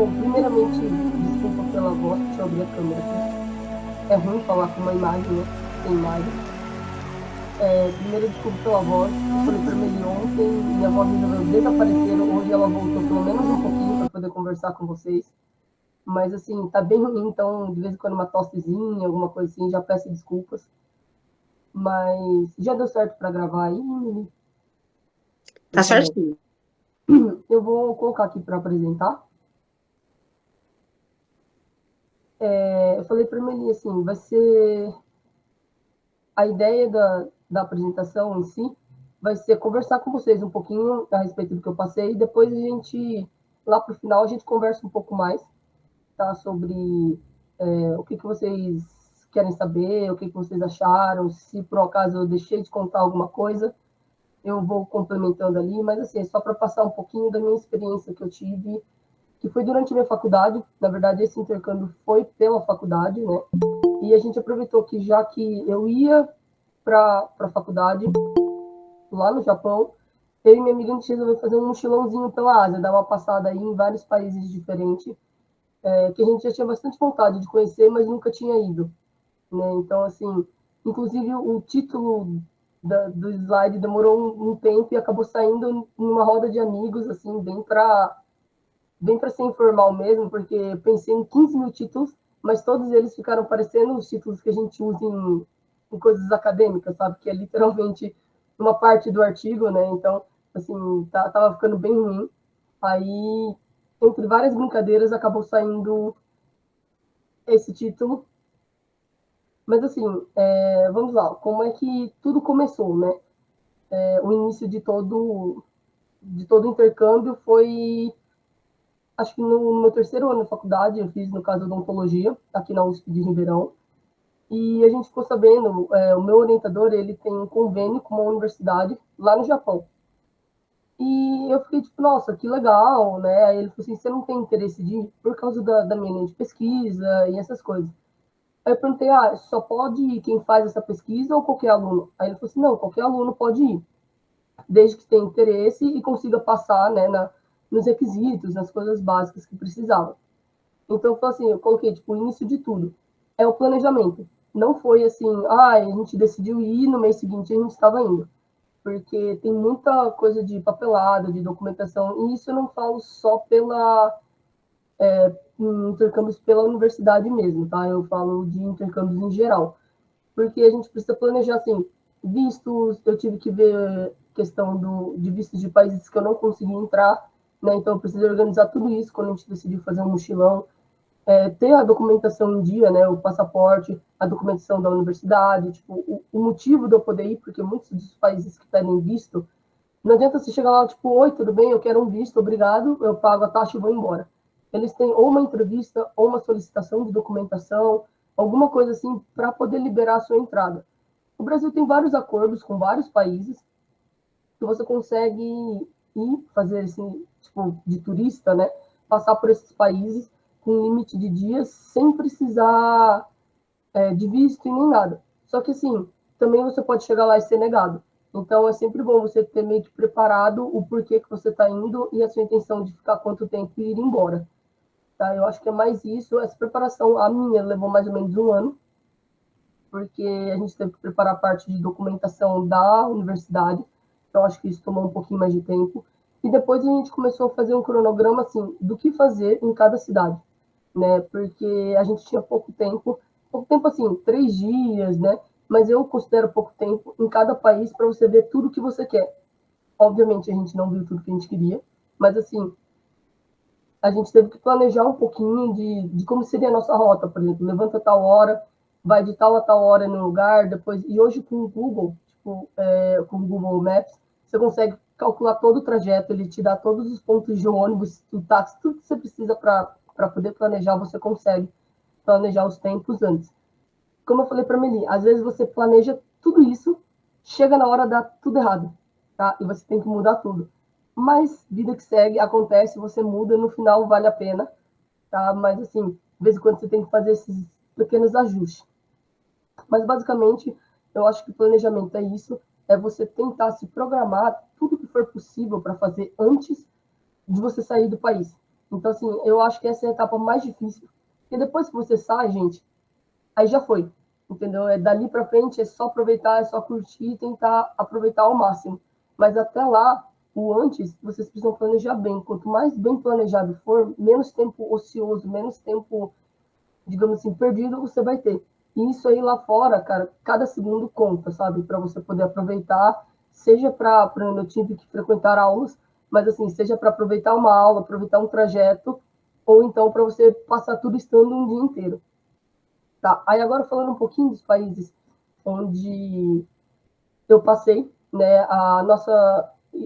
Bom, primeiramente, desculpa pela voz, deixa eu abrir a câmera aqui. É ruim falar com uma imagem, né? Sem imagem. Primeiro, desculpa pela voz. Eu falei pra Meli ontem, minha voz resolveu desaparecer. Hoje ela voltou pelo menos um pouquinho para poder conversar com vocês. Mas, assim, tá bem ruim, então, de vez em quando uma tossezinha, alguma coisa assim, já peço desculpas. Mas já deu certo para gravar aí, Meli? Tá Tá bom. certinho. Eu vou colocar aqui para apresentar. Eu falei para Meli, assim, vai ser a ideia da apresentação em si vai ser conversar com vocês um pouquinho a respeito do que eu passei e depois a gente, lá para o final, a gente conversa um pouco mais, tá? Sobre o que vocês querem saber, o que vocês acharam, se por um acaso eu deixei de contar alguma coisa, eu vou complementando ali, mas assim, é só para passar um pouquinho da minha experiência que eu tive, que foi durante a minha faculdade, na verdade esse intercâmbio foi pela faculdade, né? E a gente aproveitou que já que eu ia para a faculdade, lá no Japão, eu e minha amiga a gente resolveu fazer um mochilãozinho pela Ásia, dar uma passada aí em vários países diferentes, que a gente já tinha bastante vontade de conhecer, mas nunca tinha ido. Né? Então, assim, inclusive o título do slide demorou um tempo e acabou saindo numa roda de amigos, assim, bem para ser informal mesmo, porque eu pensei em 15 mil títulos, mas todos eles ficaram parecendo os títulos que a gente usa em coisas acadêmicas, sabe? Que é literalmente uma parte do artigo, né? Então, assim, tava ficando bem ruim. Aí, entre várias brincadeiras, acabou saindo esse título. Mas, assim, vamos lá. Como é que tudo começou, né? O início de todo o intercâmbio foi acho que no meu terceiro ano de faculdade, eu fiz, no caso, odontologia, aqui na USP de Ribeirão, e a gente ficou sabendo, o meu orientador, ele tem um convênio com uma universidade lá no Japão. E eu fiquei tipo, nossa, que legal, né? Aí ele falou assim, você não tem interesse de ir por causa da minha linha de pesquisa e essas coisas. Aí eu perguntei, só pode ir quem faz essa pesquisa ou qualquer aluno? Aí ele falou assim, não, qualquer aluno pode ir, desde que tenha interesse e consiga passar, né, nos requisitos, nas coisas básicas que precisava. Então, foi assim, eu coloquei, tipo, o início de tudo. É o planejamento. Não foi assim, a gente decidiu ir, no mês seguinte a gente estava indo. Porque tem muita coisa de papelada, de documentação, e isso eu não falo só intercâmbios pela universidade mesmo, tá? Eu falo de intercâmbios em geral. Porque a gente precisa planejar, assim, vistos, eu tive que ver questão de vistos de países que eu não consegui entrar, né? Então, eu precisei organizar tudo isso quando a gente decidiu fazer um mochilão, ter a documentação em dia, né, o passaporte, a documentação da universidade, tipo, o motivo de eu poder ir, porque muitos dos países que pedem visto, não adianta você chegar lá, tipo, oi, tudo bem, eu quero um visto, obrigado, eu pago a taxa e vou embora. Eles têm ou uma entrevista, ou uma solicitação de documentação, alguma coisa assim, para poder liberar a sua entrada. O Brasil tem vários acordos com vários países que você consegue ir fazer esse tipo de turista, né? Passar por esses países com limite de dias sem precisar de visto e nem nada. Só que assim, também você pode chegar lá e ser negado. Então é sempre bom você ter meio que preparado o porquê que você está indo e a sua intenção de ficar quanto tempo e ir embora. Tá? Eu acho que é mais isso. Essa preparação, a minha, levou mais ou menos um ano, porque a gente teve que preparar a parte de documentação da universidade, então acho que isso tomou um pouquinho mais de tempo. E depois a gente começou a fazer um cronograma assim do que fazer em cada cidade, né? Porque a gente tinha pouco tempo assim, 3 dias, né? Mas eu considero pouco tempo em cada país para você ver tudo que você quer. Obviamente a gente não viu tudo que a gente queria, mas assim, a gente teve que planejar um pouquinho de como seria a nossa rota, por exemplo, levanta tal hora, vai de tal a tal hora no lugar, depois. E hoje com o Google, tipo, com o Google Maps, você consegue calcular todo o trajeto, ele te dá todos os pontos de ônibus, o táxi, tudo que você precisa para poder planejar, você consegue planejar os tempos antes. Como eu falei para a Meli, às vezes você planeja tudo isso, chega na hora dá tudo errado, tá? E você tem que mudar tudo. Mas vida que segue, acontece, você muda, no final vale a pena, tá? Mas assim, de vez em quando você tem que fazer esses pequenos ajustes. Mas basicamente, eu acho que planejamento é isso, é você tentar se programar tudo que for possível para fazer antes de você sair do país. Então, assim, eu acho que essa é a etapa mais difícil. Porque depois que você sai, gente, aí já foi, entendeu? É dali para frente, é só aproveitar, é só curtir e tentar aproveitar ao máximo. Mas até lá, o antes, vocês precisam planejar bem. Quanto mais bem planejado for, menos tempo ocioso, menos tempo, digamos assim, perdido você vai ter. E isso aí lá fora, cara, cada segundo conta, sabe? Para você poder aproveitar, seja para, eu tive que frequentar aulas, mas assim, seja para aproveitar uma aula, aproveitar um trajeto, ou então para você passar tudo estando um dia inteiro. Tá, aí agora falando um pouquinho dos países onde eu passei, né,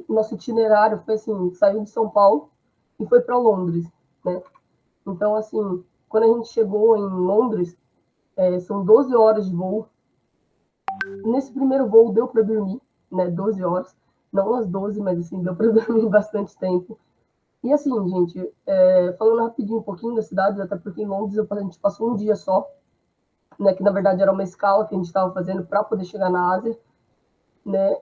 nosso itinerário foi assim, saiu de São Paulo e foi para Londres, né? Então, assim, quando a gente chegou em Londres, são 12 horas de voo. Nesse primeiro voo deu para dormir, né, 12 horas, não as 12, mas assim, deu para dormir bastante tempo. E assim, gente, falando rapidinho um pouquinho da cidade, até porque em Londres a gente passou um dia só, né, que na verdade era uma escala que a gente estava fazendo para poder chegar na Ásia, né?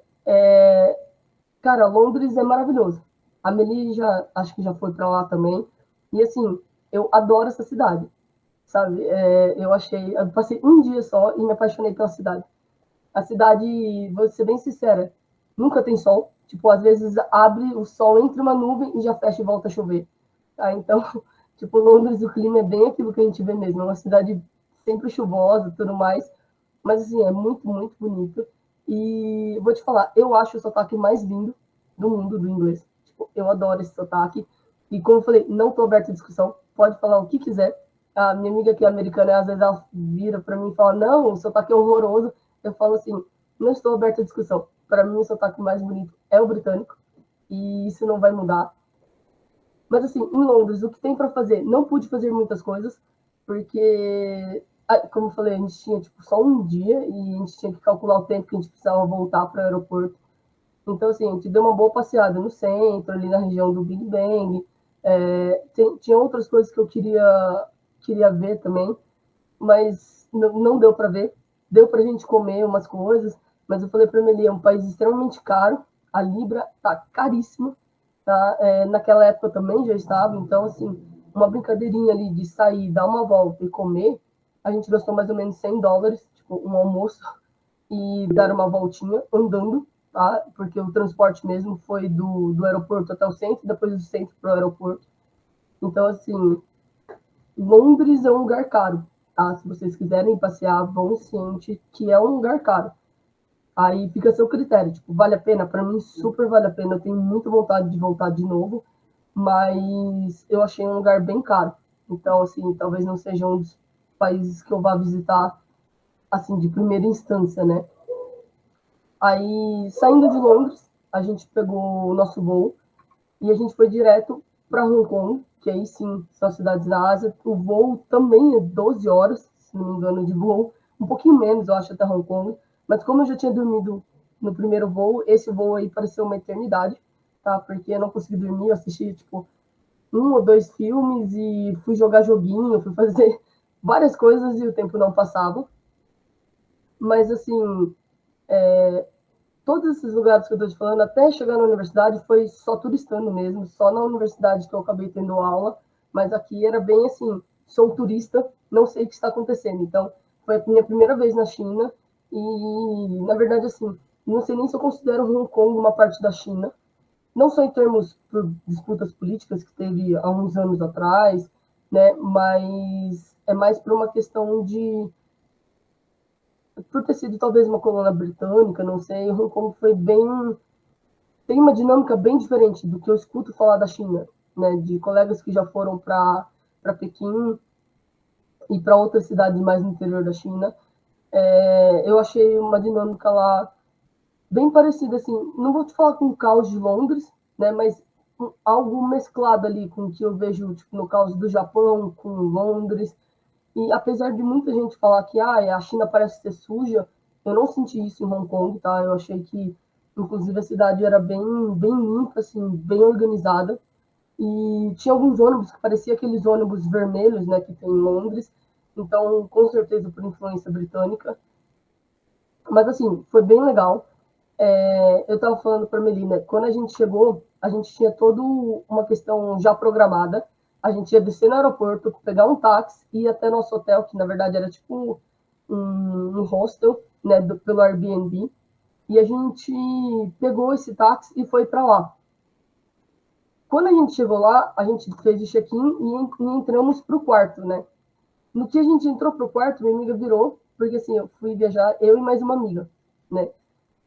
Cara, Londres é maravilhoso. A Meli já, acho que já foi para lá também. E assim, eu adoro essa cidade, sabe? Eu passei um dia só e me apaixonei pela cidade. A cidade, vou ser bem sincera, nunca tem sol. Tipo, às vezes abre o sol entre uma nuvem e já fecha e volta a chover. Tá? Então, tipo, Londres, o clima é bem aquilo que a gente vê mesmo. É uma cidade sempre chuvosa e tudo mais. Mas, assim, é muito, muito bonito. E vou te falar, eu acho o sotaque mais lindo do mundo do inglês. Tipo, eu adoro esse sotaque. E como eu falei, não estou aberto à discussão. Pode falar o que quiser. A minha amiga que é americana, às vezes ela vira para mim e fala, não, o sotaque é horroroso. Eu falo assim, não estou aberto à discussão. Para mim, o sotaque mais bonito é o britânico. E isso não vai mudar. Mas assim, em Londres, o que tem para fazer? Não pude fazer muitas coisas, porque, como eu falei, a gente tinha tipo, só um dia e a gente tinha que calcular o tempo que a gente precisava voltar para o aeroporto. Então, assim, a gente deu uma boa passeada no centro, ali na região do Big Bang. Tinha outras coisas que eu queria ver também, mas não deu para ver. Deu para a gente comer umas coisas, mas eu falei para ele, é um país extremamente caro, a Libra tá caríssima, tá? Naquela época também já estava, então, assim, uma brincadeirinha ali de sair, dar uma volta e comer, a gente gastou mais ou menos US$ 100, tipo, um almoço e dar uma voltinha andando, tá? Porque o transporte mesmo foi do aeroporto até o centro, depois do centro para o aeroporto. Então, assim, Londres é um lugar caro, tá? Se vocês quiserem passear, vão ciente que é um lugar caro. Aí fica a seu critério, tipo, vale a pena? Para mim, super vale a pena. Eu tenho muita vontade de voltar de novo, mas eu achei um lugar bem caro. Então, assim, talvez não seja um dos países que eu vá visitar, assim, de primeira instância, né? Aí, saindo de Londres, a gente pegou o nosso voo e a gente foi direto para Hong Kong, que aí sim são cidades da Ásia. O voo também é 12 horas, se não me engano, de voo, um pouquinho menos, eu acho, até Hong Kong. Mas como eu já tinha dormido no primeiro voo, esse voo aí pareceu uma eternidade, tá? Porque eu não consegui dormir, eu assisti, tipo, um ou dois filmes e fui jogar joguinho, fui fazer várias coisas e o tempo não passava. Mas, assim, todos esses lugares que eu estou te falando, até chegar na universidade, foi só turistando mesmo, só na universidade que eu acabei tendo aula, mas aqui era bem assim, sou turista, não sei o que está acontecendo. Então, foi a minha primeira vez na China e, na verdade, assim, não sei nem se eu considero Hong Kong uma parte da China, não só em termos por disputas políticas que teve há uns anos atrás, né, mas é mais por uma questão de por ter sido talvez uma colônia britânica, não sei, Hong Kong foi bem tem uma dinâmica bem diferente do que eu escuto falar da China, né? De colegas que já foram para Pequim e para outras cidades mais no interior da China. Eu achei uma dinâmica lá bem parecida, assim. Não vou te falar com o caos de Londres, né? Mas algo mesclado ali com o que eu vejo tipo, no caos do Japão, com Londres. E apesar de muita gente falar que a China parece ser suja, eu não senti isso em Hong Kong, tá? Eu achei que, inclusive, a cidade era bem limpa, assim, bem organizada. E tinha alguns ônibus que parecia aqueles ônibus vermelhos, né, que tem em Londres. Então, com certeza, por influência britânica. Mas, assim, foi bem legal. Eu estava falando para a Melina, quando a gente chegou, a gente tinha toda uma questão já programada. A gente ia descer no aeroporto, pegar um táxi, ir até nosso hotel, que na verdade era tipo um hostel, né, pelo Airbnb. E a gente pegou esse táxi e foi para lá. Quando a gente chegou lá, a gente fez o check-in e entramos para o quarto, né? No que a gente entrou para o quarto, minha amiga virou, porque assim, eu fui viajar, eu e mais uma amiga, né?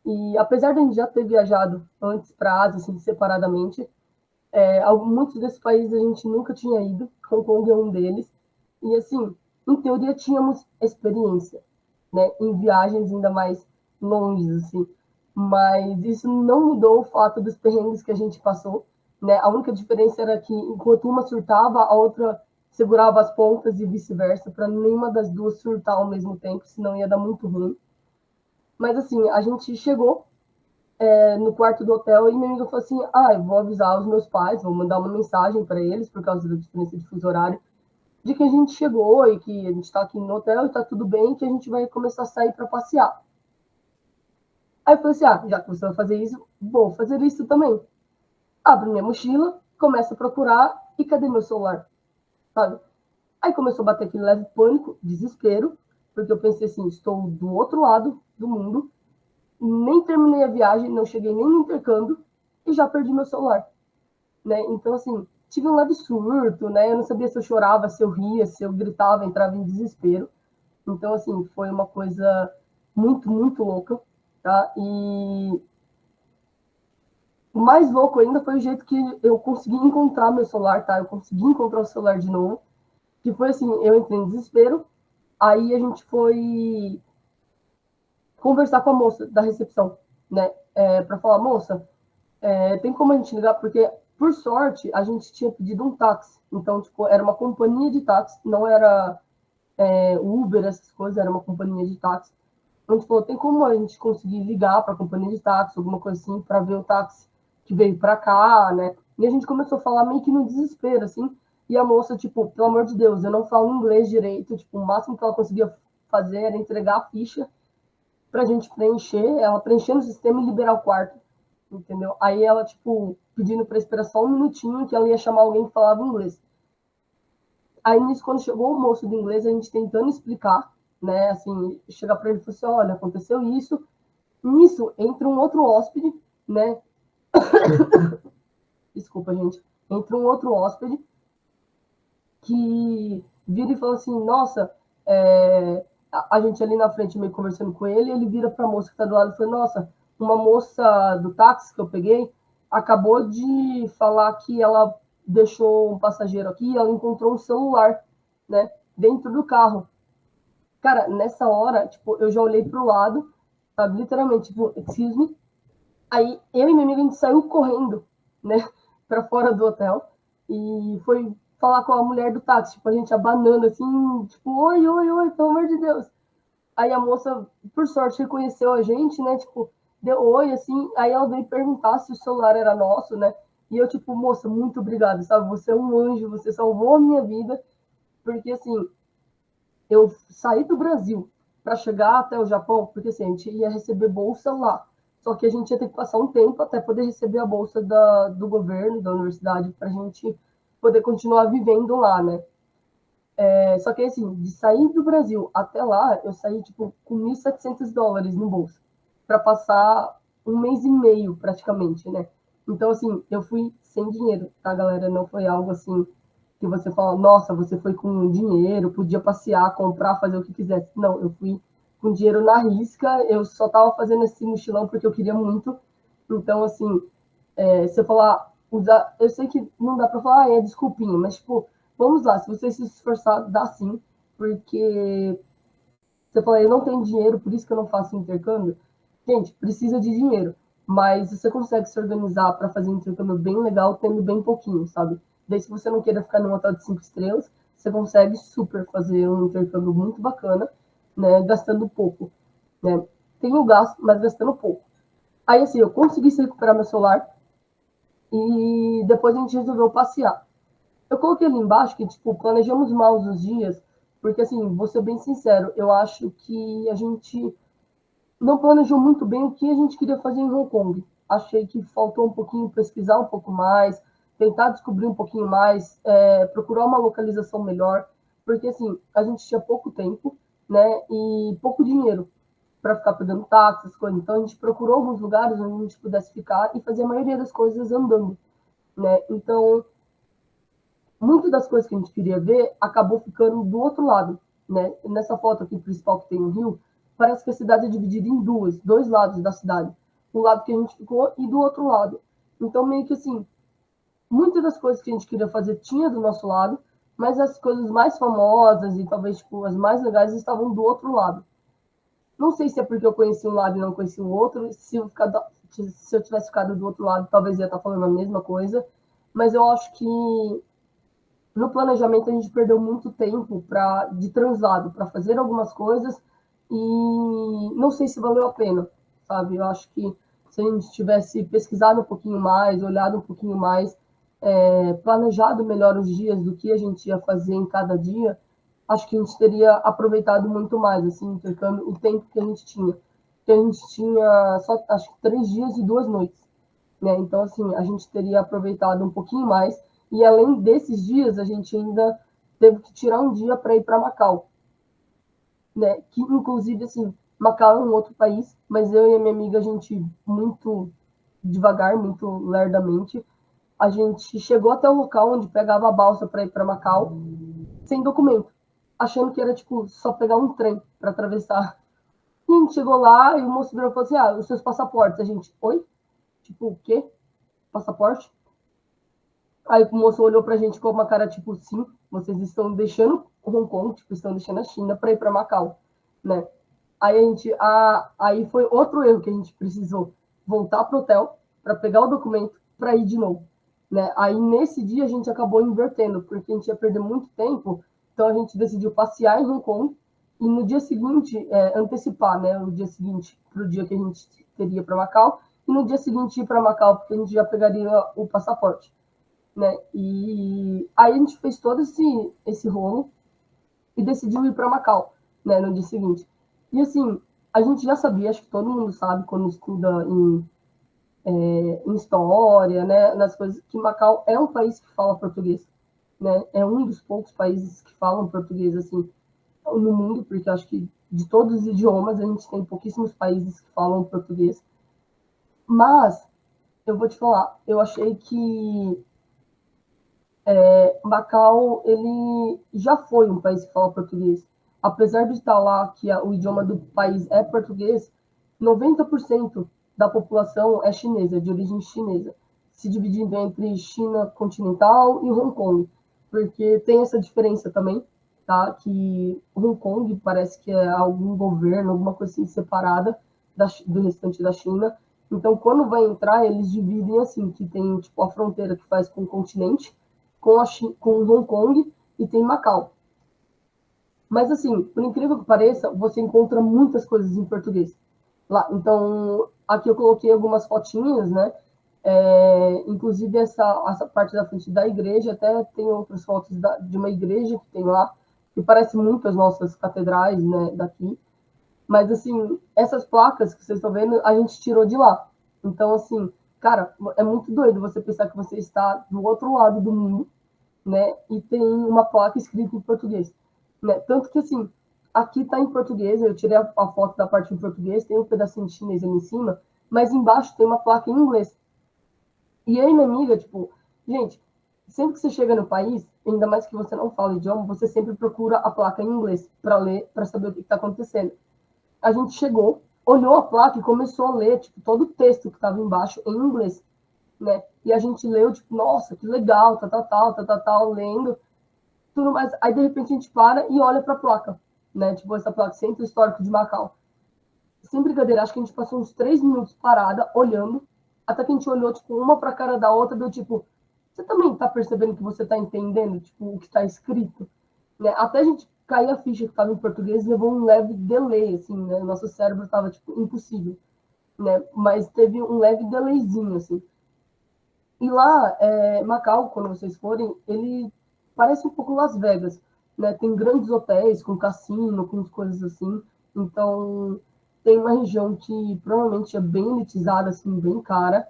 E apesar de a gente já ter viajado antes para a Ásia, assim, separadamente, muitos desses países a gente nunca tinha ido, Hong Kong é um deles, e assim, em teoria tínhamos experiência, né, em viagens ainda mais longes, assim, mas isso não mudou o fato dos perrengues que a gente passou, né, a única diferença era que enquanto uma surtava, a outra segurava as pontas e vice-versa, para nenhuma das duas surtar ao mesmo tempo, senão ia dar muito ruim. Mas assim, a gente chegou no quarto do hotel e minha amiga falou assim: ah, eu vou avisar os meus pais, vou mandar uma mensagem para eles por causa da diferença de fuso horário, de que a gente chegou e que a gente está aqui no hotel e está tudo bem, que a gente vai começar a sair para passear. Aí eu falei assim: ah, já que você vai fazer isso, vou fazer isso também. Abro minha mochila, começo a procurar e cadê meu celular? Sabe? Aí começou a bater aquele leve pânico, desespero, porque eu pensei assim: estou do outro lado do mundo, nem terminei a viagem, não cheguei nem no intercâmbio e já perdi meu celular, né? Então, assim, tive um leve surto, né? Eu não sabia se eu chorava, se eu ria, se eu gritava, entrava em desespero. Então, assim, foi uma coisa muito, muito louca, tá? E o mais louco ainda foi o jeito que eu consegui encontrar meu celular, tá? Eu consegui encontrar o celular de novo, que foi assim, eu entrei em desespero, aí a gente foi conversar com a moça da recepção, né? Para falar, moça, tem como a gente ligar? Porque, por sorte, a gente tinha pedido um táxi. Então, tipo, era uma companhia de táxi, não era Uber, essas coisas, era uma companhia de táxi. Então, a gente falou, tem como a gente conseguir ligar para a companhia de táxi, alguma coisa assim, para ver o táxi que veio para cá, né? E a gente começou a falar meio que no desespero, assim. E a moça, tipo, pelo amor de Deus, eu não falo inglês direito. Tipo, o máximo que ela conseguia fazer era entregar a ficha pra gente preencher, ela preencher no sistema e liberar o quarto, entendeu? Aí ela, tipo, pedindo pra esperar só um minutinho que ela ia chamar alguém que falava inglês. Aí nisso, quando chegou o moço do inglês, a gente tentando explicar, né, assim, chegar pra ele e falar assim, olha, aconteceu isso. Nisso, entra um outro hóspede, né, desculpa, gente, entra um outro hóspede que vira e fala assim, nossa, a gente ali na frente meio conversando com ele, ele vira para a moça que está do lado e fala, nossa, uma moça do táxi que eu peguei acabou de falar que ela deixou um passageiro aqui e ela encontrou um celular, né, dentro do carro. Cara, nessa hora, tipo, eu já olhei pro lado, sabe, literalmente, tipo, excuse me. Aí eu e minha amiga, a gente saiu correndo, né, para fora do hotel e foi falar com a mulher do táxi, tipo, a gente abanando assim, tipo, oi, oi, oi, pelo amor de Deus. Aí a moça, por sorte, reconheceu a gente, né? Tipo, deu oi, assim. Aí ela veio perguntar se o celular era nosso, né? E eu, tipo, moça, muito obrigada, sabe? Você é um anjo, você salvou a minha vida. Porque, assim, eu saí do Brasil para chegar até o Japão, porque, assim, a gente ia receber bolsa lá. Só que a gente ia ter que passar um tempo até poder receber a bolsa do governo, da universidade, para a gente poder continuar vivendo lá, né? Só que, assim, de sair do Brasil até lá, eu saí, tipo, com US$ 1.700 no bolso, para passar um mês e meio, praticamente, né? Então, assim, eu fui sem dinheiro, tá, galera? Não foi algo, assim, que você fala, nossa, você foi com dinheiro, podia passear, comprar, fazer o que quisesse. Não, eu fui com dinheiro na risca, eu só tava fazendo esse mochilão porque eu queria muito. Então, assim, se eu falar, usar, eu sei que não dá para falar, é desculpinha, mas tipo, vamos lá, se você se esforçar, dá sim, porque você fala, eu não tenho dinheiro, por isso que eu não faço intercâmbio. Gente, precisa de dinheiro, mas você consegue se organizar para fazer um intercâmbio bem legal, tendo bem pouquinho, sabe? Daí, se você não queira ficar num hotel de 5 estrelas, você consegue super fazer um intercâmbio muito bacana, né? Gastando pouco, né? Tem o gasto, mas gastando pouco. Aí, assim, eu consegui se recuperar meu celular, e depois a gente resolveu passear. Eu coloquei ali embaixo que, tipo, planejamos mal os dias, porque, assim, vou ser bem sincero, eu acho que a gente não planejou muito bem o que a gente queria fazer em Hong Kong. Achei que faltou um pouquinho pesquisar um pouco mais, tentar descobrir um pouquinho mais, procurar uma localização melhor, porque, assim, a gente tinha pouco tempo, né, e pouco dinheiro para ficar pegando táxi, essas coisas. Então, a gente procurou alguns lugares onde a gente pudesse ficar e fazer a maioria das coisas andando, né? Então, muitas das coisas que a gente queria ver acabou ficando do outro lado, né? Nessa foto aqui principal que tem no Rio, parece que a cidade é dividida em dois lados da cidade. O lado que a gente ficou e do outro lado. Então, meio que assim, muitas das coisas que a gente queria fazer tinha do nosso lado, mas as coisas mais famosas e talvez tipo, as mais legais estavam do outro lado. Não sei se é porque eu conheci um lado e não conheci o outro, se eu tivesse ficado do outro lado, talvez ia estar falando a mesma coisa, mas eu acho que no planejamento a gente perdeu muito tempo de translado, para fazer algumas coisas e não sei se valeu a pena, sabe? Eu acho que se a gente tivesse pesquisado um pouquinho mais, olhado um pouquinho mais, planejado melhor os dias do que a gente ia fazer em cada dia, acho que a gente teria aproveitado muito mais, assim, intercâmbio, o tempo que a gente tinha. Porque a gente tinha só, acho que 3 dias e 2 noites, né? Então, assim, a gente teria aproveitado um pouquinho mais. E além desses dias, a gente ainda teve que tirar um dia para ir para Macau, né? Que, inclusive, assim, Macau é um outro país, mas eu e a minha amiga, a gente, muito devagar, muito lerdamente, a gente chegou até o local onde pegava a balsa para ir para Macau, sem documento, achando que era, tipo, só pegar um trem para atravessar. E a gente chegou lá e o moço virou e falou assim, os seus passaportes. A gente, oi? Tipo, o quê? Passaporte? Aí o moço olhou pra gente com uma cara tipo, sim, vocês estão deixando Hong Kong, tipo, estão deixando a China para ir para Macau, né? Aí aí foi outro erro que a gente precisou voltar pro hotel para pegar o documento para ir de novo, né? Aí nesse dia a gente acabou invertendo, porque a gente ia perder muito tempo, então a gente decidiu passear em Hong Kong e no dia seguinte antecipar, né? O dia seguinte para o dia que a gente teria para Macau e no dia seguinte ir para Macau, porque a gente já pegaria o passaporte, né? E aí a gente fez todo esse rolo e decidiu ir para Macau, né, no dia seguinte. E assim, a gente já sabia, acho que todo mundo sabe quando estuda em história, né, nas coisas, que Macau é um país que fala português, né? É um dos poucos países que falam português assim no mundo, porque acho que de todos os idiomas a gente tem pouquíssimos países que falam português. Mas eu vou te falar, eu achei que Macau, ele já foi um país que fala português. Apesar de estar lá que o idioma do país é português, 90% da população é chinesa, de origem chinesa, se dividindo entre China continental e Hong Kong, porque tem essa diferença também, tá? Que Hong Kong parece que é algum governo, alguma coisa assim separada do restante da China. Então, quando vai entrar, eles dividem assim, que tem tipo a fronteira que faz com o continente, com Hong Kong e tem Macau. Mas, assim, por incrível que pareça, você encontra muitas coisas em português lá. Então, aqui eu coloquei algumas fotinhas, né? Inclusive, essa parte da frente da igreja, até tem outras fotos de uma igreja que tem lá, que parece muito as nossas catedrais, né, daqui. Mas, assim, essas placas que vocês estão vendo, a gente tirou de lá. Então, assim, cara, é muito doido você pensar que você está do outro lado do mundo, né? E tem uma placa escrita em português, né? Tanto que assim, aqui tá em português, eu tirei a foto da parte em português, tem um pedacinho de chinês ali em cima, mas embaixo tem uma placa em inglês. E aí, minha amiga, tipo, gente, sempre que você chega no país, ainda mais que você não fala o idioma, você sempre procura a placa em inglês para ler, para saber o que está acontecendo. A gente chegou, olhou a placa e começou a ler, tipo, todo o texto que estava embaixo em inglês, né? E a gente leu, tipo, nossa, que legal, lendo, tudo mais. Aí, de repente, a gente para e olha para a placa, né? Tipo, essa placa, Centro Histórico de Macau. Sem brincadeira, acho que a gente passou uns 3 minutos parada, olhando, até que a gente olhou, tipo, uma para a cara da outra, deu tipo, você também tá percebendo que você tá entendendo, tipo, o que tá escrito? Né? Até a gente cair a ficha que estava em português, levou um leve delay, assim, né? Nosso cérebro tava, tipo, impossível, né? Mas teve um leve delayzinho, assim. E lá, Macau, quando vocês forem, ele parece um pouco Las Vegas, né? Tem grandes hotéis com cassino, com coisas assim. Então, tem uma região que provavelmente é bem elitizada, assim, bem cara.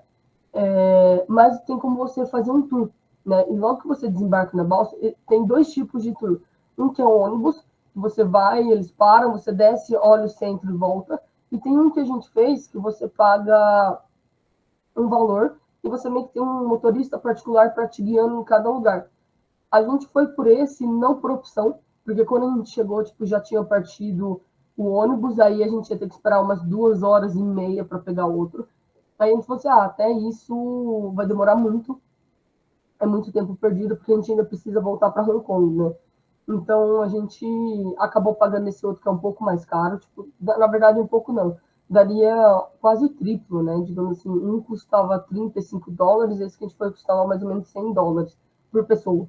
Mas tem como você fazer um tour, né? E logo que você desembarca na balsa, tem dois tipos de tour. Um que é o ônibus, que você vai, eles param, você desce, olha o centro e volta. E tem um que a gente fez, que você paga um valor e você meio que tem um motorista particular para te guiando em cada lugar. A gente foi por esse, não por opção, porque quando a gente chegou, tipo, já tinha partido o ônibus, aí a gente ia ter que esperar umas 2 horas e meia para pegar outro. Aí a gente falou assim, até isso vai demorar muito, é muito tempo perdido, porque a gente ainda precisa voltar para Hong Kong, né? Então a gente acabou pagando esse outro que é um pouco mais caro, tipo, na verdade um pouco não, daria quase o triplo, né? Digamos assim, um custava US$ 35, esse que a gente foi custava mais ou menos US$ 100 por pessoa.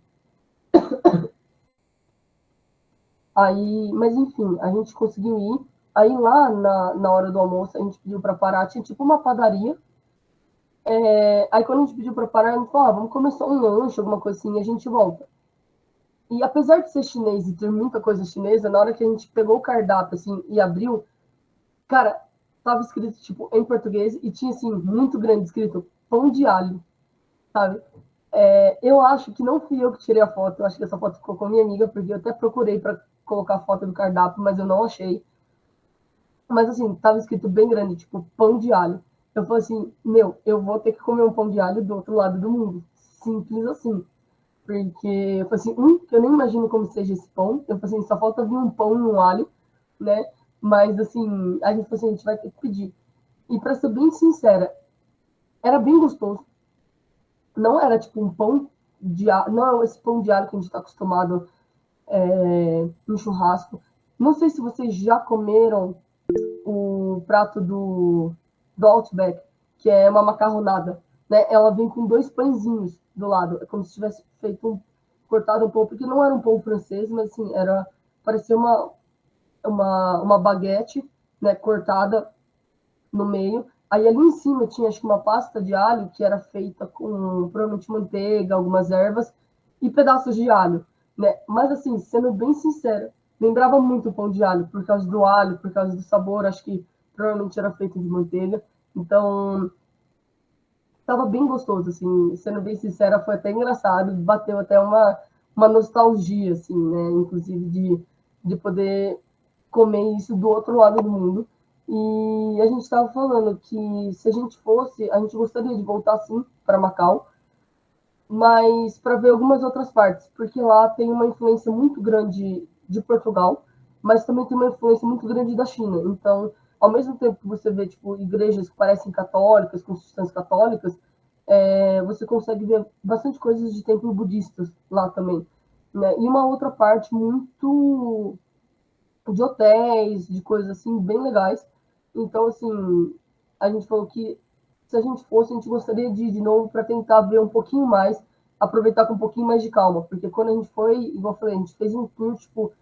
Aí, mas enfim, a gente conseguiu ir. Aí lá na hora do almoço a gente pediu para parar, tinha tipo uma padaria. Aí quando a gente pediu para parar, a gente falou, vamos comer só um lanche, alguma coisa assim, e a gente volta. E apesar de ser chinês e ter muita coisa chinesa, na hora que a gente pegou o cardápio assim e abriu, cara, tava escrito tipo em português e tinha assim muito grande escrito pão de alho, sabe? Eu acho que não fui eu que tirei a foto, eu acho que essa foto ficou com a minha amiga, porque eu até procurei para colocar a foto do cardápio, mas eu não achei. Mas assim, tava escrito bem grande, tipo pão de alho. Eu falei assim, meu, eu vou ter que comer um pão de alho do outro lado do mundo. Simples assim. Porque eu falei assim, que eu nem imagino como seja esse pão. Eu falei assim, só falta vir um pão e um alho, né? Mas assim, a gente falou assim, a gente vai ter que pedir. E para ser bem sincera, era bem gostoso. Não era tipo um pão de alho, não é esse pão de alho que a gente está acostumado no churrasco. Não sei se vocês já comeram o prato do Outback, que é uma macarronada, né? Ela vem com dois pãezinhos do lado, é como se tivesse cortado um pão, porque não era um pão francês, mas assim, parecia uma baguete, né, cortada no meio. Aí ali em cima tinha acho que uma pasta de alho que era feita com provavelmente manteiga, algumas ervas e pedaços de alho, né? Mas assim, sendo bem sincera, lembrava muito o pão de alho por causa do alho, por causa do sabor, acho que provavelmente era feito de manteiga. Então, estava bem gostoso, assim, sendo bem sincera, foi até engraçado, bateu até uma nostalgia, assim, né? Inclusive de poder comer isso do outro lado do mundo. E a gente estava falando que se a gente fosse, a gente gostaria de voltar sim para Macau, mas para ver algumas outras partes, porque lá tem uma influência muito grande de Portugal, mas também tem uma influência muito grande da China. Então, ao mesmo tempo que você vê tipo igrejas que parecem católicas, construções católicas, você consegue ver bastante coisas de templos budistas lá também, né? E uma outra parte muito de hotéis, de coisas assim bem legais. Então, assim, a gente falou que se a gente fosse, a gente gostaria de ir de novo para tentar ver um pouquinho mais, aproveitar com um pouquinho mais de calma, porque quando a gente foi, igual eu falei, a gente fez um tour, tipo,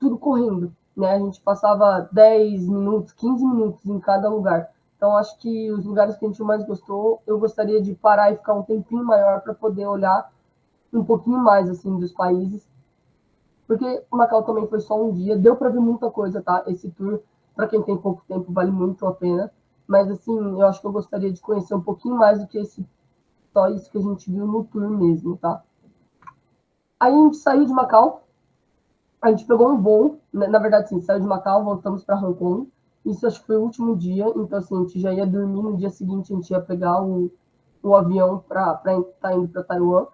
tudo correndo, né? A gente passava 10 minutos, 15 minutos em cada lugar. Então, acho que os lugares que a gente mais gostou, eu gostaria de parar e ficar um tempinho maior para poder olhar um pouquinho mais, assim, dos países. Porque o Macau também foi só um dia, deu para ver muita coisa, tá? Esse tour, para quem tem pouco tempo, vale muito a pena. Mas, assim, eu acho que eu gostaria de conhecer um pouquinho mais do que só isso que a gente viu no tour mesmo, tá? Aí a gente saiu de Macau, a gente pegou um voo, na verdade, sim, saiu de Macau, voltamos para Hong Kong. Isso acho que foi o último dia, então, assim, a gente já ia dormir, no dia seguinte a gente ia pegar o avião para estar indo para Taiwan.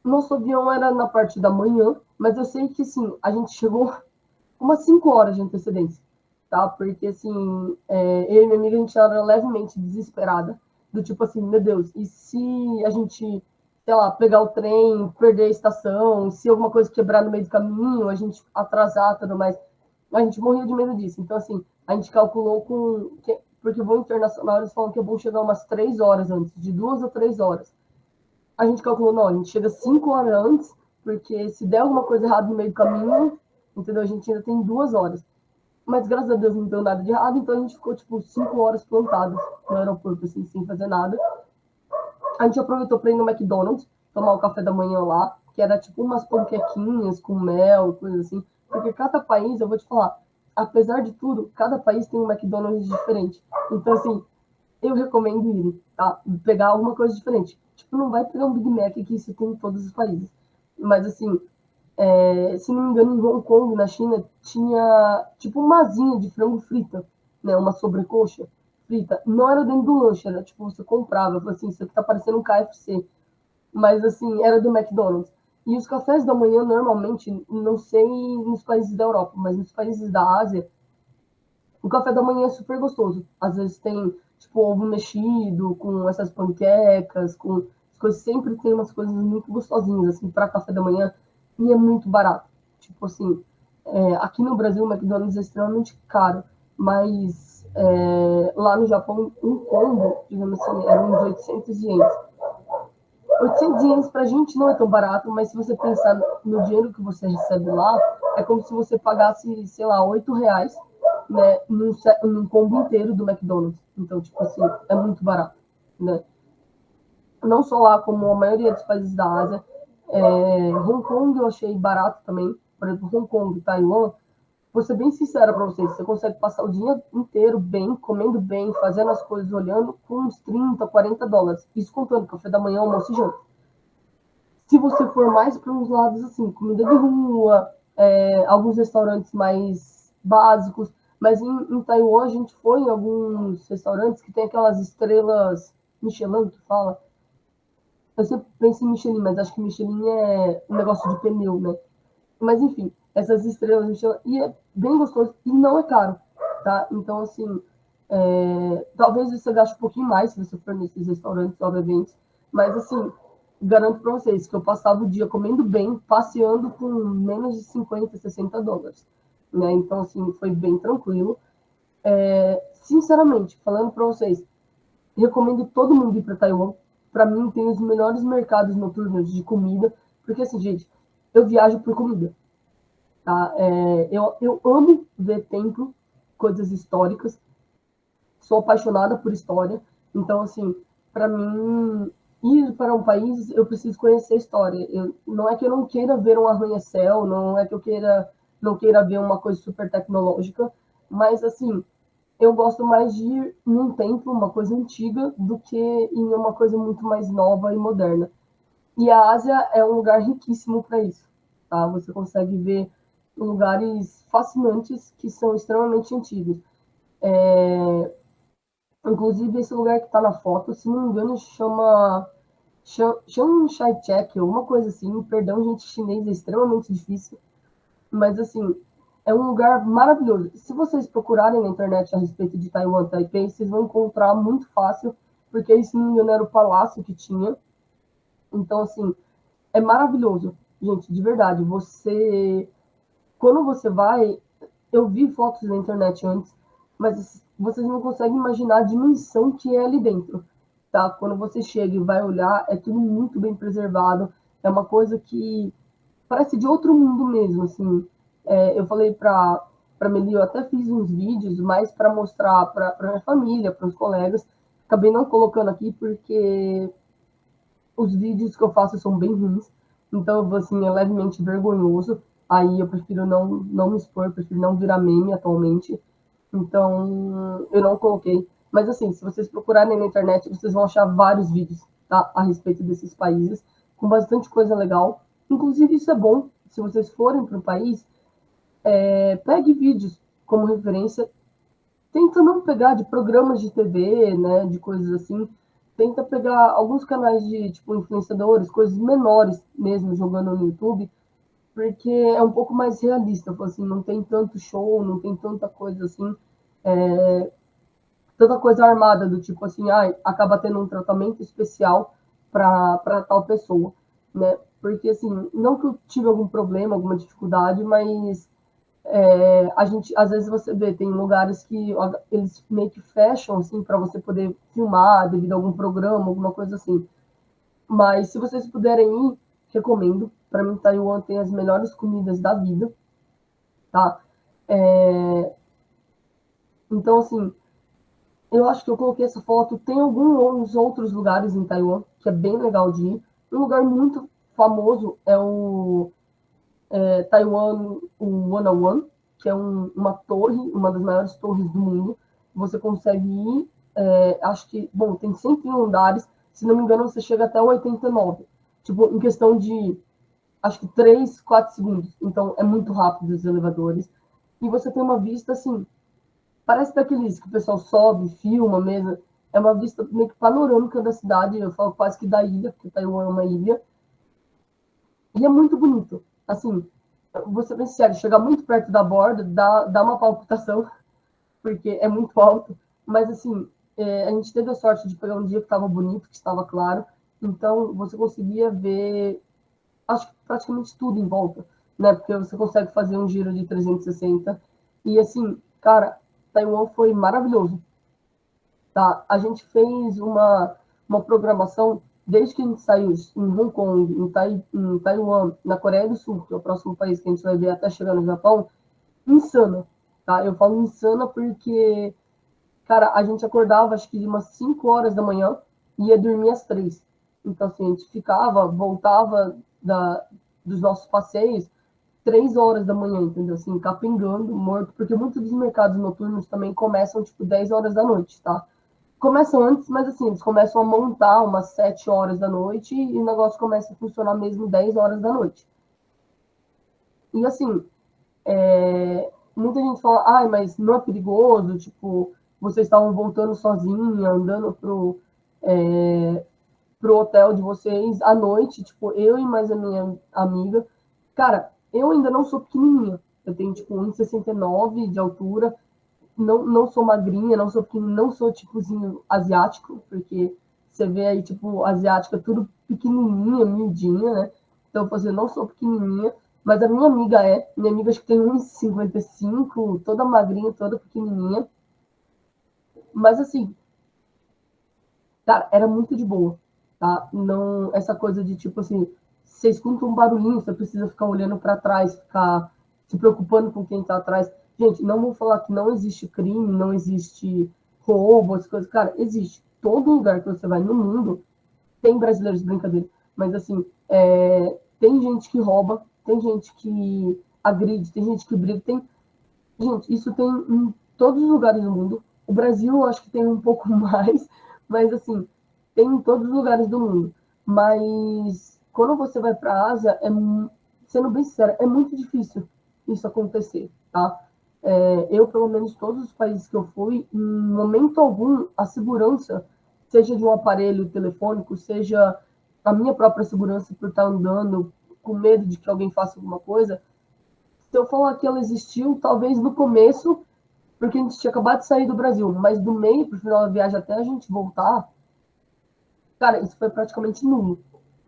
Nosso avião era na parte da manhã, mas eu sei que, assim, a gente chegou umas 5 horas de antecedência, tá? Porque, assim, eu e minha amiga, a gente era levemente desesperada, do tipo assim, meu Deus, e se a gente, sei lá, pegar o trem, perder a estação, se alguma coisa quebrar no meio do caminho, a gente atrasar tudo mais, a gente morria de medo disso. Então, assim, a gente calculou porque o voo internacional, eles falam que é bom chegar umas 3 horas antes, de 2 a 3 horas. A gente calculou, não, a gente chega 5 horas antes, porque se der alguma coisa errada no meio do caminho, entendeu? A gente ainda tem 2 horas. Mas graças a Deus não deu nada de errado, então a gente ficou tipo 5 horas plantados no aeroporto, assim, sem fazer nada. A gente aproveitou para ir no McDonald's, tomar o café da manhã lá, que era tipo umas panquequinhas com mel, coisa assim. Porque cada país, eu vou te falar, apesar de tudo, cada país tem um McDonald's diferente. Então, assim, eu recomendo ir, tá? Pegar alguma coisa diferente. Tipo, não vai pegar um Big Mac que isso tem em todos os países. Mas, assim, se não me engano, em Hong Kong, na China, tinha tipo uma asinha de frango frita, né? Uma sobrecoxa frita. Não era dentro do lanche, era tipo, você comprava. Eu falei assim, isso aqui tá parecendo um KFC. Mas, assim, era do McDonald's. E os cafés da manhã, normalmente, não sei nos países da Europa, mas nos países da Ásia, o café da manhã é super gostoso. Às vezes tem, tipo, ovo mexido, com essas panquecas, com as coisas. Sempre tem umas coisas muito gostosinhas, assim, para café da manhã. E é muito barato. Tipo assim, aqui no Brasil o McDonald's é extremamente caro. Mas lá no Japão, um combo, digamos assim, era uns 800 ienes. 800 ienes pra gente não é tão barato, mas se você pensar no dinheiro que você recebe lá, é como se você pagasse, sei lá, R$ 8, né, num combo inteiro do McDonald's. Então, tipo assim, é muito barato, né? Não só lá, como a maioria dos países da Ásia. Hong Kong eu achei barato também. Por exemplo, Hong Kong, Taiwan, vou ser bem sincera para vocês, você consegue passar o dia inteiro bem, comendo bem, fazendo as coisas, olhando, com uns 30, US$ 40. Isso contando café da manhã, almoço e janta. Se você for mais para uns lados assim, comida de rua, alguns restaurantes mais básicos, mas em Taiwan a gente foi em alguns restaurantes que tem aquelas estrelas Michelin que fala. Eu sempre penso em Michelin, mas acho que Michelin é um negócio de pneu, né? Mas enfim, essas estrelas Michelin, e é bem gostoso e não é caro, tá? Então, assim, talvez você gaste um pouquinho mais se você for nesses restaurantes, obviamente, mas assim, garanto para vocês que eu passava o dia comendo bem, passeando com menos de 50, US$ 60, né? Então, assim, foi bem tranquilo. Sinceramente, falando para vocês, recomendo todo mundo ir para Taiwan. Para mim, tem os melhores mercados noturnos de comida, porque assim, gente, eu viajo por comida. Tá? Eu amo ver templo, coisas históricas, sou apaixonada por história, então, assim, para mim, ir para um país, eu preciso conhecer a história. Não é que eu não queira ver um arranha-céu, não é que não queira ver uma coisa super tecnológica, mas, assim, eu gosto mais de ir num templo, uma coisa antiga, do que em uma coisa muito mais nova e moderna. E a Ásia é um lugar riquíssimo para isso, tá? Você consegue ver lugares fascinantes que são extremamente antigos. Inclusive, esse lugar que está na foto, se não me engano, chama Chiang Chai-chek, alguma coisa assim. Perdão, gente, chinês é extremamente difícil. Mas, assim, é um lugar maravilhoso. Se vocês procurarem na internet a respeito de Taiwan, Taipei, vocês vão encontrar muito fácil, porque, se não me engano, era o palácio que tinha. Então, assim, é maravilhoso. Gente, de verdade, quando você vai, eu vi fotos na internet antes, mas vocês não conseguem imaginar a dimensão que é ali dentro, tá? Quando você chega e vai olhar, é tudo muito bem preservado, é uma coisa que parece de outro mundo mesmo, assim. Eu falei para Meli, eu até fiz uns vídeos mais para mostrar para minha família, para os colegas. Acabei não colocando aqui porque os vídeos que eu faço são bem ruins, então, assim, é levemente vergonhoso. Aí eu prefiro não me expor, prefiro não virar meme atualmente. Então, eu não coloquei. Mas, assim, se vocês procurarem na internet, vocês vão achar vários vídeos, tá? A respeito desses países, com bastante coisa legal. Inclusive, isso é bom. Se vocês forem para o país, pegue vídeos como referência. Tenta não pegar de programas de TV, né, de coisas assim. Tenta pegar alguns canais de, tipo, influenciadores, coisas menores mesmo, jogando no YouTube, porque é um pouco mais realista, assim, não tem tanto show, não tem tanta coisa assim, tanta coisa armada, do tipo assim, acaba tendo um tratamento especial para tal pessoa, né? Porque, assim, não que eu tive algum problema, alguma dificuldade, mas a gente, às vezes você vê, tem lugares que eles meio que fecham, assim, para você poder filmar devido a algum programa, alguma coisa assim. Mas se vocês puderem ir, recomendo. Para mim, Taiwan tem as melhores comidas da vida, tá? Então, assim, eu acho que eu coloquei essa foto. Tem alguns outros lugares em Taiwan que é bem legal de ir. Um lugar muito famoso é o Taiwan o 101, que é uma torre, uma das maiores torres do mundo. Você consegue ir acho que, bom, tem 101 andares, se não me engano, você chega até o 89. Tipo, em questão de, acho que 3, 4 segundos. Então, é muito rápido os elevadores. E você tem uma vista, assim, parece daqueles que o pessoal sobe, filma mesmo. É uma vista meio que panorâmica da cidade, eu falo quase que da ilha, porque Taiwan é uma ilha. E é muito bonito. Assim, você vê sério, chegar muito perto da borda dá uma palpitação, porque é muito alto. Mas, assim, a gente teve a sorte de pegar um dia que estava bonito, que estava claro. Então, você conseguia ver, acho que praticamente tudo em volta, né? Porque você consegue fazer um giro de 360. E, assim, cara, Taiwan foi maravilhoso. Tá? A gente fez uma programação desde que a gente saiu em Hong Kong, em Taiwan, na Coreia do Sul, que é o próximo país que a gente vai ver até chegar no Japão, insana. Tá? Eu falo insana porque, cara, a gente acordava acho que de umas 5 horas da manhã e ia dormir às 3. Então, assim, a gente ficava, voltava dos nossos passeios 3 horas da manhã, entendeu? Assim, capengando, morto, porque muitos dos mercados noturnos também começam, tipo, 10 horas da noite, tá? Começam antes, mas assim, eles começam a montar umas 7 horas da noite e o negócio começa a funcionar mesmo 10 horas da noite. E assim, muita gente fala, ai, mas não é perigoso, tipo, vocês estavam voltando sozinha, andando pro hotel de vocês à noite, tipo, eu e mais a minha amiga. Cara, eu ainda não sou pequenininha, eu tenho, tipo, 1,69 de altura, não sou magrinha, não sou pequenininha, não sou tipozinho asiático, porque você vê aí, tipo, asiática tudo pequenininha, miudinha, né? Então, eu não sou pequenininha, mas a minha amiga acho que tem 1,55, toda magrinha, toda pequenininha, mas assim, cara, era muito de boa, tá? Não, essa coisa de, tipo assim, você escuta um barulhinho, você precisa ficar olhando para trás, ficar se preocupando com quem tá atrás. Gente, não vou falar que não existe crime, não existe roubo, as coisas. Cara, existe. Todo lugar que você vai no mundo tem brasileiros, brincadeira. Mas, assim, tem gente que rouba, tem gente que agride, tem gente que briga. Gente, isso tem em todos os lugares do mundo. O Brasil, eu acho que tem um pouco mais, mas assim, tem em todos os lugares do mundo. Mas quando você vai para a Ásia, sendo bem sincero, é muito difícil isso acontecer, tá? Eu, pelo menos, todos os países que eu fui, em momento algum, a segurança, seja de um aparelho telefônico, seja a minha própria segurança por estar andando com medo de que alguém faça alguma coisa, se eu falar que ela existiu, talvez no começo, porque a gente tinha acabado de sair do Brasil, mas do meio para o final da viagem até a gente voltar, cara, isso foi praticamente nulo,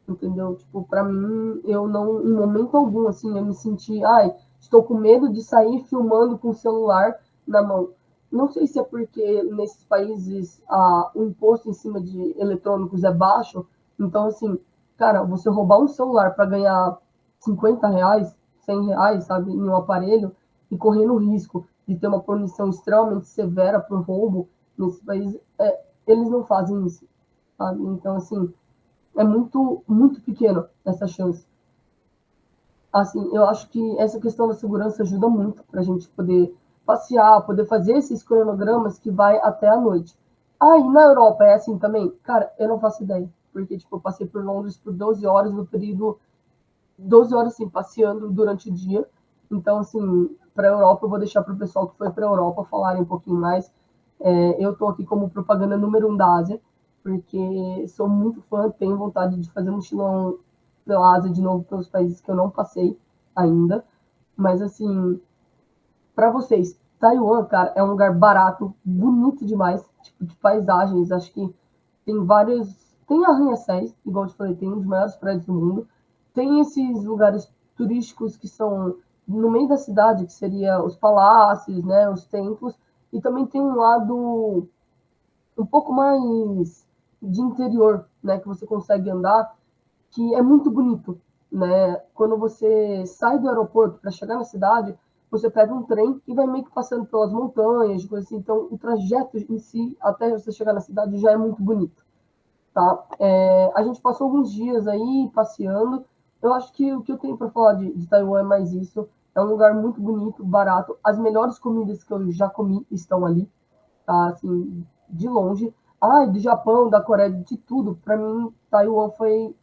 entendeu? Tipo, para mim, eu não, em momento algum, assim, eu me senti, ai, estou com medo de sair filmando com o celular na mão. Não sei se é porque nesses países o imposto em cima de eletrônicos é baixo, então, assim, cara, você roubar um celular para ganhar R$ 50, R$ 100, sabe, em um aparelho, e correndo o risco de ter uma punição extremamente severa por roubo, nesse país, eles não fazem isso, sabe? Então, assim, é muito, muito pequeno essa chance. Assim, eu acho que essa questão da segurança ajuda muito para a gente poder passear, poder fazer esses cronogramas que vai até a noite. Ah, e na Europa é assim também? Cara, eu não faço ideia. Porque, tipo, eu passei por Londres por 12 horas no período, 12 horas, assim, passeando durante o dia. Então, assim, para a Europa, eu vou deixar para o pessoal que foi para a Europa falarem um pouquinho mais. Eu estou aqui como propaganda número 1 da Ásia, porque sou muito fã, tenho vontade de fazer um mochilão pela Ásia de novo, pelos países que eu não passei ainda. Mas, assim, para vocês, Taiwan, cara, é um lugar barato, bonito demais, tipo, de paisagens. Acho que tem vários. Tem arranha-céus, igual eu te falei, tem um dos maiores prédios do mundo. Tem esses lugares turísticos que são no meio da cidade, que seria os palácios, né, os templos. E também tem um lado um pouco mais de interior, né, que você consegue andar, que é muito bonito, né? Quando você sai do aeroporto para chegar na cidade, você pega um trem e vai meio que passando pelas montanhas, coisa assim. Então, o trajeto em si, até você chegar na cidade, já é muito bonito, tá? A gente passou alguns dias aí passeando. Eu acho que o que eu tenho para falar de Taiwan é mais isso. É um lugar muito bonito, barato. As melhores comidas que eu já comi estão ali, tá? Assim, de longe. Ah, do Japão, da Coreia, de tudo. Para mim, Taiwan foi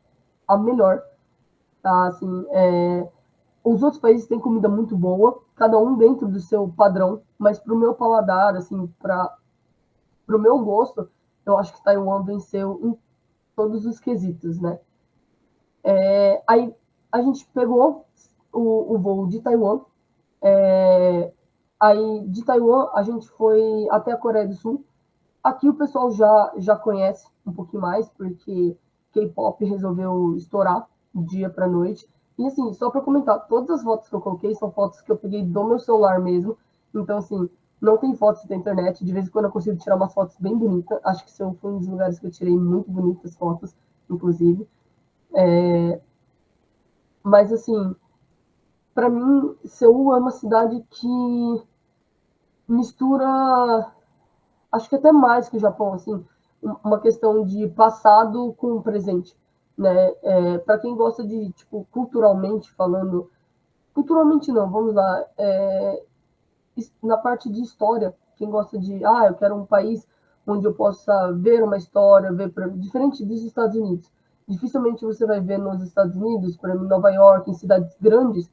a melhor, tá? Assim, os outros países têm comida muito boa, cada um dentro do seu padrão, mas para o meu paladar, assim, para o meu gosto, eu acho que Taiwan venceu em todos os quesitos, né? Aí a gente pegou o voo de Taiwan, aí de Taiwan a gente foi até a Coreia do Sul. Aqui o pessoal já conhece um pouquinho mais, porque K-pop resolveu estourar do dia para noite. E assim, só para comentar, todas as fotos que eu coloquei são fotos que eu peguei do meu celular mesmo. Então, assim, não tem fotos da internet. De vez em quando eu consigo tirar umas fotos bem bonitas. Acho que foi um dos lugares que eu tirei muito bonitas fotos, inclusive. Mas, assim, para mim, Seul é uma cidade que mistura, acho que até mais que o Japão, assim, uma questão de passado com presente, né? Para quem gosta de, tipo, culturalmente falando, culturalmente não, vamos lá, na parte de história, quem gosta de, eu quero um país onde eu possa ver uma história, diferente dos Estados Unidos. Dificilmente você vai ver nos Estados Unidos, por exemplo, em Nova York, em cidades grandes,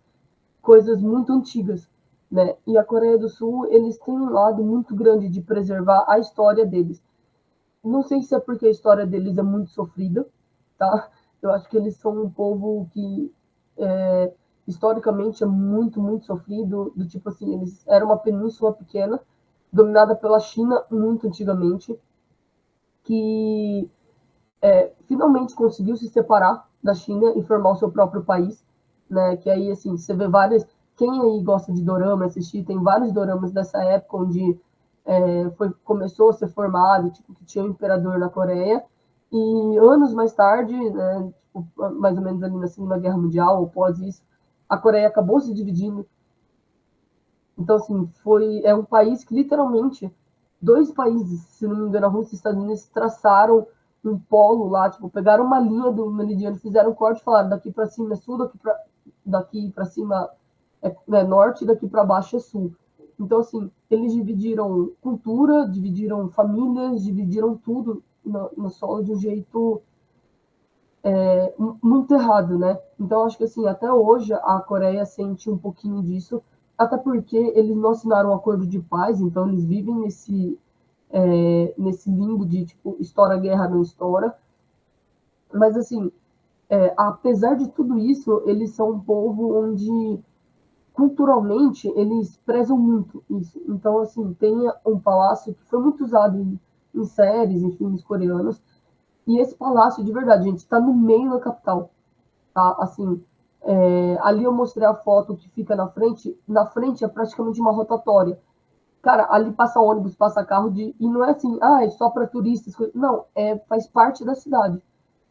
coisas muito antigas, né? E a Coreia do Sul, eles têm um lado muito grande de preservar a história deles. Não sei se é porque a história deles é muito sofrida, tá? Eu acho que eles são um povo que historicamente é muito, muito sofrido, do tipo assim, eles eram uma península pequena, dominada pela China muito antigamente, que finalmente conseguiu se separar da China e formar o seu próprio país, né? Que aí, assim, você vê várias... Quem aí gosta de dorama, assistir, tem vários doramas dessa época onde começou a ser formado, tipo, que tinha um imperador na Coreia, e anos mais tarde, né, tipo, mais ou menos ali na Segunda Guerra Mundial, ou após isso, a Coreia acabou se dividindo. Então, assim, é um país que literalmente dois países, se não me engano, a Rússia e os Estados Unidos traçaram um polo lá, tipo, pegaram uma linha do meridiano, fizeram um corte e falaram daqui para cima é sul, daqui para cima é norte, daqui para baixo é sul. Então, assim, eles dividiram cultura, dividiram famílias, dividiram tudo no solo de um jeito muito errado, né? Então, acho que assim, até hoje a Coreia sente um pouquinho disso, até porque eles não assinaram um acordo de paz, então eles vivem nesse limbo de, tipo, estoura a guerra, não estoura. Mas, assim, apesar de tudo isso, eles são um povo onde, culturalmente, eles prezam muito isso. Então, assim, tem um palácio que foi muito usado em séries, em filmes coreanos, e esse palácio, de verdade, gente, está no meio da capital. Tá? Assim, ali eu mostrei a foto que fica na frente é praticamente uma rotatória. Cara, ali passa ônibus, passa carro e não é assim, é só para turistas, não, faz parte da cidade,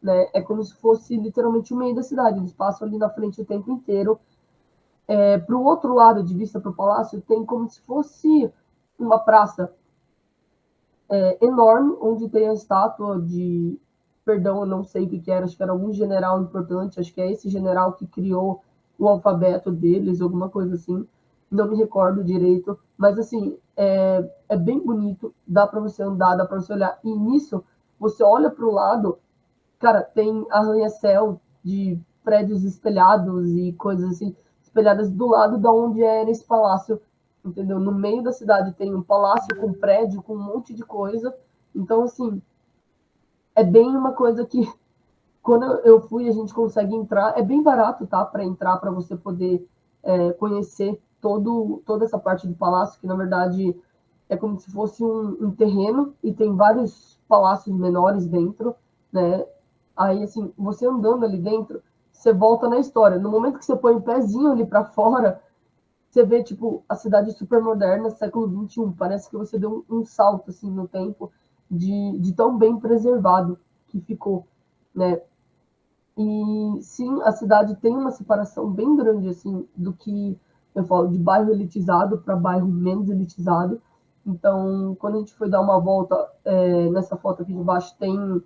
né? É como se fosse literalmente o meio da cidade, eles passam ali na frente o tempo inteiro. Para o outro lado, de vista para o palácio, tem como se fosse uma praça enorme, onde tem a estátua de, perdão, eu não sei o que que era, acho que era algum general importante, acho que é esse general que criou o alfabeto deles, alguma coisa assim, não me recordo direito, mas assim, é bem bonito, dá para você andar, dá para você olhar, e nisso, você olha para o lado, cara, tem arranha-céu de prédios espelhados e coisas assim, espelhadas do lado da onde era esse palácio, entendeu? No meio da cidade tem um palácio com prédio, com um monte de coisa. Então, assim, é bem uma coisa que, quando eu fui, a gente consegue entrar. É bem barato, tá? Para entrar, para você poder conhecer toda essa parte do palácio, que na verdade é como se fosse um terreno e tem vários palácios menores dentro, né? Aí, assim, você andando ali dentro, você volta na história. No momento que você põe o pezinho ali para fora, você vê, tipo, a cidade super moderna, século XXI. Parece que você deu um salto, assim, no tempo de tão bem preservado que ficou, né? E, sim, a cidade tem uma separação bem grande, assim, do que eu falo, de bairro elitizado para bairro menos elitizado. Então, quando a gente foi dar uma volta, nessa foto aqui de baixo, tem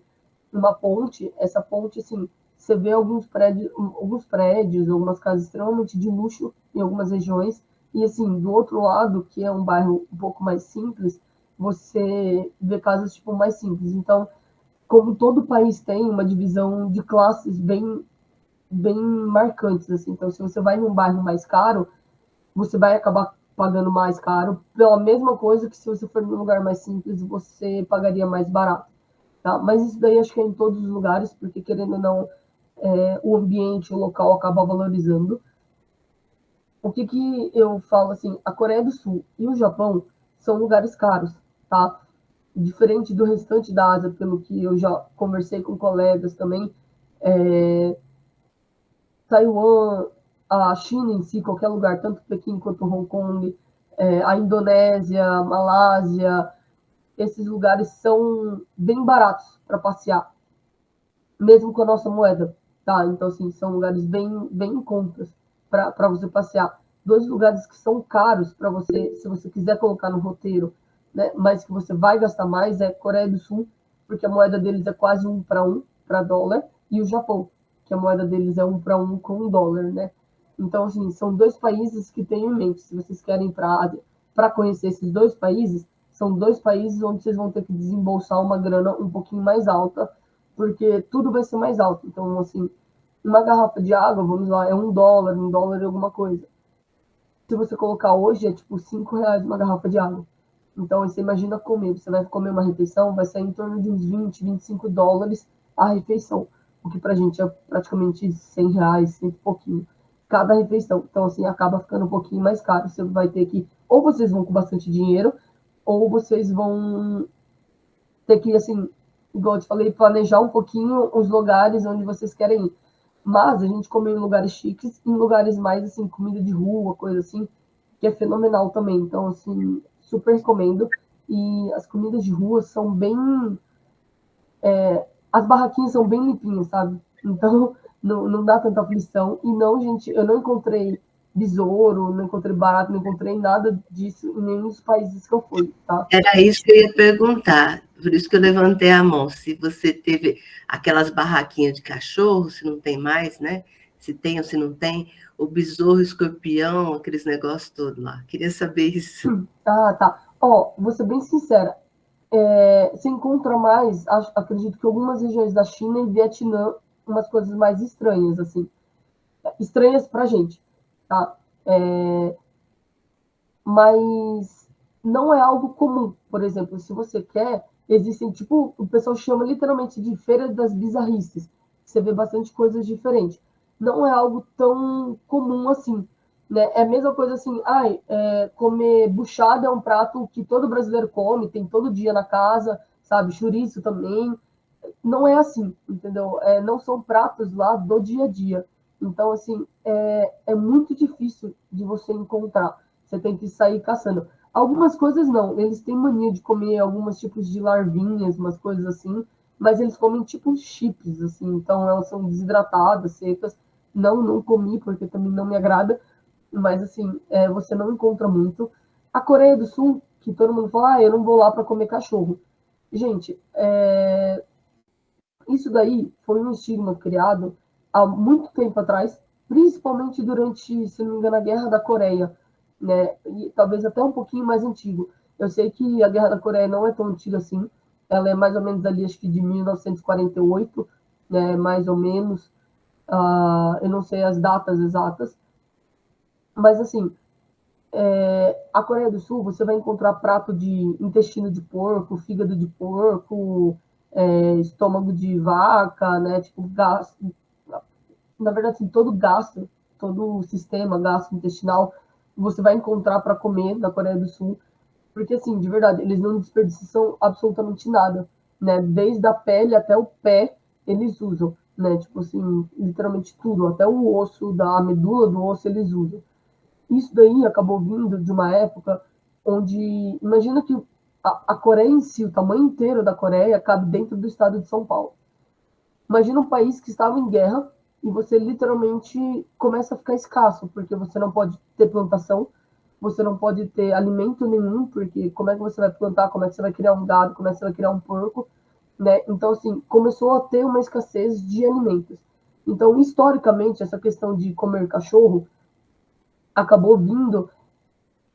uma ponte. Essa ponte, assim, você vê alguns prédios, algumas casas extremamente de luxo em algumas regiões, e assim, do outro lado, que é um bairro um pouco mais simples, você vê casas tipo mais simples. Então, como todo país tem uma divisão de classes bem marcantes, assim. Então, se você vai num bairro mais caro, você vai acabar pagando mais caro pela mesma coisa que se você for num lugar mais simples, você pagaria mais barato, tá? Mas isso daí acho que é em todos os lugares, porque querendo ou não, o ambiente, o local acaba valorizando. O que que eu falo assim, a Coreia do Sul e o Japão são lugares caros, tá? Diferente do restante da Ásia, pelo que eu já conversei com colegas também, é, Taiwan, a China em si, qualquer lugar, tanto Pequim quanto Hong Kong, a Indonésia, Malásia, esses lugares são bem baratos para passear, mesmo com a nossa moeda, tá? Então, assim, são lugares bem em contas para você passear. Dois lugares que são caros para você, se você quiser colocar no roteiro, né? Mas que você vai gastar mais é Coreia do Sul, porque a moeda deles é quase 1 para dólar, e o Japão, que a moeda deles é 1 com o dólar, né? Então, assim, são dois países que têm em mente. Se vocês querem ir para a Ásia para conhecer esses dois países, são dois países onde vocês vão ter que desembolsar uma grana um pouquinho mais alta, porque tudo vai ser mais alto. Então, assim, uma garrafa de água, vamos lá, é $1 e alguma coisa. Se você colocar hoje, é tipo R$ 5 uma garrafa de água. Então, você imagina comer, você vai comer uma refeição, vai sair em torno de uns 20, $25 a refeição, o que pra gente é praticamente R$ 100, cento e pouquinho, cada refeição. Então, assim, acaba ficando um pouquinho mais caro. Você vai ter que, ou vocês vão com bastante dinheiro, ou vocês vão ter que, assim, igual eu te falei, planejar um pouquinho os lugares onde vocês querem ir. Mas a gente comeu em lugares chiques, em lugares mais, assim, comida de rua, coisa assim, que é fenomenal também. Então, assim, super recomendo. E as comidas de rua são bem. As barraquinhas são bem limpinhas, sabe? Então, não dá tanta aflição. E não, gente, eu não encontrei besouro, não encontrei barato, não encontrei nada disso em nenhum dos países que eu fui, tá? Era isso que eu ia perguntar, por isso que eu levantei a mão, se você teve aquelas barraquinhas de cachorro, se não tem mais, né? Se tem ou se não tem, o besouro, o escorpião, aqueles negócios todos lá. Queria saber isso. Ah, tá. Ó, vou ser bem sincera. Se encontra mais, acredito que algumas regiões da China e Vietnã, umas coisas mais estranhas, assim. Estranhas pra gente, tá? Mas não é algo comum. Por exemplo, se você quer, existem, tipo, o pessoal chama literalmente de feira das bizarrices. Você vê bastante coisas diferentes. Não é algo tão comum assim, né? É a mesma coisa assim, comer buchada é um prato que todo brasileiro come, tem todo dia na casa, sabe? Chouriço também. Não é assim, entendeu? Não são pratos lá do dia a dia. Então, assim, é muito difícil de você encontrar. Você tem que sair caçando. Algumas coisas não. Eles têm mania de comer alguns tipos de larvinhas, umas coisas assim, mas eles comem tipo chips, assim. Então, elas são desidratadas, secas. Não comi, porque também não me agrada. Mas, assim, você não encontra muito. A Coreia do Sul, que todo mundo fala, eu não vou lá para comer cachorro. Gente, isso daí foi um estigma criado há muito tempo atrás, principalmente durante, se não me engano, a Guerra da Coreia, né? E talvez até um pouquinho mais antigo. Eu sei que a Guerra da Coreia não é tão antiga assim, ela é mais ou menos ali, acho que de 1948, né? Mais ou menos. Eu não sei as datas exatas, mas assim, a Coreia do Sul, você vai encontrar prato de intestino de porco, fígado de porco, estômago de vaca, né? Tipo, na verdade, assim, todo gasto, todo o sistema gastrointestinal, você vai encontrar para comer na Coreia do Sul, porque, assim, de verdade, eles não desperdiçam absolutamente nada, né? Desde a pele até o pé, eles usam, né? Tipo assim, literalmente tudo, até o osso, da medula do osso, eles usam. Isso daí acabou vindo de uma época onde, imagina que a Coreia em si, o tamanho inteiro da Coreia, cabe dentro do estado de São Paulo. Imagina um país que estava em guerra e você literalmente começa a ficar escasso, porque você não pode ter plantação, você não pode ter alimento nenhum, porque como é que você vai plantar, como é que você vai criar um gado, como é que você vai criar um porco, né? Então, assim, começou a ter uma escassez de alimentos. Então, historicamente, essa questão de comer cachorro acabou vindo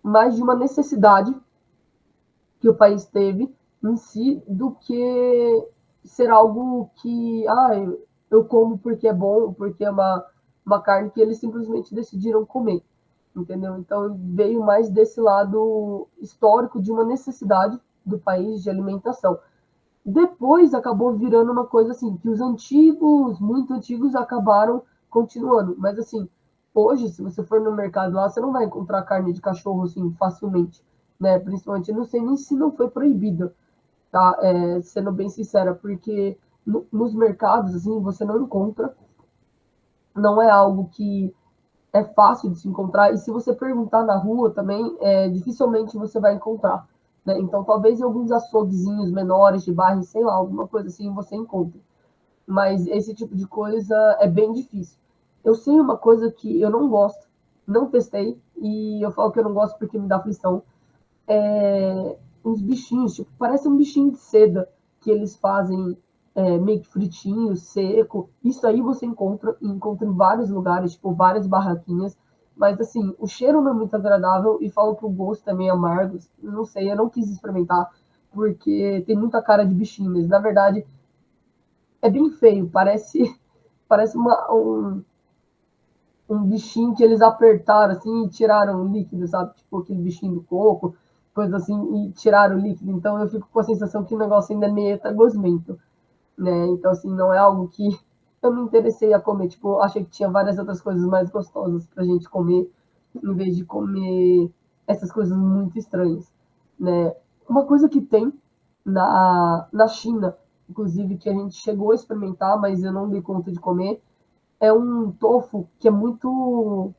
mais de uma necessidade que o país teve em si do que ser algo que eu como porque é bom, porque é uma carne que eles simplesmente decidiram comer, entendeu? Então veio mais desse lado histórico de uma necessidade do país de alimentação. Depois acabou virando uma coisa assim, que os antigos, muito antigos, acabaram continuando. Mas assim, hoje, se você for no mercado lá, você não vai encontrar carne de cachorro assim facilmente, né? Principalmente, eu não sei nem se não foi proibida, tá? Sendo bem sincera, porque nos mercados, assim, você não encontra, não é algo que é fácil de se encontrar, e se você perguntar na rua também, dificilmente você vai encontrar, né? Então, talvez em alguns açouguezinhos menores de bairro, sei lá, alguma coisa assim, você encontre. Mas esse tipo de coisa é bem difícil. Eu sei uma coisa que eu não gosto, não testei, e eu falo que eu não gosto porque me dá aflição, uns bichinhos, tipo, parece um bichinho de seda que eles fazem meio que fritinho, seco. Isso aí você encontra em vários lugares, tipo, várias barraquinhas. Mas, assim, o cheiro não é muito agradável e falam que o gosto é meio amargo. Não sei, eu não quis experimentar porque tem muita cara de bichinho, mas na verdade é bem feio. Parece um bichinho que eles apertaram assim e tiraram o líquido, sabe? Tipo aquele bichinho do coco, coisa assim, e tiraram o líquido. Então eu fico com a sensação que o negócio ainda é meio gosmento, né? Então, assim, não é algo que eu me interessei a comer. Tipo, eu achei que tinha várias outras coisas mais gostosas pra gente comer, em vez de comer essas coisas muito estranhas, né? Uma coisa que tem na China, inclusive, que a gente chegou a experimentar, mas eu não dei conta de comer, é um tofu que é muito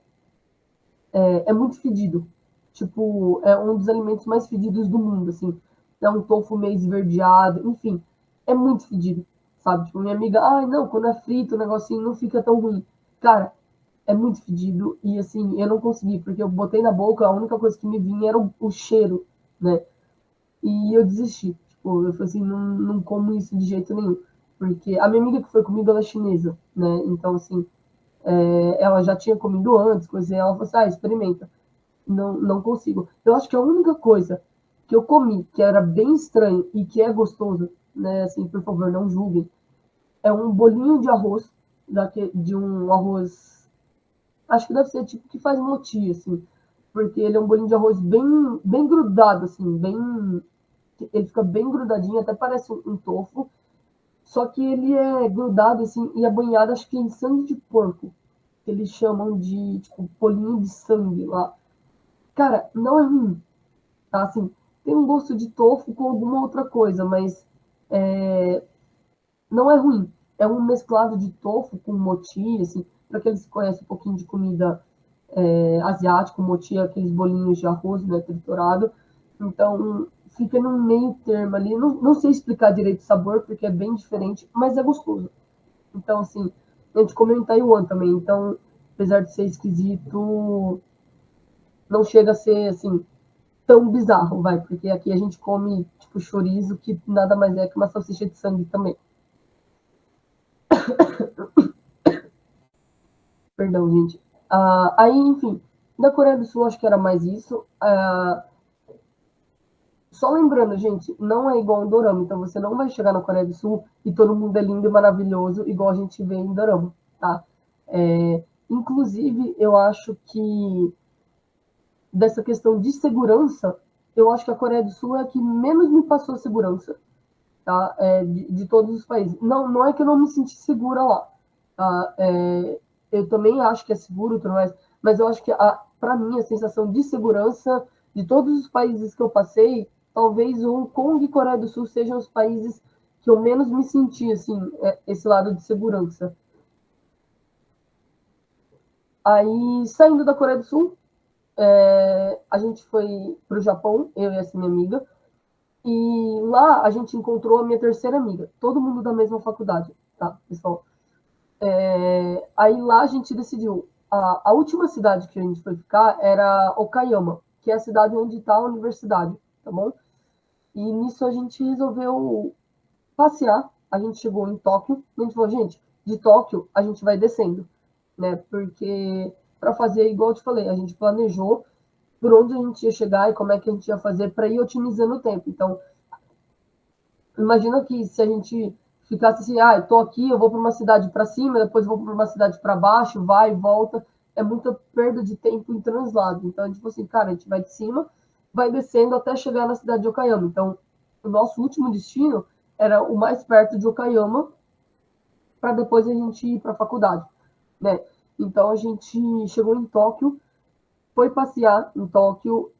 fedido. Tipo, é um dos alimentos mais fedidos do mundo, assim. É um tofu meio esverdeado, enfim, é muito fedido, sabe? Tipo, minha amiga, não, quando é frito o negocinho não fica tão ruim. Cara, é muito fedido e, assim, eu não consegui, porque eu botei na boca, a única coisa que me vinha era o cheiro, né? E eu desisti. Tipo, eu falei assim, não, não como isso de jeito nenhum. Porque a minha amiga que foi comigo, ela é chinesa, né? Então, assim, ela já tinha comido antes, coisa, e ela falou assim, experimenta. Não, não consigo. Eu acho que a única coisa que eu comi que era bem estranho e que é gostoso, né, assim, por favor, não julguem, é um bolinho de arroz, de um arroz, acho que deve ser tipo que faz moti, assim, porque ele é um bolinho de arroz bem grudado, assim, ele fica bem grudadinho, até parece um tofu, só que ele é grudado, assim, e é banhado, acho que em sangue de porco, que eles chamam de, tipo, bolinho de sangue lá. Cara, não é ruim, tá? Assim, tem um gosto de tofu com alguma outra coisa, mas não é ruim. É um mesclado de tofu com moti, assim, para aqueles que conhecem um pouquinho de comida asiática, moti é aqueles bolinhos de arroz, né, triturado. Então, fica no meio termo ali. Não, não sei explicar direito o sabor, porque é bem diferente, mas é gostoso. Então, assim, a gente comeu em Taiwan também, então, apesar de ser esquisito, não chega a ser, assim, tão bizarro, vai, porque aqui a gente come, tipo, chorizo, que nada mais é que uma salsicha de sangue também. Perdão, gente. Aí, enfim, da Coreia do Sul acho que era mais isso. Só lembrando, gente, não é igual um dorama, então você não vai chegar na Coreia do Sul e todo mundo é lindo e maravilhoso, igual a gente vê em dorama, tá? Inclusive, eu acho que dessa questão de segurança, eu acho que a Coreia do Sul é a que menos me passou segurança, tá? De todos os países. Não, não é que eu não me senti segura lá, tá? Eu também acho que é seguro e tudo mais, mas eu acho que, para mim, a sensação de segurança de todos os países que eu passei, talvez o Hong Kong e Coreia do Sul sejam os países que eu menos me senti, assim, esse lado de segurança. Aí, saindo da Coreia do Sul, a gente foi para o Japão, eu e essa minha amiga, e lá a gente encontrou a minha terceira amiga, todo mundo da mesma faculdade, tá, pessoal? Aí lá a gente decidiu. A última cidade que a gente foi ficar era Okayama, que é a cidade onde está a universidade, tá bom? E nisso a gente resolveu passear. A gente chegou em Tóquio e a gente falou, gente, de Tóquio a gente vai descendo, né? Porque para fazer igual eu te falei, a gente planejou por onde a gente ia chegar e como é que a gente ia fazer para ir otimizando o tempo. Então, imagina que se a gente ficasse assim, eu tô aqui, eu vou para uma cidade para cima, depois vou para uma cidade para baixo, vai e volta, é muita perda de tempo em translado. Então, a gente falou assim, cara, a gente vai de cima, vai descendo até chegar na cidade de Okayama. Então, o nosso último destino era o mais perto de Okayama, para depois a gente ir para a faculdade, né? Então, a gente chegou em Tóquio, foi passear em Tóquio,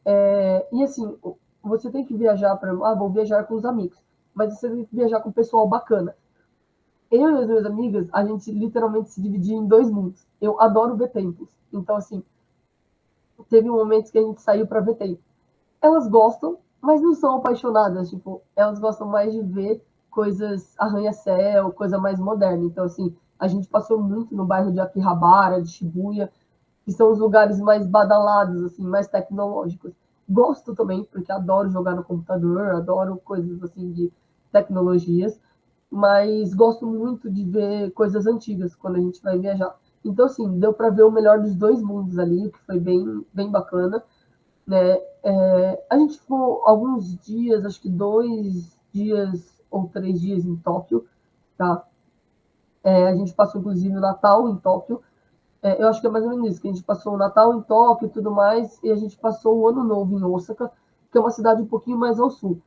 e assim, você tem que viajar para, vou viajar com os amigos, mas você tem que viajar com o pessoal bacana. Eu e as minhas amigas, a gente literalmente se dividia em dois mundos. Eu adoro ver templos, então assim, teve momentos que a gente saiu para ver templos. Elas gostam, mas não são apaixonadas, tipo, elas gostam mais de ver coisas arranha-céu, coisa mais moderna. Então assim, a gente passou muito no bairro de Akihabara, de Shibuya, que são os lugares mais badalados, assim, mais tecnológicos. Gosto também, porque adoro jogar no computador, adoro coisas assim de tecnologias, mas gosto muito de ver coisas antigas quando a gente vai viajar. Então, assim, deu para ver o melhor dos dois mundos ali, que foi bem, bem bacana, né? A gente ficou alguns dias, acho que 2 dias ou 3 dias em Tóquio, tá? A gente passou, inclusive, o Natal em Tóquio, eu acho que é mais ou menos isso, que a gente passou o Natal em Tóquio e tudo mais, e a gente passou o Ano Novo em Osaka, que é uma cidade um pouquinho mais ao sul.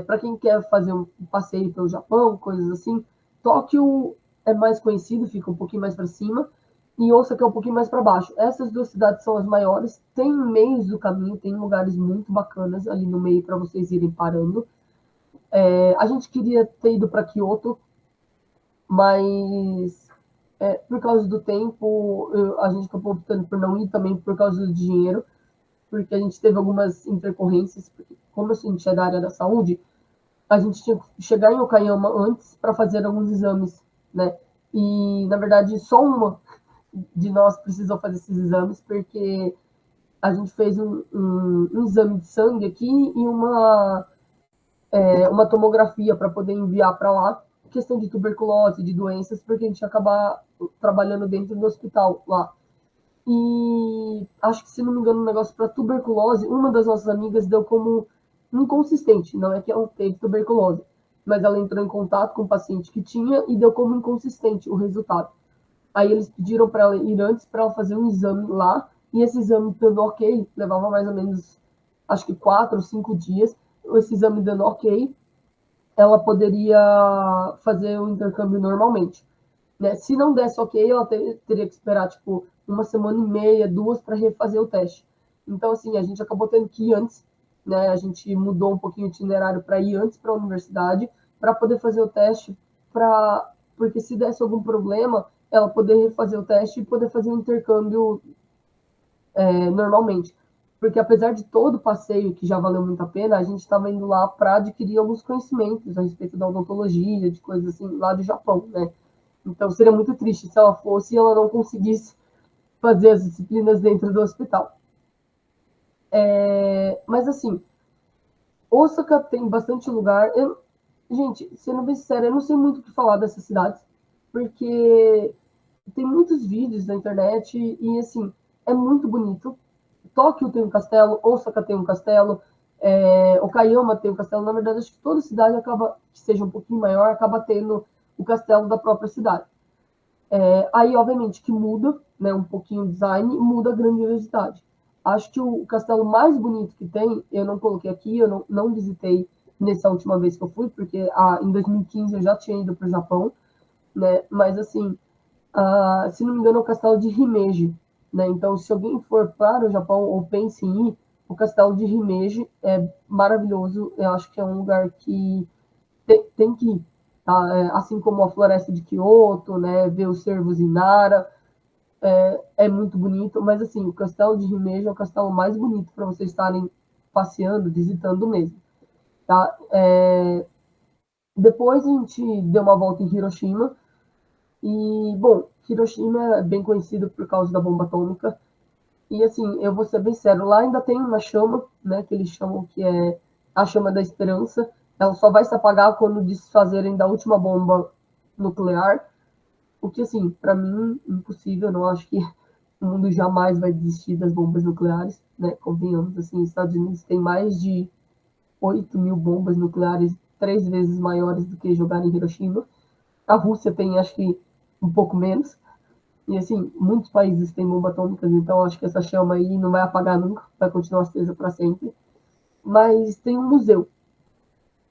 Para quem quer fazer um passeio pelo Japão, coisas assim, Tóquio é mais conhecido, fica um pouquinho mais para cima, e Osaka é um pouquinho mais para baixo. Essas duas cidades são as maiores, tem meios do caminho, tem lugares muito bacanas ali no meio para vocês irem parando. A gente queria ter ido para Kyoto, mas por causa do tempo, a gente acabou optando por não ir também por causa do dinheiro, porque a gente teve algumas intercorrências, porque como a gente é da área da saúde, a gente tinha que chegar em Okayama antes para fazer alguns exames, né? E, na verdade, só uma de nós precisou fazer esses exames, porque a gente fez um exame de sangue aqui e uma tomografia para poder enviar para lá, questão de tuberculose, de doenças, porque a gente ia acabar trabalhando dentro do hospital lá. E acho que, se não me engano, um negócio para tuberculose, uma das nossas amigas deu como inconsistente, não é que ela teve tuberculose, mas ela entrou em contato com o paciente que tinha e deu como inconsistente o resultado. Aí eles pediram para ela ir antes para ela fazer um exame lá, e esse exame dando ok, levava mais ou menos, acho que 4 ou 5 dias, esse exame dando ok, ela poderia fazer o intercâmbio normalmente, né? Se não desse ok, ela teria que esperar, tipo, 1 semana e meia, 2, para refazer o teste. Então, assim, a gente acabou tendo que ir antes, né? A gente mudou um pouquinho o itinerário para ir antes para a universidade, para poder fazer o teste, porque se desse algum problema, ela poder refazer o teste e poder fazer o intercâmbio normalmente. Porque apesar de todo o passeio, que já valeu muito a pena, a gente estava indo lá para adquirir alguns conhecimentos a respeito da odontologia, de coisas assim, lá do Japão, né? Então seria muito triste se ela fosse e ela não conseguisse fazer as disciplinas dentro do hospital. Mas assim, Osaka tem bastante lugar. Gente, sendo bem sincero, eu não sei muito o que falar dessas cidades, porque tem muitos vídeos na internet e assim, é muito bonito. Tóquio tem um castelo, Osaka tem um castelo, Okayama tem um castelo. Na verdade, acho que toda cidade acaba, que seja um pouquinho maior, acaba tendo o castelo da própria cidade. Aí, obviamente, que muda, né, um pouquinho o design, muda a grandiosidade. Acho que o castelo mais bonito que tem, eu não coloquei aqui, eu não visitei nessa última vez que eu fui, porque em 2015 eu já tinha ido para o Japão, né? Mas assim, se não me engano, é o castelo de Himeji, né? Então, se alguém for para o Japão ou pense em ir, o castelo de Himeji é maravilhoso. Eu acho que é um lugar que tem que ir, tá? Assim como a floresta de Kyoto, né? Ver os cervos em Nara, é muito bonito. Mas assim, o castelo de Himeji é o castelo mais bonito para vocês estarem passeando, visitando mesmo, tá? Depois a gente deu uma volta em Hiroshima. E, bom, Hiroshima é bem conhecido por causa da bomba atômica. E, assim, eu vou ser bem sério, lá ainda tem uma chama, né, que eles chamam que é a chama da esperança. Ela só vai se apagar quando desfazerem da última bomba nuclear. O que, assim, para mim, impossível. Não acho que o mundo jamais vai desistir das bombas nucleares, né? Convenhamos, assim, os Estados Unidos tem mais de 8.000 bombas nucleares, 3 vezes maiores do que jogar em Hiroshima. A Rússia tem, acho que, um pouco menos. E, assim, muitos países têm bombas atômicas, então acho que essa chama aí não vai apagar nunca, vai continuar acesa para sempre. Mas tem um museu.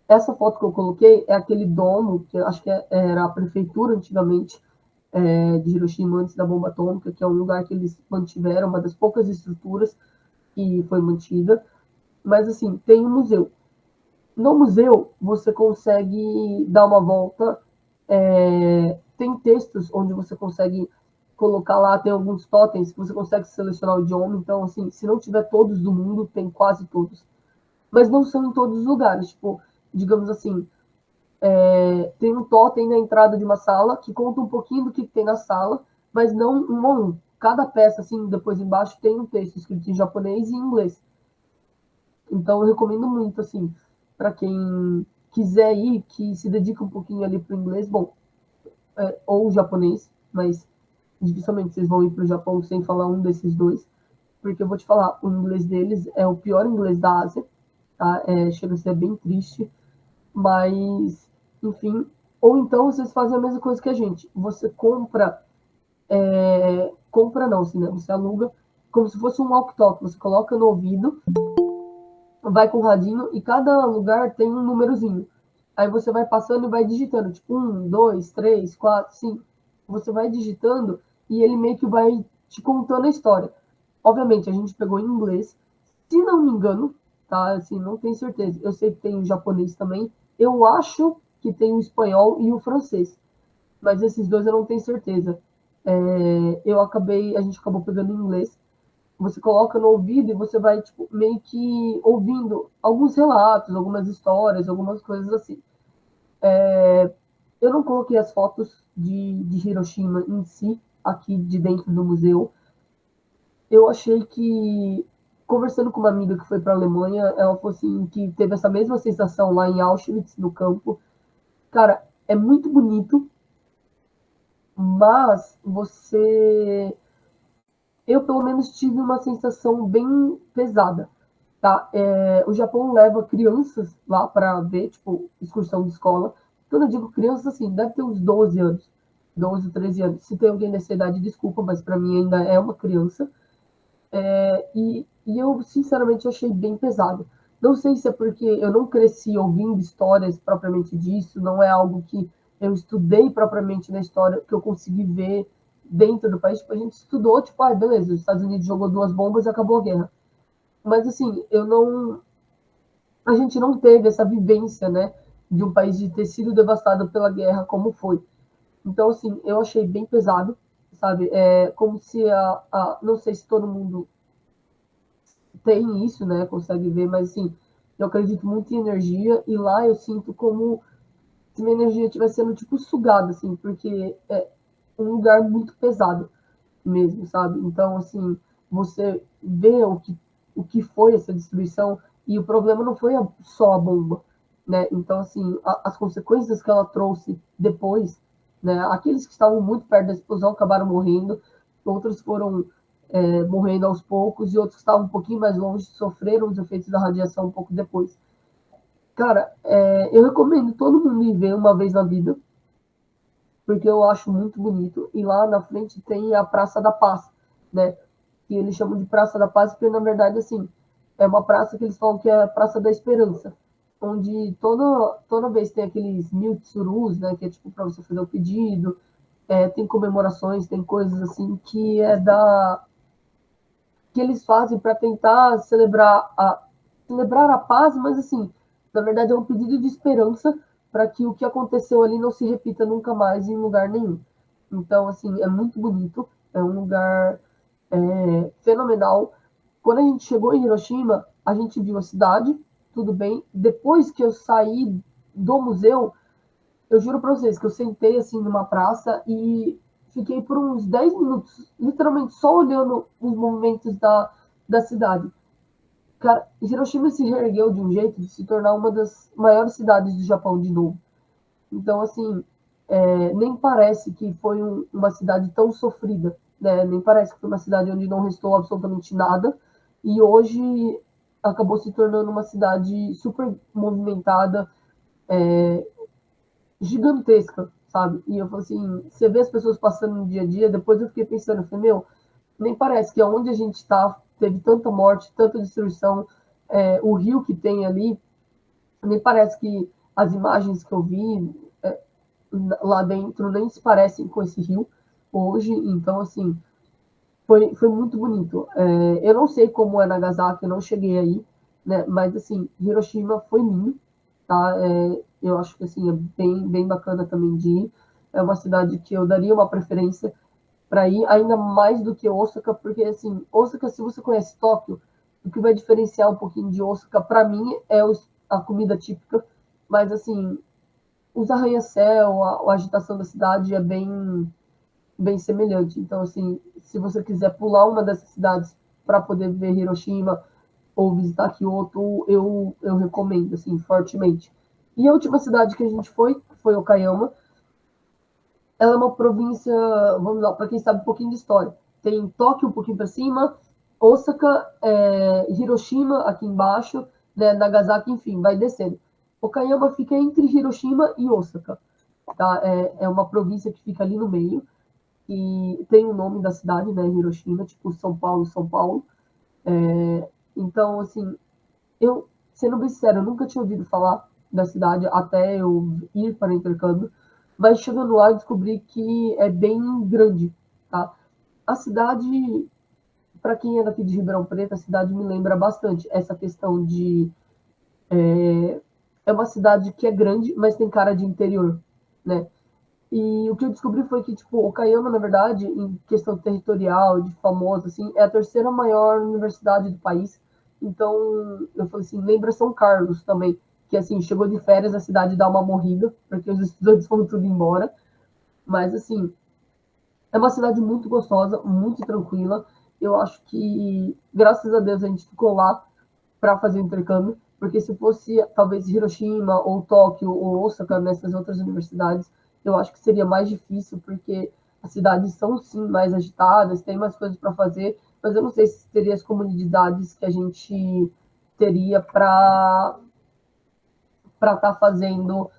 Essa foto que eu coloquei é aquele domo, que eu acho que era a prefeitura antigamente, de Hiroshima, antes da bomba atômica, que é um lugar que eles mantiveram, uma das poucas estruturas que foi mantida. Mas, assim, tem um museu. No museu, você consegue dar uma volta. Tem textos onde você consegue colocar lá, tem alguns totens que você consegue selecionar o idioma. Então, assim, se não tiver todos do mundo, tem quase todos. Mas não são em todos os lugares. Tipo, digamos assim, tem um totem na entrada de uma sala que conta um pouquinho do que tem na sala, mas não um a um. Cada peça, assim, depois embaixo tem um texto escrito em japonês e em inglês. Então, eu recomendo muito, assim, para quem quiser ir, que se dedica um pouquinho ali para o inglês, bom, ou o japonês, mas dificilmente vocês vão ir para o Japão sem falar um desses dois, porque eu vou te falar, o inglês deles é o pior inglês da Ásia, tá? Chega a ser bem triste, mas, enfim, ou então vocês fazem a mesma coisa que a gente, você compra não, assim, né? Você aluga como se fosse um walkie-talkie, você coloca no ouvido, vai com o radinho e cada lugar tem um númerozinho. Aí você vai passando e vai digitando, tipo, 1, 2, 3, 4, 5. Você vai digitando e ele meio que vai te contando a história. Obviamente, a gente pegou em inglês. Se não me engano, tá? Assim, não tenho certeza. Eu sei que tem o japonês também. Eu acho que tem o espanhol e o francês. Mas esses dois eu não tenho certeza. A gente acabou pegando em inglês. Você coloca no ouvido e você vai, tipo, meio que ouvindo alguns relatos, algumas histórias, algumas coisas assim. Eu não coloquei as fotos de Hiroshima em si, aqui de dentro do museu. Eu achei que, conversando com uma amiga que foi para a Alemanha, ela falou assim, que teve essa mesma sensação lá em Auschwitz, no campo. Cara, é muito bonito, mas eu pelo menos tive uma sensação bem pesada, tá? O Japão leva crianças lá para ver, tipo, excursão de escola. Quando eu digo crianças, assim, deve ter uns 12 anos, 12, 13 anos. Se tem alguém dessa idade, desculpa, mas para mim ainda é uma criança. E eu, sinceramente, achei bem pesado. Não sei se é porque eu não cresci ouvindo histórias propriamente disso, não é algo que eu estudei propriamente na história, que eu consegui ver dentro do país. Tipo, a gente estudou, tipo, beleza, os Estados Unidos jogou 2 bombas e acabou a guerra. Mas, assim, a gente não teve essa vivência, né, de um país de ter sido devastado pela guerra como foi. Então, assim, eu achei bem pesado, sabe? É como se não sei se todo mundo tem isso, né? Consegue ver, mas assim, eu acredito muito em energia e lá eu sinto como se minha energia estivesse sendo tipo sugada, assim, porque é um lugar muito pesado mesmo, sabe? Então, assim, você vê o que foi essa destruição e o problema não foi só a bomba, né? Então, assim, as consequências que ela trouxe depois, né? Aqueles que estavam muito perto da explosão acabaram morrendo, outros foram morrendo aos poucos e outros que estavam um pouquinho mais longe sofreram os efeitos da radiação um pouco depois. Cara, eu recomendo todo mundo ir ver uma vez na vida, porque eu acho muito bonito. E lá na frente tem a Praça da Paz, né? Que eles chamam de Praça da Paz, porque na verdade, assim, é uma praça que eles falam que é a Praça da Esperança, onde toda vez tem aqueles mil tsurus, né? Que é tipo para você fazer o pedido, tem comemorações, tem coisas assim que eles fazem para tentar celebrar a paz, mas assim, na verdade é um pedido de esperança para que o que aconteceu ali não se repita nunca mais em lugar nenhum. Então, assim, é muito bonito, é um lugar fenomenal. Quando a gente chegou em Hiroshima, a gente viu a cidade, tudo bem. Depois que eu saí do museu, eu juro para vocês que eu sentei assim numa praça e fiquei por uns 10 minutos, literalmente só olhando os movimentos da cidade. Cara, Hiroshima se reergueu de um jeito de se tornar uma das maiores cidades do Japão de novo. Então, assim, nem parece que foi uma cidade tão sofrida, né? Nem parece que foi uma cidade onde não restou absolutamente nada, e hoje acabou se tornando uma cidade super movimentada, gigantesca, sabe? E eu falo assim, você vê as pessoas passando no dia a dia, depois eu fiquei pensando, eu falei, meu, nem parece que aonde a gente está teve tanta morte, tanta destruição, o rio que tem ali, nem parece que as imagens que eu vi lá dentro nem se parecem com esse rio hoje, então assim, foi muito bonito. Eu não sei como é Nagasaki, eu não cheguei aí, né? Mas assim, Hiroshima foi lindo, tá? Eu acho que assim é bem bacana também de ir. É uma cidade que eu daria uma preferência para ir, ainda mais do que Osaka, porque assim, Osaka, se você conhece Tóquio, o que vai diferenciar um pouquinho de Osaka, para mim, é a comida típica, mas assim, os arranha-céu, a agitação da cidade é bem semelhante. Então, assim, se você quiser pular uma dessas cidades para poder ver Hiroshima ou visitar Kyoto, eu recomendo, assim, fortemente. E a última cidade que a gente foi Okayama. Ela é uma província, vamos lá, para quem sabe um pouquinho de história. Tem Tóquio um pouquinho para cima, Osaka, Hiroshima aqui embaixo, né, Nagasaki, enfim, vai descendo. Okayama fica entre Hiroshima e Osaka. Tá? É uma província que fica ali no meio e tem o nome da cidade, né, Hiroshima, tipo São Paulo, São Paulo. Então, assim, eu, sendo bem sincero, eu nunca tinha ouvido falar da cidade até eu ir para o intercâmbio, mas chegando lá eu descobri que é bem grande, tá? A cidade, para quem é daqui de Ribeirão Preto, a cidade me lembra bastante essa questão de é uma cidade que é grande, mas tem cara de interior, né? E o que eu descobri foi que, tipo, Okayama, na verdade, em questão territorial, de famoso, assim, é a terceira maior universidade do país. Então, eu falei assim, lembra São Carlos também, que, assim, chegou de férias, a cidade dá uma morrida, porque os estudantes foram tudo embora. Mas, assim, é uma cidade muito gostosa, muito tranquila. Eu acho que, graças a Deus, a gente ficou lá para fazer o intercâmbio, porque se fosse talvez Hiroshima ou Tóquio ou Osaka nessas outras universidades, eu acho que seria mais difícil, porque as cidades são sim mais agitadas, tem mais coisas para fazer, mas eu não sei se teria as comunidades que a gente teria para estar fazendo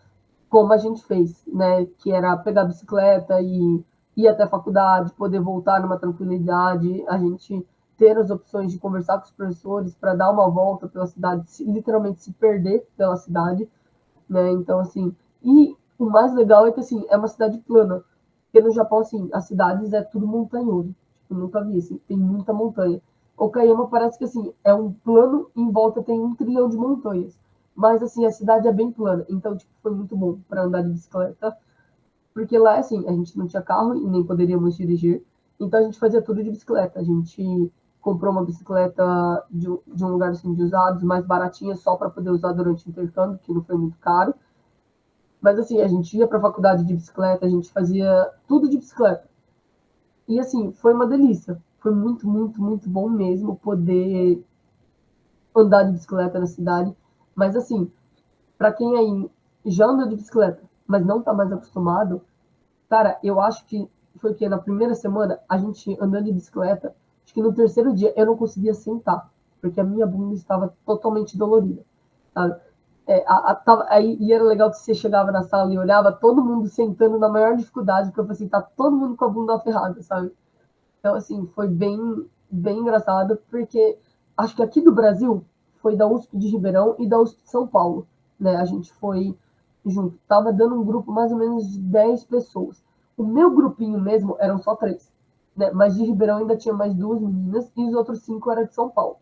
como a gente fez, né? Que era pegar a bicicleta e ir até a faculdade, poder voltar numa tranquilidade, a gente ter as opções de conversar com os professores para dar uma volta pela cidade, literalmente se perder pela cidade, né? Então, assim, e o mais legal é que, assim, é uma cidade plana, porque no Japão, assim, as cidades é tudo montanhoso, tipo, nunca vi, assim, tem muita montanha. Okayama parece que, assim, é um plano, em volta tem 1 trilhão de montanhas, mas, assim, a cidade é bem plana, então, tipo, foi muito bom para andar de bicicleta, porque lá, assim, a gente não tinha carro e nem poderíamos dirigir, então a gente fazia tudo de bicicleta, a gente comprou uma bicicleta de um lugar, assim, de usados, mais baratinha, só para poder usar durante o intercâmbio, que não foi muito caro, mas assim, a gente ia para a faculdade de bicicleta, a gente fazia tudo de bicicleta. E assim, foi uma delícia. Foi muito bom mesmo poder andar de bicicleta na cidade. Mas assim, para quem aí já anda de bicicleta, mas não está mais acostumado, cara, eu acho que foi que na primeira semana, a gente andando de bicicleta, acho que no terceiro dia eu não conseguia sentar, porque a minha bunda estava totalmente dolorida. Sabe? Aí era legal que você chegava na sala e olhava todo mundo sentando na maior dificuldade, porque eu falei assim, tá todo mundo com a bunda ferrada, sabe? Então, assim, foi bem engraçado, porque acho que aqui do Brasil foi da USP de Ribeirão e da USP de São Paulo, né? A gente foi junto. Tava dando um grupo mais ou menos de 10 pessoas. O meu grupinho mesmo eram só 3, né? Mas de Ribeirão ainda tinha mais 2 meninas e os outros 5 eram de São Paulo.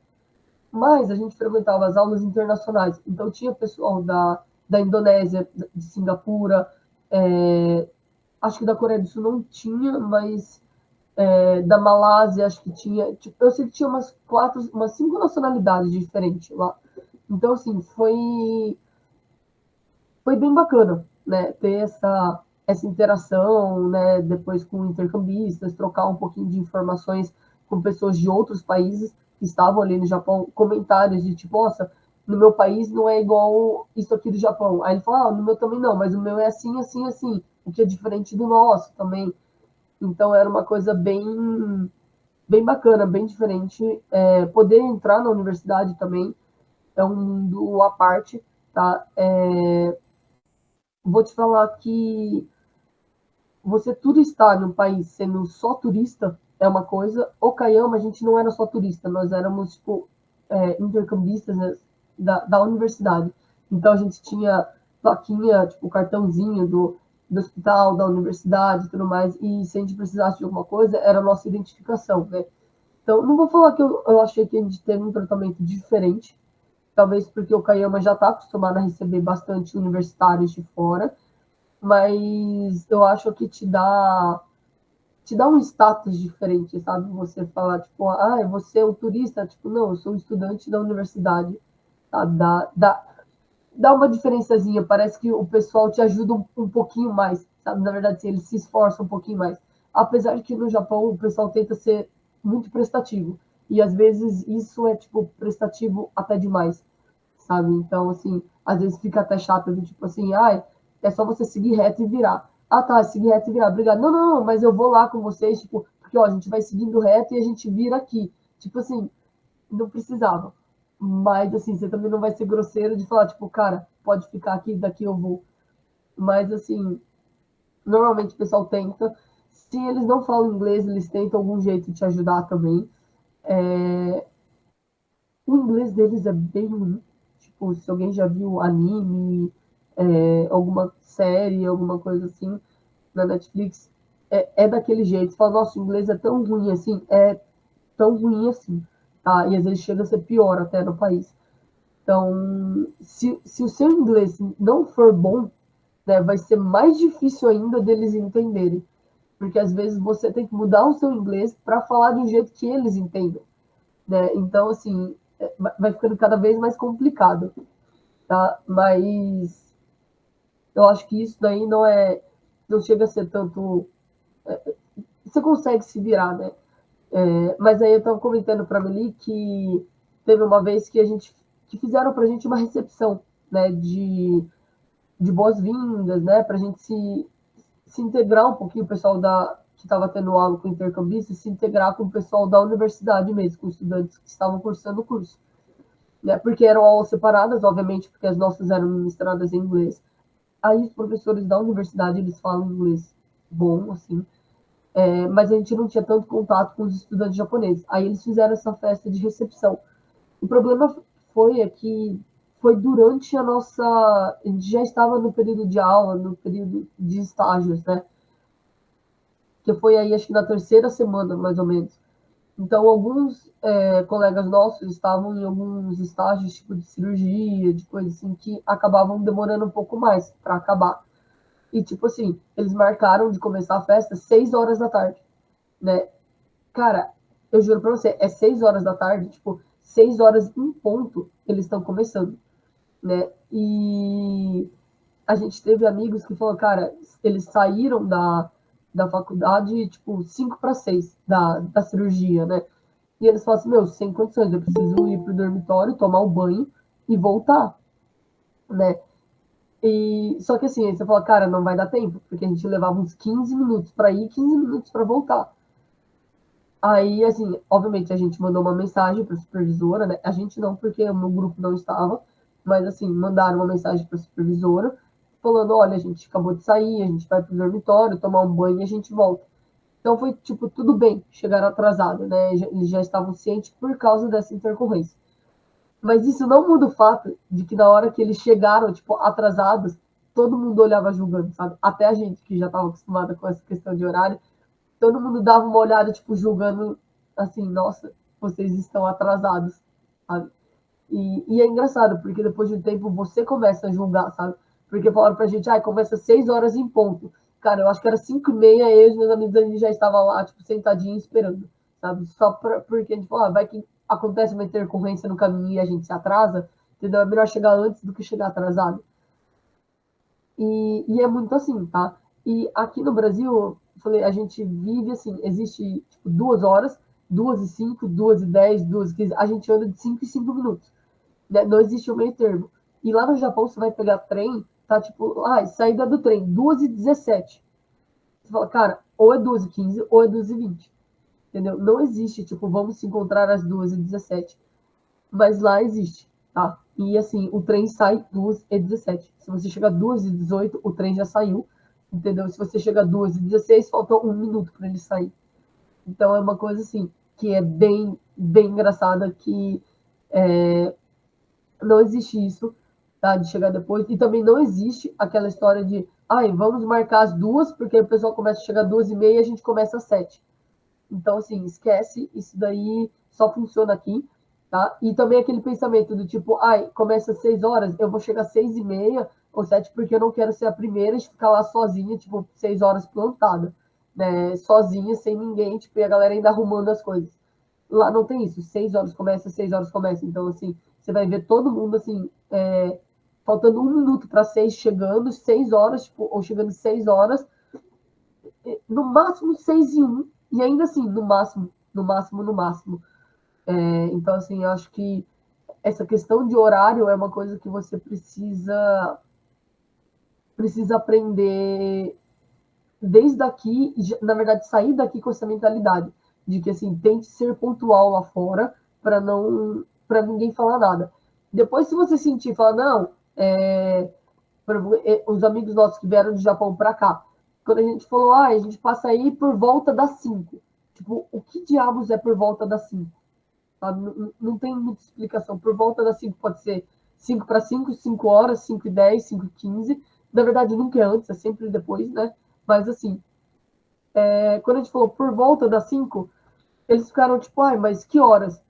Mas a gente frequentava as aulas internacionais. Então tinha pessoal da Indonésia, de Singapura, acho que da Coreia do Sul não tinha, mas da Malásia acho que tinha. Tipo, eu sei que tinha umas 5 nacionalidades diferentes lá. Então, assim, foi bem bacana, né? Ter essa interação, né? Depois com intercambistas, trocar um pouquinho de informações com pessoas de outros países que estavam ali no Japão, comentários de tipo, nossa, no meu país não é igual isso aqui do Japão. Aí ele falou, no meu também não, mas o meu é assim, assim, assim, o que é diferente do nosso também. Então era uma coisa bem bacana, bem diferente. Poder entrar na universidade também é um mundo à parte, tá? Vou te falar que você turistar no país sendo só turista é uma coisa. Okayama, a gente não era só turista, nós éramos, tipo, intercambistas, né, da universidade. Então, a gente tinha plaquinha, tipo, cartãozinho do hospital, da universidade e tudo mais. E se a gente precisasse de alguma coisa, era a nossa identificação, né? Então, não vou falar que eu achei que a gente teve um tratamento diferente, talvez porque o Okayama já está acostumado a receber bastante universitários de fora, mas eu acho que te dá um status diferente, sabe? Você falar, tipo, você é um turista, tipo, não, eu sou um estudante da universidade, sabe? Dá uma diferençazinha, parece que o pessoal te ajuda um pouquinho mais, sabe? Na verdade, assim, eles se esforçam um pouquinho mais. Apesar de que no Japão o pessoal tenta ser muito prestativo, e às vezes isso é, tipo, prestativo até demais, sabe? Então, assim, às vezes fica até chato, tipo assim, é só você seguir reto e virar. Ah, tá, seguir reto e virar, obrigado. Não, não, não, mas eu vou lá com vocês, tipo, porque, ó, a gente vai seguindo reto e a gente vira aqui. Tipo assim, não precisava. Mas, assim, você também não vai ser grosseiro de falar, tipo, cara, pode ficar aqui, daqui eu vou. Mas, assim, normalmente o pessoal tenta. Se eles não falam inglês, eles tentam algum jeito de te ajudar também. O inglês deles é bem ruim. Tipo, se alguém já viu anime, alguma série, alguma coisa assim, na Netflix, é daquele jeito. Você fala, nossa, o inglês é tão ruim assim, tão ruim assim, tá? E às vezes chega a ser pior até no país. Então, se o seu inglês não for bom, né, vai ser mais difícil ainda deles entenderem. Porque às vezes você tem que mudar o seu inglês para falar de um jeito que eles entendam, né? Então, assim, vai ficando cada vez mais complicado, tá? Mas eu acho que isso daí não chega a ser tanto. Você consegue se virar, né? Mas aí eu estava comentando para a Meli que teve uma vez que fizeram para a gente uma recepção, né? De boas-vindas, né? Para a gente se integrar um pouquinho, o pessoal que estava tendo aula com intercambista, se integrar com o pessoal da universidade mesmo, com estudantes que estavam cursando o curso. Né? Porque eram aulas separadas, obviamente, porque as nossas eram ministradas em inglês. Aí os professores da universidade, eles falam inglês bom, assim, mas a gente não tinha tanto contato com os estudantes japoneses. Aí eles fizeram essa festa de recepção. O problema que foi durante a nossa. A gente já estava no período de aula, no período de estágios, né? Que foi aí, acho que na terceira semana, mais ou menos. Então, alguns colegas nossos estavam em alguns estágios, tipo de cirurgia, de coisa assim, que acabavam demorando um pouco mais para acabar. E, tipo assim, eles marcaram de começar a festa 6 horas da tarde, né? Cara, eu juro pra você, é 6 horas da tarde, tipo, 6 horas em ponto eles estão começando, né? E a gente teve amigos que falaram, cara, eles saíram da faculdade, tipo, 5 para 6 da cirurgia, né? E eles falam assim, meu, sem condições, eu preciso ir pro dormitório, tomar um banho e voltar, né? E, só que assim, aí você fala, cara, não vai dar tempo, porque a gente levava uns 15 minutos para ir, 15 minutos para voltar. Aí, assim, obviamente a gente mandou uma mensagem para a supervisora, né? A gente não, porque o meu grupo não estava, mas assim, mandaram uma mensagem para a supervisora, falando, olha, a gente acabou de sair, a gente vai pro dormitório, tomar um banho e a gente volta. Então foi, tipo, tudo bem, chegaram atrasados, né? Eles já estavam cientes por causa dessa intercorrência. Mas isso não muda o fato de que na hora que eles chegaram, tipo, atrasados, todo mundo olhava julgando, sabe? Até a gente que já estava acostumada com essa questão de horário, todo mundo dava uma olhada, tipo, julgando, assim, nossa, vocês estão atrasados, sabe? E é engraçado, porque depois de um tempo você começa a julgar, sabe? Porque falaram pra gente, começa 6 horas em ponto. Cara, eu acho que era 5h30, eu e os meus amigos, a gente já estava lá, tipo, sentadinho esperando, sabe? Porque a gente falou, vai que acontece uma intercorrência no caminho e a gente se atrasa, entendeu? É melhor chegar antes do que chegar atrasado. E é muito assim, tá? E aqui no Brasil, eu falei, a gente vive assim, existe tipo, 2 horas, 2h05, 2h10, 2h15, a gente anda de 5 em 5 minutos, né? Não existe o meio termo. E lá no Japão, você vai pegar trem, tá tipo, saída do trem, 2h17. Você fala, cara, ou é 2h15 ou é 2h20. Entendeu? Não existe, tipo, vamos se encontrar às 2h17. Mas lá existe, tá? E assim, o trem sai 2h17. Se você chegar 2h18, o trem já saiu. Entendeu? Se você chega 2h16, faltou 1 minuto para ele sair. Então é uma coisa assim, que é bem, bem engraçada, que não existe isso, tá? De chegar depois. E também não existe aquela história de, ai, vamos marcar as 2, porque o pessoal começa a chegar às 2h30 e a gente começa às 7. Então, assim, esquece, isso daí só funciona aqui, tá? E também aquele pensamento do tipo, ai, começa às 6 horas, eu vou chegar às 6h30 ou 7 porque eu não quero ser a primeira de ficar lá sozinha, tipo, 6 horas plantada, né? Sozinha, sem ninguém, tipo, e a galera ainda arrumando as coisas. Lá não tem isso, 6 horas começa, 6 horas começa. Então, assim, você vai ver todo mundo, assim, faltando 1 minuto para 6, chegando, 6 horas, tipo, ou chegando 6 horas, no máximo 6h01, e ainda assim, no máximo, no máximo, no máximo. Então, assim, eu acho que essa questão de horário é uma coisa que você precisa aprender desde aqui, na verdade, sair daqui com essa mentalidade de que, assim, tente ser pontual lá fora para ninguém falar nada. Depois, se você sentir, falar, não, os amigos nossos que vieram do Japão para cá, quando a gente falou, a gente passa aí por volta das 5. Tipo, o que diabos é por volta das 5? Sabe? Não, não tem muita explicação. Por volta das 5 pode ser 5 para 5, 5 horas, 5h10, 5h15. Na verdade, nunca é antes, é sempre depois, né? Mas assim, quando a gente falou por volta das 5, eles ficaram tipo, ai, mas que horas?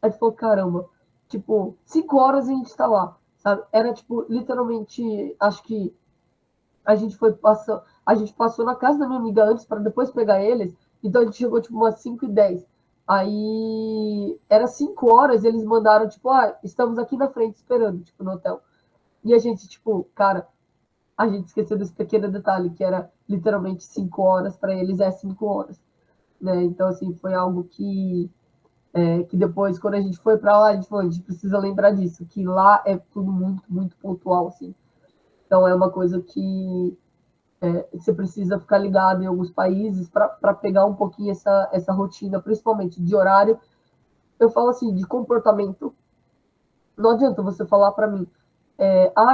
Aí a gente falou, caramba, tipo, 5 horas a gente tá lá, sabe? Era tipo, literalmente, acho que a gente passou na casa da minha amiga antes para depois pegar eles, então a gente chegou tipo umas 5h10. Aí era 5 horas, eles mandaram, tipo, estamos aqui na frente esperando, tipo, no hotel. E a gente, tipo, cara, a gente esqueceu desse pequeno detalhe, que era literalmente 5 horas, para eles é 5 horas, né? Então, assim, foi algo que depois, quando a gente foi para lá, a gente falou, a gente precisa lembrar disso, que lá é tudo muito, muito pontual, assim. Então, é uma coisa que você precisa ficar ligado em alguns países para pegar um pouquinho essa rotina, principalmente de horário. Eu falo assim, de comportamento. Não adianta você falar para mim,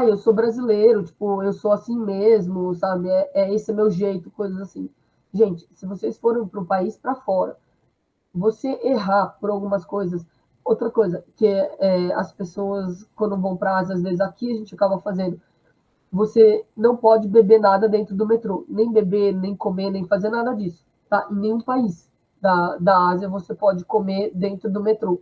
eu sou brasileiro, tipo, eu sou assim mesmo, sabe? Esse é meu jeito, coisas assim. Gente, se vocês forem para um país para fora, você errar por algumas coisas. Outra coisa, que as pessoas, quando vão para a Ásia, às vezes aqui a gente acaba fazendo, você não pode beber nada dentro do metrô. Nem beber, nem comer, nem fazer nada disso. Tá? Em nenhum país da Ásia você pode comer dentro do metrô.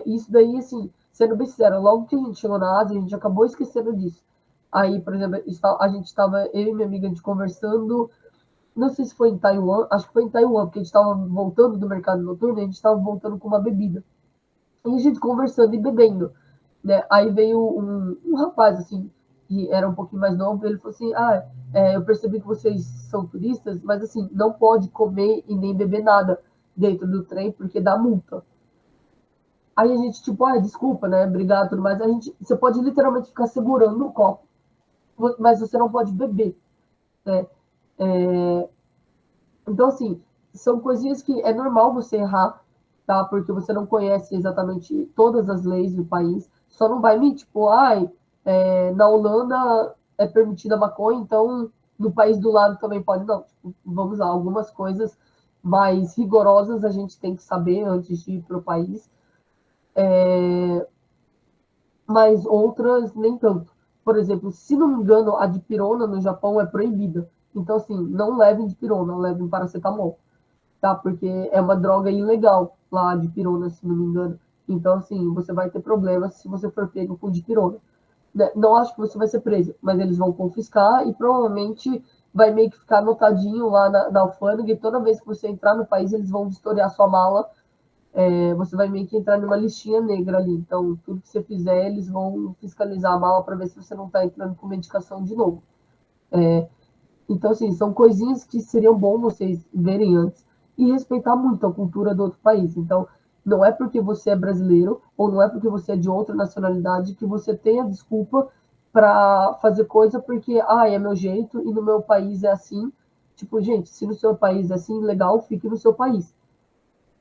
Isso daí, assim, sendo bem sincero, logo que a gente chegou na Ásia, a gente acabou esquecendo disso. Aí, por exemplo, a gente estava, eu e minha amiga, a gente conversando, não sei se foi em Taiwan, acho que foi em Taiwan, porque a gente estava voltando do mercado noturno, e a gente estava voltando com uma bebida. E a gente conversando e bebendo, né? Aí veio um rapaz, assim, que era um pouquinho mais novo, ele falou assim, eu percebi que vocês são turistas, mas, assim, não pode comer e nem beber nada dentro do trem, porque dá multa. Aí a gente, tipo, desculpa, né, obrigado, tudo mais. Você pode literalmente ficar segurando o copo, mas você não pode beber, né? Então, assim, são coisinhas que é normal você errar, tá? Porque você não conhece exatamente todas as leis do país. Só não vai me, tipo, na Holanda é permitida maconha, então no país do lado também pode, não. Tipo, vamos lá, algumas coisas mais rigorosas a gente tem que saber antes de ir para o país, mas outras nem tanto. Por exemplo, se não me engano, a dipirona no Japão é proibida. Então, assim, não levem dipirona, levem paracetamol, tá? Porque é uma droga ilegal lá de pirona, se não me engano. Então, assim, você vai ter problemas se você for pego com dipirona. Né? Não acho que você vai ser preso, mas eles vão confiscar e provavelmente vai meio que ficar anotadinho lá na alfândega e toda vez que você entrar no país, eles vão vistoriar sua mala. Você vai meio que entrar numa listinha negra ali. Então, tudo que você fizer, eles vão fiscalizar a mala para ver se você não está entrando com medicação de novo. Então, assim, são coisinhas que seriam bom vocês verem antes e respeitar muito a cultura do outro país. Então, não é porque você é brasileiro ou não é porque você é de outra nacionalidade que você tem a desculpa para fazer coisa porque, é meu jeito e no meu país é assim. Tipo, gente, se no seu país é assim, legal, fique no seu país,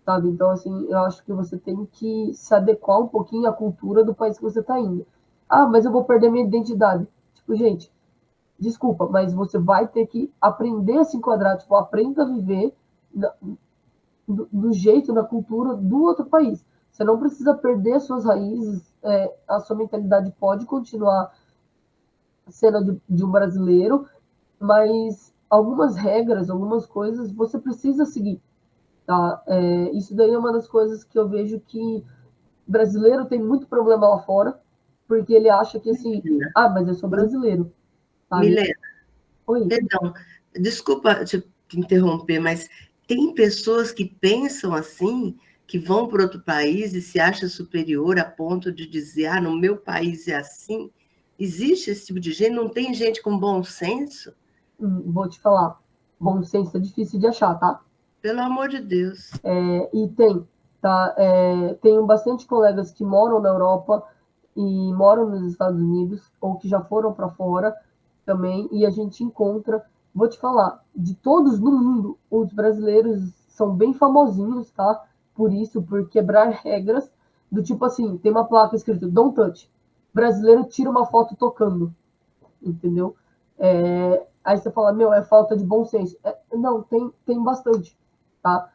sabe? Então, assim, eu acho que você tem que se adequar um pouquinho à cultura do país que você está indo. Ah, mas eu vou perder minha identidade. Tipo, gente, desculpa, mas você vai ter que aprender a se enquadrar, tipo, aprenda a viver do jeito, na cultura do outro país. Você não precisa perder suas raízes, a sua mentalidade pode continuar sendo de um brasileiro, mas algumas regras, algumas coisas você precisa seguir, tá? Isso daí é uma das coisas que eu vejo que brasileiro tem muito problema lá fora, porque ele acha que assim, mas eu sou brasileiro, sabe? Milena, Oi. perdão, desculpa te interromper, mas tem pessoas que pensam assim, que vão para outro país e se acham superior a ponto de dizer, no meu país é assim? Existe esse tipo de gente? Não tem gente com bom senso? Vou te falar, bom senso é difícil de achar, tá? Pelo amor de Deus. E tem, tá? Tenho bastante colegas que moram na Europa e moram nos Estados Unidos, ou que já foram para fora também, e a gente encontra, vou te falar, de todos no mundo, os brasileiros são bem famosinhos, tá? Por isso, por quebrar regras, do tipo assim, tem uma placa escrito Don't touch. Brasileiro tira uma foto tocando, entendeu? Aí você fala, meu, é falta de bom senso. Não, tem bastante, tá?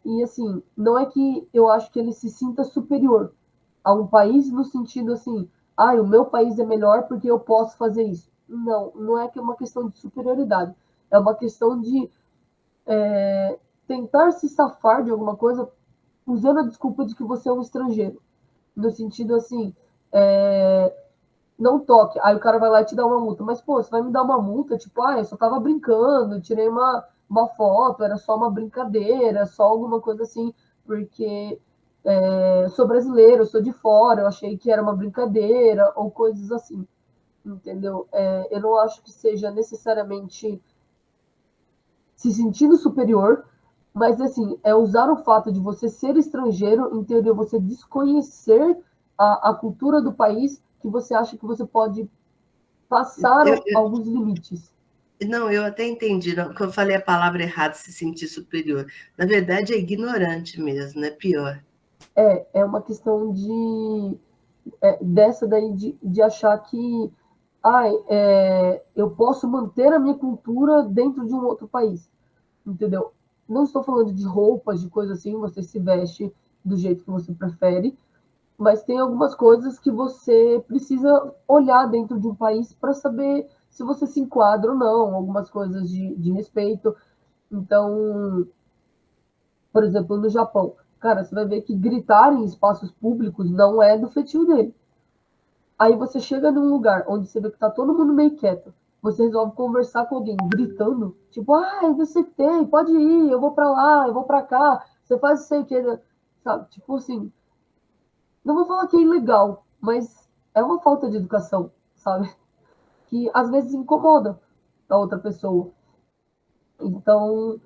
E assim, não é que eu acho que ele se sinta superior a um país no sentido assim, o meu país é melhor porque eu posso fazer isso. Não, não é que é uma questão de superioridade, é uma questão de tentar se safar de alguma coisa usando a desculpa de que você é um estrangeiro. No sentido assim, não toque. Aí o cara vai lá e te dá uma multa. Mas, pô, você vai me dar uma multa? Tipo, eu só tava brincando, tirei uma foto, era só uma brincadeira, só alguma coisa assim, porque sou brasileiro, sou de fora, eu achei que era uma brincadeira, ou coisas assim, entendeu? Eu não acho que seja necessariamente se sentindo superior, mas assim, é usar o fato de você ser estrangeiro, em teoria você desconhecer a cultura do país, que você acha que você pode passar Eu, alguns limites. não, eu até entendi, não, que eu falei a palavra errada, se sentir superior. Na verdade, é ignorante mesmo, é pior. É uma questão dessa daí de achar que eu posso manter a minha cultura dentro de um outro país, entendeu? Não estou falando de roupas, de coisas assim, você se veste do jeito que você prefere, mas tem algumas coisas que você precisa olhar dentro de um país para saber se você se enquadra ou não, algumas coisas de respeito. Então, por exemplo, no Japão, cara, você vai ver que gritar em espaços públicos não é do feitio dele. Aí você chega num lugar onde você vê que tá todo mundo meio quieto, você resolve conversar com alguém gritando, tipo, você tem, pode ir, eu vou para lá, eu vou para cá, você faz isso aí que, sabe? Tipo assim, não vou falar que é ilegal, mas é uma falta de educação, sabe? Que às vezes incomoda a outra pessoa. Então,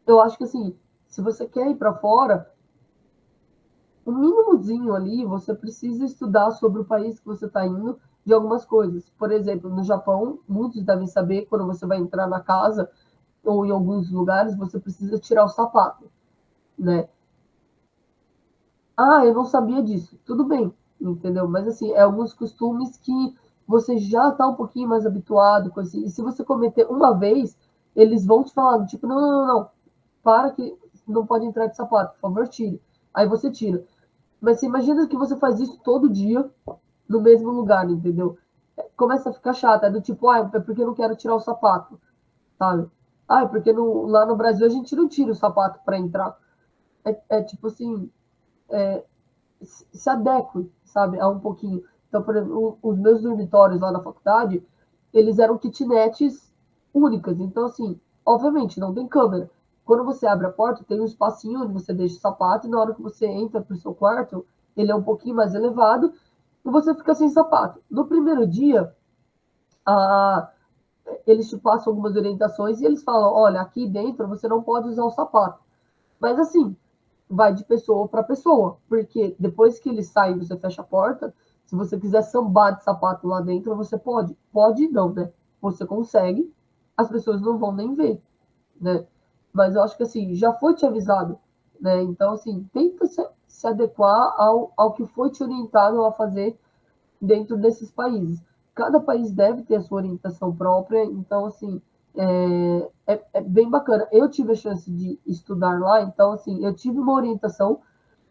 eu acho que assim, se você quer ir para fora, o mínimozinho ali, você precisa estudar sobre o país que você está indo de algumas coisas. Por exemplo, no Japão, muitos devem saber, quando você vai entrar na casa ou em alguns lugares, você precisa tirar o sapato, né? Eu não sabia disso. Tudo bem, entendeu? Mas assim, é alguns costumes que você já está um pouquinho mais habituado com assim. E se você cometer uma vez, eles vão te falar, tipo, não, não, não, não, para que não pode entrar de sapato, por favor, tire. Aí você tira. Mas você imagina que você faz isso todo dia no mesmo lugar, entendeu? Começa a ficar chato, é do tipo, é porque eu não quero tirar o sapato, sabe? É porque lá no Brasil a gente não tira o sapato para entrar. É tipo assim, se adeque, sabe, a um pouquinho. Então, por exemplo, os meus dormitórios lá na faculdade, eles eram kitnets únicas. Então, assim, obviamente, não tem câmera. Quando você abre a porta, tem um espacinho onde você deixa o sapato, e na hora que você entra para o seu quarto, ele é um pouquinho mais elevado, e você fica sem sapato. No primeiro dia, a, eles te passam algumas orientações e eles falam, olha, aqui dentro você não pode usar o sapato. Mas assim, vai de pessoa para pessoa, porque depois que eles saem, você fecha a porta, Se você quiser sambar de sapato lá dentro, você pode. Pode não, né? Você consegue, as pessoas não vão nem ver, né? Mas eu acho que, assim, já foi te avisado, né? Então, assim, tenta se adequar ao que foi te orientado a fazer dentro desses países. Cada país deve ter a sua orientação própria, então, assim, é bem bacana. Eu tive a chance de estudar lá, então, assim, eu tive uma orientação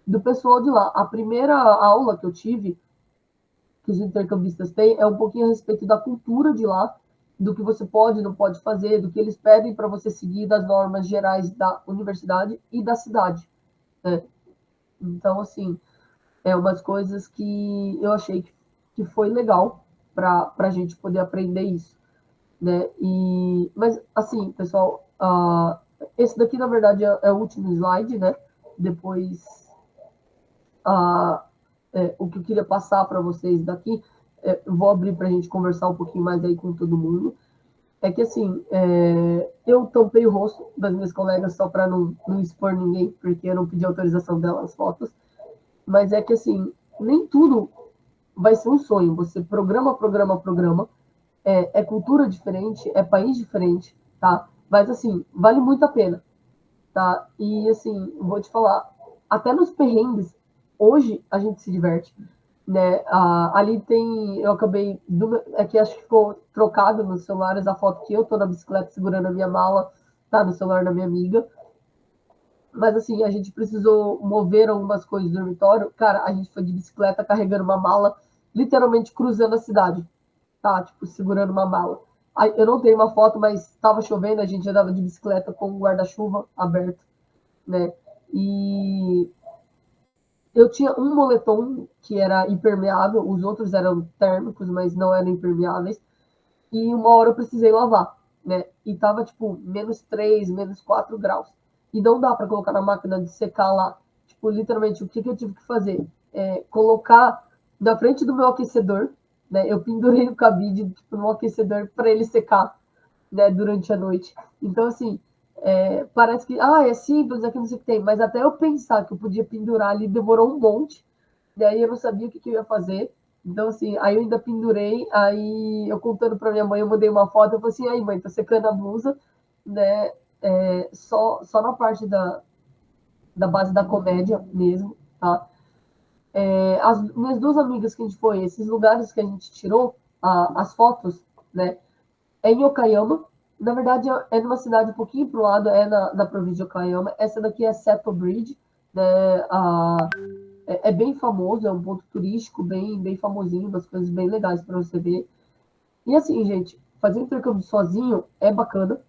do pessoal de lá. A primeira aula que eu tive, que os intercambistas têm, é um pouquinho a respeito da cultura de lá, do que você pode e não pode fazer, do que eles pedem para você seguir, das normas gerais da universidade e da cidade, né? Então, assim, é umas coisas que eu achei que foi legal para a gente poder aprender isso, né? Mas, assim, pessoal, esse daqui, na verdade, é o último slide, né? Depois, uh, o que eu queria passar para vocês daqui, eu vou abrir para a gente conversar um pouquinho mais aí com todo mundo. É que, assim, eu tampei o rosto das minhas colegas só para não expor ninguém, porque eu não pedi autorização delas fotos. Mas é que, assim, nem tudo vai ser um sonho. Você programa. É cultura diferente, é país diferente, tá? Mas, assim, vale muito a pena, tá? E, assim, vou te falar, até nos perrengues, hoje a gente se diverte, né? Ali tem, eu acabei, é que acho que ficou trocado nos celulares a foto que eu tô na bicicleta segurando a minha mala, tá no celular da minha amiga. Mas, assim, a gente precisou mover algumas coisas do dormitório. Cara, a gente foi de bicicleta carregando uma mala, literalmente cruzando a cidade, tá? Tipo, segurando uma mala. Aí, eu não tenho uma foto, mas estava chovendo, a gente andava de bicicleta com o guarda-chuva aberto, né? E eu tinha um moletom que era impermeável, os outros eram térmicos, mas não eram impermeáveis. E uma hora eu precisei lavar, né? E tava tipo -3, -4 graus. E não dá para colocar na máquina de secar lá. Tipo, literalmente, o que eu tive que fazer? Colocar na frente do meu aquecedor, né? Eu pendurei o cabide tipo, no aquecedor para ele secar, né? Durante a noite. Então, assim, parece que é simples, aqui não sei o que tem, mas até eu pensar que eu podia pendurar ali demorou um monte, daí eu não sabia o que eu ia fazer. Então, assim, aí eu ainda pendurei, aí eu contando para minha mãe, eu mandei uma foto, eu falei assim, aí mãe, tá secando a blusa, né? Só na parte da base da comédia mesmo, tá? As minhas duas amigas que a gente foi, esses lugares que a gente tirou as fotos, né? É em Okayama. Na verdade, é numa cidade um pouquinho pro lado, é na província de Okayama. Essa daqui é Seto Bridge, né? É bem famoso, é um ponto turístico bem famosinho, umas coisas bem legais para você ver. E assim, gente, fazer intercâmbio sozinho é bacana.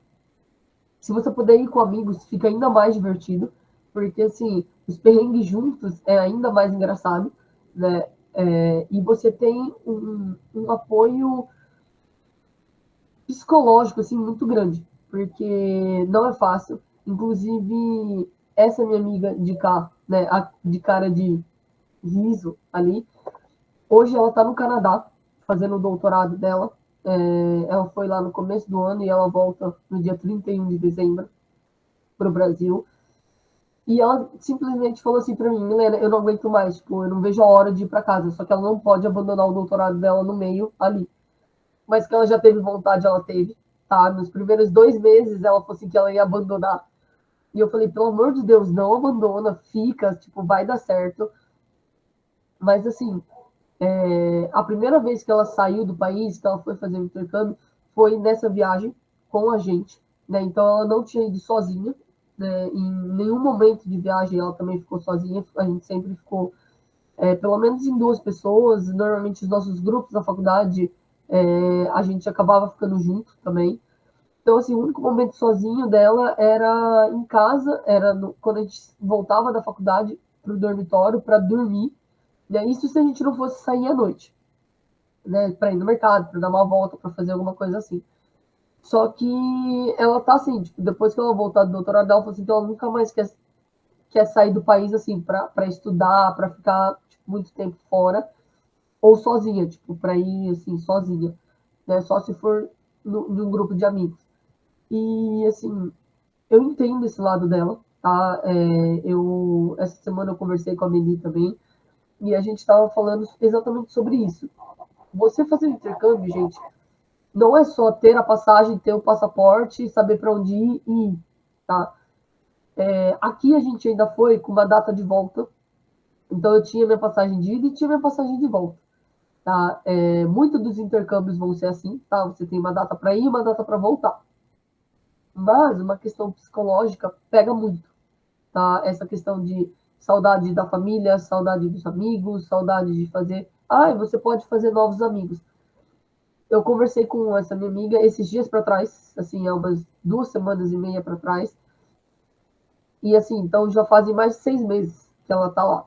Se você puder ir com amigos, fica ainda mais divertido, porque assim, os perrengues juntos é ainda mais engraçado, né? E você tem um apoio psicológico assim muito grande, porque não é fácil. Inclusive, essa minha amiga de cá, né, de cara de riso ali, hoje ela está no Canadá fazendo o doutorado dela. Ela foi lá no começo do ano e ela volta no dia 31 de dezembro para o Brasil. E ela simplesmente falou assim para mim, Milena, eu não aguento mais, tipo, eu não vejo a hora de ir para casa, só que ela não pode abandonar o doutorado dela no meio ali. Mas que ela já teve vontade, ela teve, tá? Nos primeiros 2 meses ela falou assim que ela ia abandonar. E eu falei, pelo amor de Deus, não abandona, fica, tipo, vai dar certo. Mas assim, a primeira vez que ela saiu do país, que ela foi fazer o intercâmbio, foi nessa viagem com a gente, né? Então ela não tinha ido sozinha, né? Em nenhum momento de viagem ela também ficou sozinha, a gente sempre ficou pelo menos em 2 pessoas. Normalmente os nossos grupos da faculdade, a gente acabava ficando junto também. Então, assim, o único momento sozinho dela era em casa, era quando a gente voltava da faculdade para o dormitório para dormir, né? Isso se a gente não fosse sair à noite, né? Para ir no mercado, para dar uma volta, para fazer alguma coisa assim. Só que ela tá assim, tipo, depois que ela voltar do doutorado dela, ela falou assim, então ela nunca mais quer sair do país, assim, para estudar, para ficar tipo, muito tempo fora, ou sozinha, tipo, para ir, assim, sozinha, né? Só se for num grupo de amigos. E, assim, eu entendo esse lado dela, tá? Essa semana eu conversei com a Meli também. e a gente estava falando exatamente sobre isso. Você fazer intercâmbio, gente, não é só ter a passagem, ter o passaporte, saber para onde ir e ir, tá? Aqui a gente ainda foi com uma data de volta, então eu tinha minha passagem de ida e tinha minha passagem de volta, tá? Muitos dos intercâmbios vão ser assim, tá? Você tem uma data para ir e uma data para voltar. Mas uma questão psicológica pega muito, tá? Essa questão de saudade da família, saudade dos amigos, saudade de fazer. Ah, você pode fazer novos amigos. Eu conversei com essa minha amiga esses dias para trás, assim, há umas 2 semanas e meia para trás, e assim, então já fazem mais de 6 meses que ela tá lá.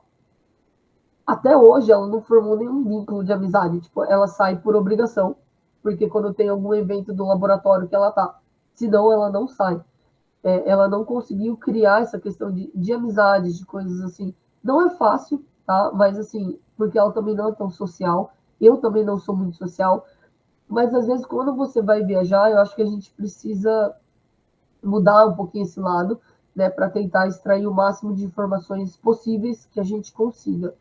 Até hoje ela não formou nenhum vínculo de amizade, tipo, ela sai por obrigação, porque quando tem algum evento do laboratório que ela tá, senão ela não sai. Ela não conseguiu criar essa questão de amizade, de coisas assim. Não é fácil, tá? Mas assim, porque ela também não é tão social, eu também não sou muito social, mas às vezes quando você vai viajar, eu acho que a gente precisa mudar um pouquinho esse lado, né, para tentar extrair o máximo de informações possíveis que a gente consiga.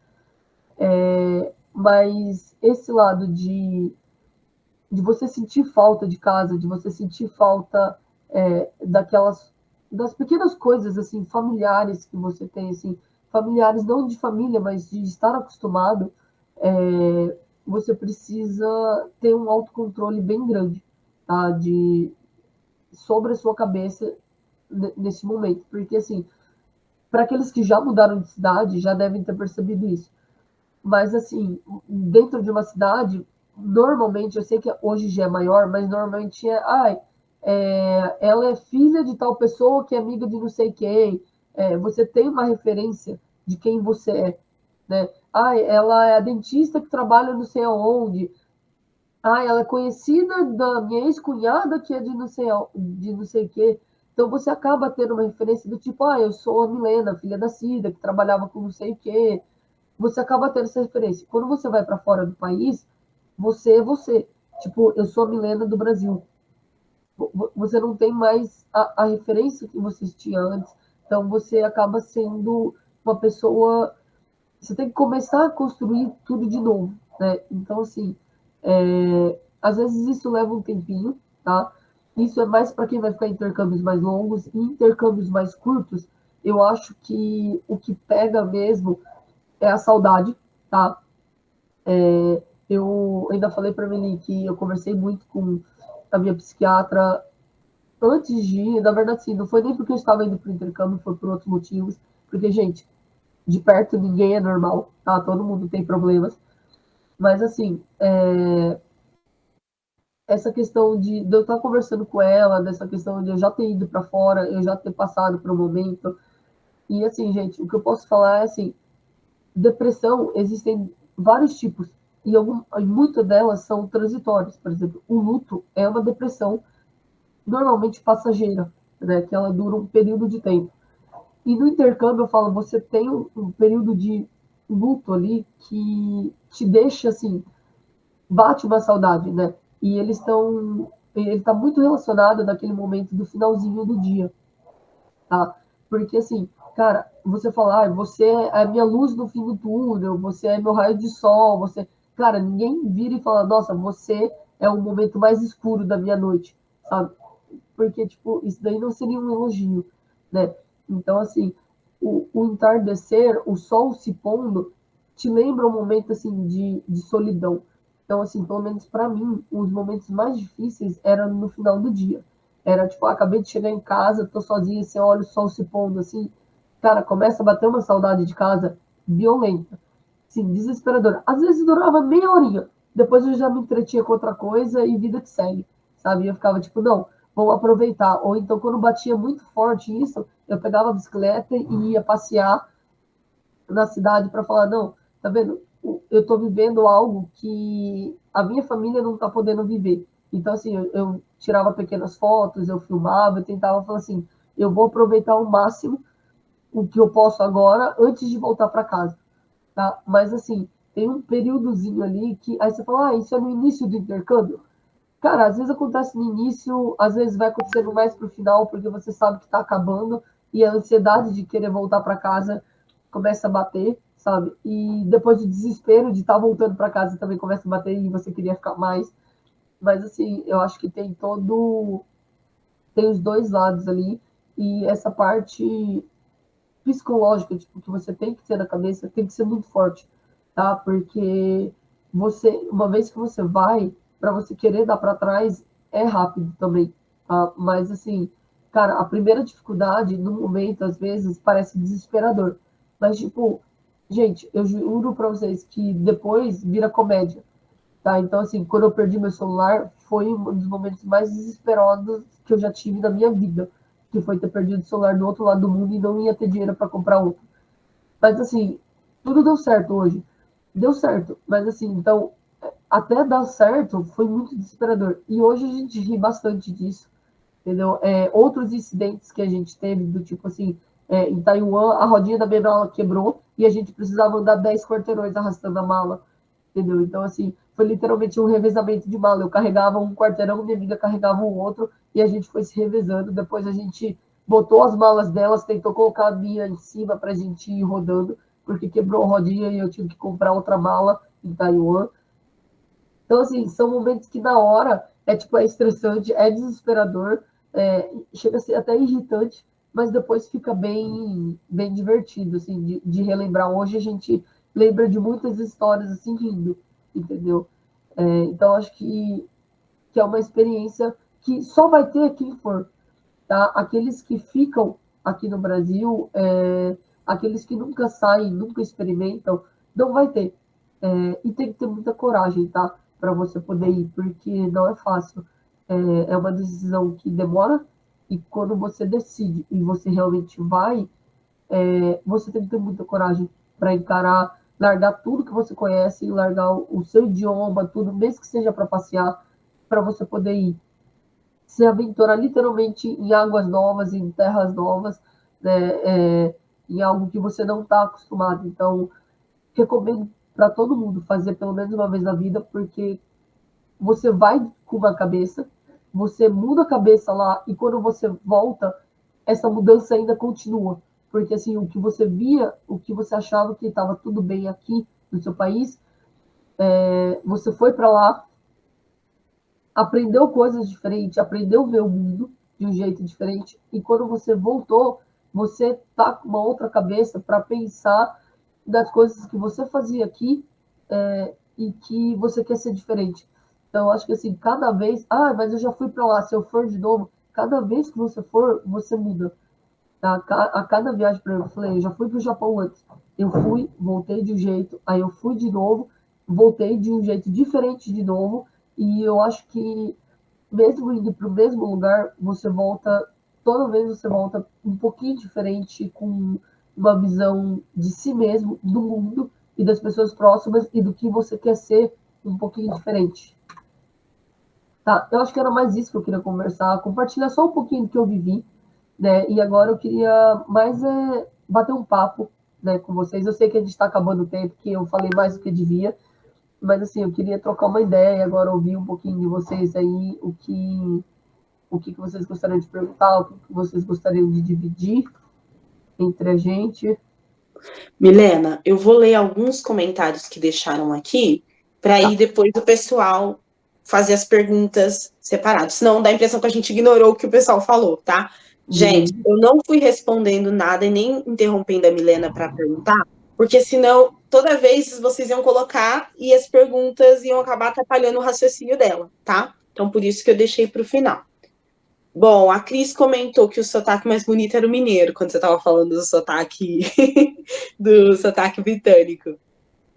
Mas esse lado de você sentir falta de casa, de você sentir falta daquelas das pequenas coisas assim familiares que você tem, assim, familiares não de família, mas de estar acostumado, você precisa ter um autocontrole bem grande, tá? De sobre a sua cabeça nesse momento, porque assim, para aqueles que já mudaram de cidade, já devem ter percebido isso. Mas, assim, dentro de uma cidade, normalmente, eu sei que hoje já é maior, mas normalmente ela é filha de tal pessoa que é amiga de não sei quem. Você tem uma referência de quem você é, né? Ela é a dentista que trabalha não sei aonde. Ela é conhecida da minha ex-cunhada que é de não sei o quê. Então você acaba tendo uma referência do tipo, eu sou a Milena, filha da Cida, que trabalhava com não sei o quê. Você acaba tendo essa referência. Quando você vai para fora do país, você é você. Tipo, eu sou a Milena do Brasil. Você não tem mais a referência que você tinha antes. Então você acaba sendo uma pessoa. Você tem que começar a construir tudo de novo, né? Então, assim, às vezes isso leva um tempinho, tá? Isso é mais para quem vai ficar em intercâmbios mais longos e intercâmbios mais curtos. Eu acho que o que pega mesmo é a saudade, tá? Eu ainda falei para mim que eu conversei muito com a minha psiquiatra antes de ir. Na verdade, sim, não foi nem porque eu estava indo para o intercâmbio, foi por outros motivos. Porque, gente, de perto ninguém é normal, tá? Todo mundo tem problemas. Mas, assim, essa questão de eu estar conversando com ela, dessa questão de eu já ter ido para fora, eu já ter passado por um momento. E, assim, gente, o que eu posso falar é assim: depressão, existem vários tipos, e muitas delas são transitórias. Por exemplo, o luto é uma depressão normalmente passageira, né, que ela dura um período de tempo. E no intercâmbio, eu falo, você tem um período de luto ali que te deixa assim, bate uma saudade, né? E ele está muito relacionado naquele momento do finalzinho do dia, tá? Porque assim, cara, você fala, você é a minha luz no fim do túnel, você é meu raio de sol, você. Cara, ninguém vira e fala, nossa, você é o momento mais escuro da minha noite, sabe? Porque, tipo, isso daí não seria um elogio, né? Então, assim, o entardecer, o sol se pondo, te lembra um momento, assim, de solidão. Então, assim, pelo menos para mim, os momentos mais difíceis eram no final do dia. Era, tipo, acabei de chegar em casa, tô sozinha, assim, olha o sol se pondo, assim. Cara, começa a bater uma saudade de casa violenta. Assim, desesperadora. Às vezes durava meia horinha. Depois eu já me entretinha com outra coisa e vida que segue, sabe? Eu ficava tipo, não, vou aproveitar. Ou então, quando batia muito forte isso, eu pegava a bicicleta e ia passear na cidade para falar, não, tá vendo? Eu tô vivendo algo que a minha família não tá podendo viver. Então, assim, eu tirava pequenas fotos, eu filmava, eu tentava falar assim, eu vou aproveitar ao máximo o que eu posso agora antes de voltar para casa, tá? Mas assim, tem um períodozinho ali que aí você fala, isso é no início do intercâmbio. Cara, às vezes acontece no início, às vezes vai acontecendo mais pro final, porque você sabe que tá acabando e a ansiedade de querer voltar para casa começa a bater, sabe? E depois do desespero de estar voltando para casa também começa a bater e você queria ficar mais. Mas, assim, eu acho que tem os dois lados ali, e essa parte psicológica, tipo, que você tem que ter na cabeça, tem que ser muito forte, tá? Porque uma vez que você vai, para você querer dar para trás, é rápido também, tá? Mas, assim, cara, a primeira dificuldade, no momento, às vezes, parece desesperador. Mas, tipo, gente, eu juro para vocês que depois vira comédia, tá? Então, assim, quando eu perdi meu celular, foi um dos momentos mais desesperados que eu já tive na minha vida, que foi ter perdido o celular do outro lado do mundo e não ia ter dinheiro para comprar outro. Mas, assim, tudo deu certo hoje. Deu certo. Mas, assim, então, até dar certo foi muito desesperador. E hoje a gente ri bastante disso, entendeu? Outros incidentes que a gente teve, do tipo assim, em Taiwan, a rodinha da minha mala quebrou e a gente precisava andar 10 quarteirões arrastando a mala, entendeu? Então, assim, foi literalmente um revezamento de mala. Eu carregava um quarteirão, minha amiga carregava o outro e a gente foi se revezando. Depois a gente botou as malas delas, tentou colocar a minha em cima para a gente ir rodando, porque quebrou a rodinha e eu tive que comprar outra mala em Taiwan. Então, assim, são momentos que na hora tipo, é estressante, é desesperador, chega a ser até irritante, mas depois fica bem, bem divertido, assim, de relembrar. Hoje a gente lembra de muitas histórias assim rindo, entendeu? Então, acho que é uma experiência que só vai ter quem for, tá? Aqueles que ficam aqui no Brasil, aqueles que nunca saem, nunca experimentam, não vai ter. E tem que ter muita coragem, tá? Para você poder ir, porque não é fácil. É uma decisão que demora, e quando você decide e você realmente vai, você tem que ter muita coragem para encarar, largar tudo que você conhece, largar o seu idioma, tudo, mesmo que seja para passear, para você poder ir se aventurar literalmente em águas novas, em terras novas, né, em algo que você não está acostumado. Então, recomendo para todo mundo fazer pelo menos uma vez na vida, porque você vai com uma cabeça, você muda a cabeça lá, e quando você volta, essa mudança ainda continua. Porque assim, o que você via, o que você achava que estava tudo bem aqui no seu país, você foi para lá, aprendeu coisas diferentes, aprendeu a ver o mundo de um jeito diferente, e quando você voltou, você tá com uma outra cabeça para pensar das coisas que você fazia aqui, e que você quer ser diferente. Então, eu acho que assim, cada vez, mas eu já fui para lá, se eu for de novo, cada vez que você for, você muda. Tá? A cada viagem, para eu falei, eu já fui para o Japão antes. Eu fui, voltei de um jeito, aí eu fui de novo, voltei de um jeito diferente de novo, e eu acho que mesmo indo para o mesmo lugar, você volta, toda vez você volta um pouquinho diferente, com uma visão de si mesmo, do mundo e das pessoas próximas e do que você quer ser um pouquinho diferente. Tá, eu acho que era mais isso que eu queria conversar, compartilhar só um pouquinho do que eu vivi, né? E agora eu queria mais bater um papo, né, com vocês. Eu sei que a gente está acabando o tempo, que eu falei mais do que devia, mas assim, eu queria trocar uma ideia, agora ouvir um pouquinho de vocês aí, o que vocês gostariam de perguntar, o que vocês gostariam de dividir entre a gente. Milena, eu vou ler alguns comentários que deixaram aqui, para aí depois o pessoal fazer as perguntas separadas. Senão dá a impressão que a gente ignorou o que o pessoal falou, tá? Gente, eu não fui respondendo nada e nem interrompendo a Milena para perguntar, porque senão toda vez vocês iam colocar e as perguntas iam acabar atrapalhando o raciocínio dela, tá? Então por isso que eu deixei para o final. Bom, a Cris comentou que o sotaque mais bonito era o mineiro, quando você estava falando do sotaque britânico.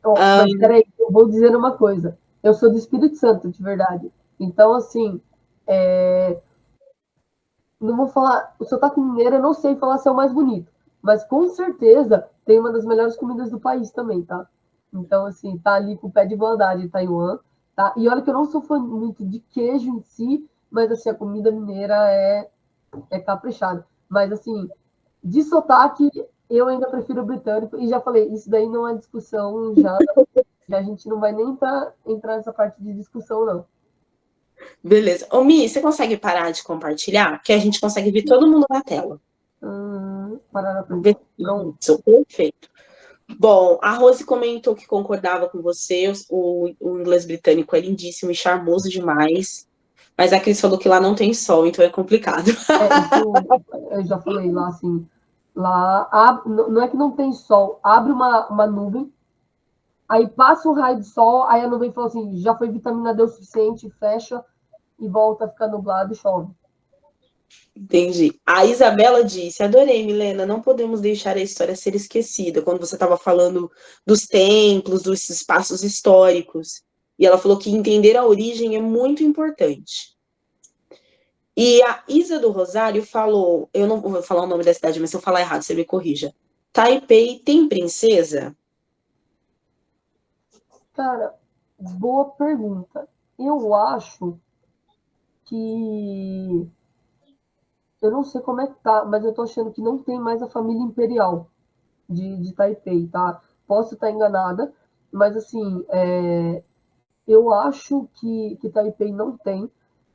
Mas peraí, eu vou dizer uma coisa. Eu sou do Espírito Santo, de verdade. Então, assim, não vou falar. O sotaque mineiro eu não sei falar se é o mais bonito, mas com certeza tem uma das melhores comidas do país também, tá? Então, assim, tá ali com o pé de igualdade em Taiwan, tá? E olha que eu não sou fã muito de queijo em si, mas assim, a comida mineira é caprichada. Mas assim, de sotaque, eu ainda prefiro o britânico, e já falei, isso daí não é discussão já. A gente não vai nem entrar nessa parte de discussão, não. Beleza. Ô, Mi, você consegue parar de compartilhar? Que a gente consegue ver todo mundo na tela. Parar na frente. Isso, perfeito. Bom, a Rose comentou que concordava com você, o inglês britânico é lindíssimo e charmoso demais, mas a Cris falou que lá não tem sol, então é complicado. Isso eu já falei lá, assim, lá não é que não tem sol, abre uma nuvem, aí passa um raio de sol, aí a nuvem fala assim, já foi vitamina D o suficiente, fecha e volta a ficar nublado e chove. Entendi. A Isabela disse: adorei, Milena. Não podemos deixar a história ser esquecida. Quando você estava falando dos templos, dos espaços históricos. E ela falou que entender a origem é muito importante. E a Isa do Rosário falou: eu não vou falar o nome da cidade, mas se eu falar errado, você me corrija. Taipei tem princesa? Cara, boa pergunta. Eu acho que. Eu não sei como é que tá, mas eu tô achando que não tem mais a família imperial de Taipei, tá? Posso estar enganada, mas assim, eu acho que Taipei não tem,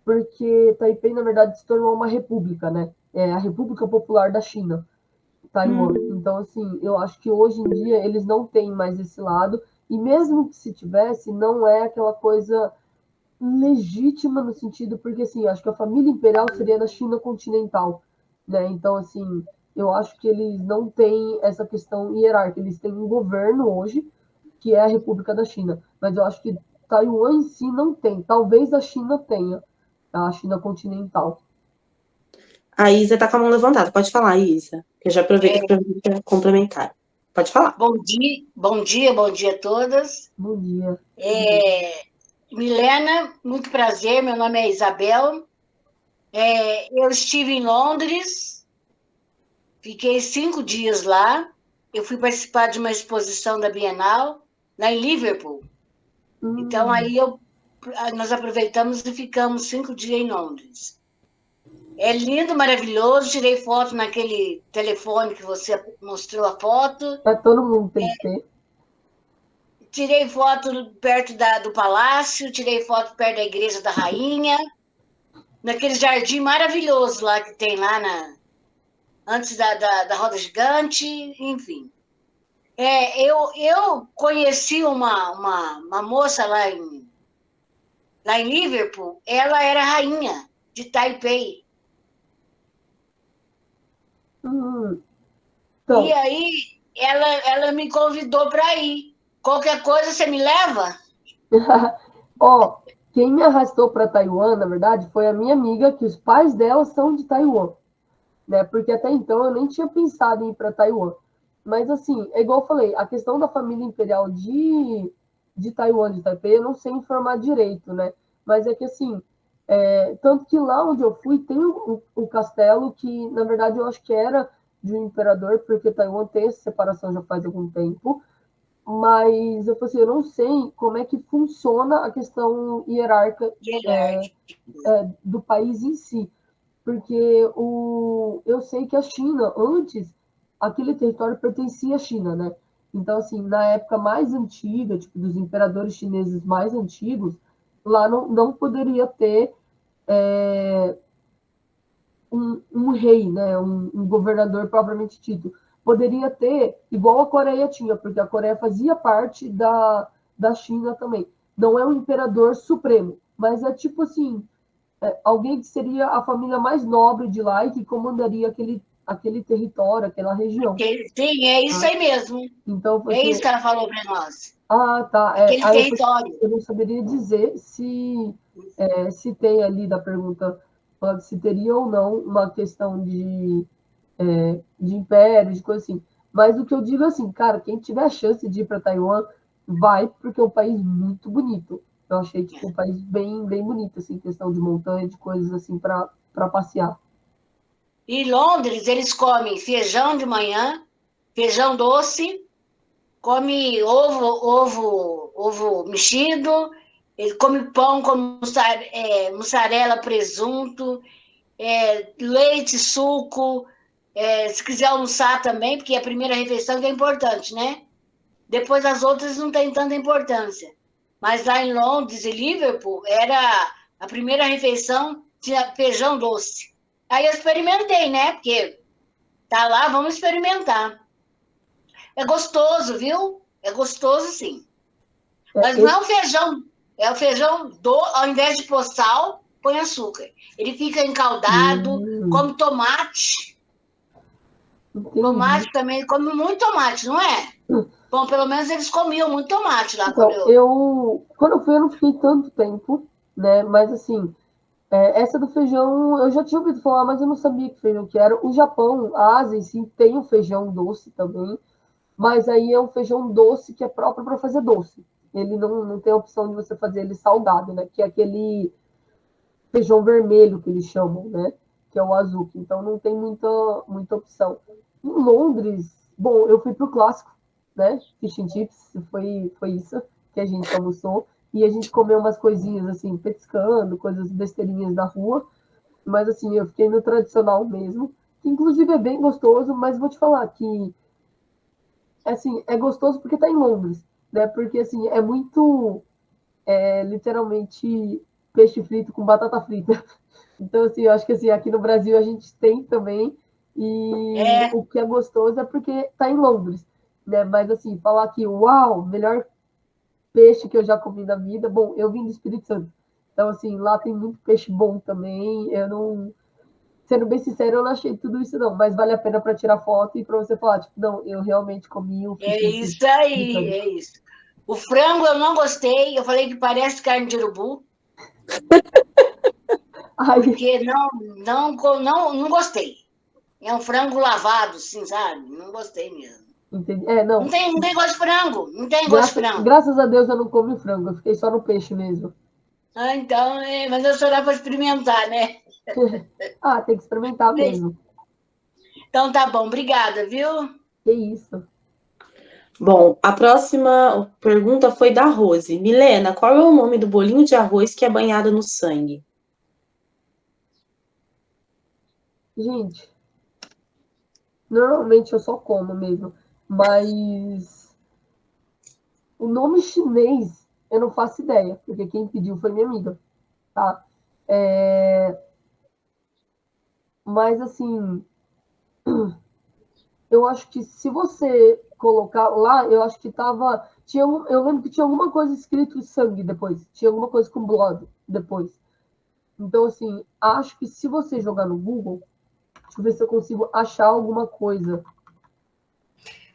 porque Taipei, na verdade, se tornou uma república, né? É a República Popular da China, Taiwan. Então, assim, eu acho que hoje em dia eles não têm mais esse lado, e mesmo que se tivesse, não é aquela coisa legítima no sentido, porque assim, acho que a família imperial seria na China continental, né? Então, assim, eu acho que eles não têm essa questão hierárquica, eles têm um governo hoje, que é a República da China, mas eu acho que Taiwan em si não tem, talvez a China tenha, tá? A China continental. A Isa tá com a mão levantada. Pode falar, Isa. Eu já aproveito É, aqui para complementar. Pode falar. bom dia a todas. Bom dia. Milena, muito prazer, meu nome é Isabel. Eu estive em Londres, fiquei 5 dias lá. Eu fui participar de uma exposição da Bienal, lá em Liverpool. Então, Hum, nós aproveitamos e ficamos 5 dias em Londres. É lindo, maravilhoso. Tirei foto naquele telefone que você mostrou a foto. todo mundo tem que ter. Tirei foto perto do palácio, tirei foto perto da igreja da rainha, naquele jardim maravilhoso lá que tem lá antes da roda gigante, enfim. Eu conheci uma moça lá em Liverpool, ela era rainha de Taipei. Hum, E então, aí ela me convidou para ir. Qualquer coisa você me leva? ó, quem me arrastou para Taiwan, na verdade, foi a minha amiga, que os pais dela são de Taiwan, né? Porque até então eu nem tinha pensado em ir para Taiwan. Mas assim, é igual eu falei, a questão da família imperial de Taiwan, de Taipei, eu não sei informar direito, né? Mas é que assim, tanto que lá onde eu fui tem o castelo que, na verdade, eu acho que era de um imperador, porque Taiwan tem essa separação já faz algum tempo. Mas eu falei assim, eu não sei como é que funciona a questão hierárquica do país em si. Porque eu sei que a China, antes, aquele território pertencia à China, né? Então, assim, na época mais antiga, tipo, dos imperadores chineses mais antigos, lá não poderia ter um rei, né? Um governador propriamente dito. Poderia ter, igual a Coreia tinha, porque a Coreia fazia parte da China também. Não é um imperador supremo, mas é tipo assim, alguém que seria a família mais nobre de lá e que comandaria aquele território, aquela região. Sim, é isso Tá? aí mesmo. Então, É assim, isso que ela falou para nós. tá. Aquele Aí território. eu não saberia dizer se tem ali da pergunta se teria ou não uma questão de império, de coisa assim. Mas o que eu digo é assim, cara, quem tiver a chance de ir para Taiwan, vai, porque é um país muito bonito. Eu achei, tipo, um país bem, bem bonito, assim, questão de montanha, de coisas assim, para passear. Em Londres, eles comem feijão de manhã, feijão doce, come ovo mexido, ele come pão com mussarela, presunto, leite, suco. Se quiser almoçar também, porque a primeira refeição que é importante, né? Depois as outras não têm tanta importância. Mas lá em Londres e Liverpool, era a primeira refeição, tinha feijão doce. Aí eu experimentei, né? Porque tá lá, vamos experimentar. É gostoso, viu? É gostoso, sim. Mas É, não é o feijão. É o feijão, ao invés de pôr sal, põe açúcar. Ele fica encaldado, come tomate. entendi. Tomate também, come muito tomate, não é? Bom, pelo menos eles comiam muito tomate lá quando Então, eu. quando eu fui, eu não fiquei tanto tempo, né? Mas assim, essa do feijão, eu já tinha ouvido falar, mas eu não sabia que feijão que era. O Japão, a Ásia, em si, tem o feijão doce também, mas aí é um feijão doce que é próprio para fazer doce. Ele não tem a opção de você fazer ele salgado, né? Que é aquele feijão vermelho que eles chamam, né? Que é o azuki. Então não tem muita opção. Em Londres, bom, eu fui pro clássico, né? Fish and chips, foi isso que a gente almoçou. E a gente comeu umas coisinhas assim, petiscando, coisas besteirinhas da rua. Mas assim, eu fiquei no tradicional mesmo, que inclusive é bem gostoso, mas vou te falar que assim, é gostoso porque tá em Londres, né? Porque assim, é muito literalmente peixe frito com batata frita. Então, assim, eu acho que assim, aqui no Brasil a gente tem também, e É, o que é gostoso é porque tá em Londres, né? Mas assim, falar que, uau, melhor peixe que eu já comi na vida, bom, eu vim do Espírito Santo. Então, assim, lá tem muito peixe bom também. Eu não, sendo bem sincero, eu não achei tudo isso não, mas vale a pena para tirar foto e para você falar, tipo, não, eu realmente comi o fish é and isso chips aí, britânico. é isso. O frango eu não gostei, eu falei que parece carne de urubu, Aí, porque não gostei. É um frango lavado, sim, sabe? Não gostei mesmo. entendi. Não Não, tem, não tem gosto de frango, não tem gosto de frango. graças a Deus eu não comi frango, eu fiquei só no peixe mesmo. Ah, então, mas eu só dá para experimentar, né? Ah, tem que experimentar mesmo. Então tá bom, obrigada, viu? Que isso. Bom, a próxima pergunta foi da Rose. Milena, qual é o nome do bolinho de arroz que é banhado no sangue? Gente, normalmente eu só como mesmo, mas o nome chinês eu não faço ideia, porque quem pediu foi minha amiga, tá? Mas assim, eu acho que se você colocar lá, eu acho que tava. Eu lembro que tinha alguma coisa escrito sangue depois. Tinha alguma coisa com blood depois. Então, assim, acho que se você jogar no Google, deixa eu ver se eu consigo achar alguma coisa.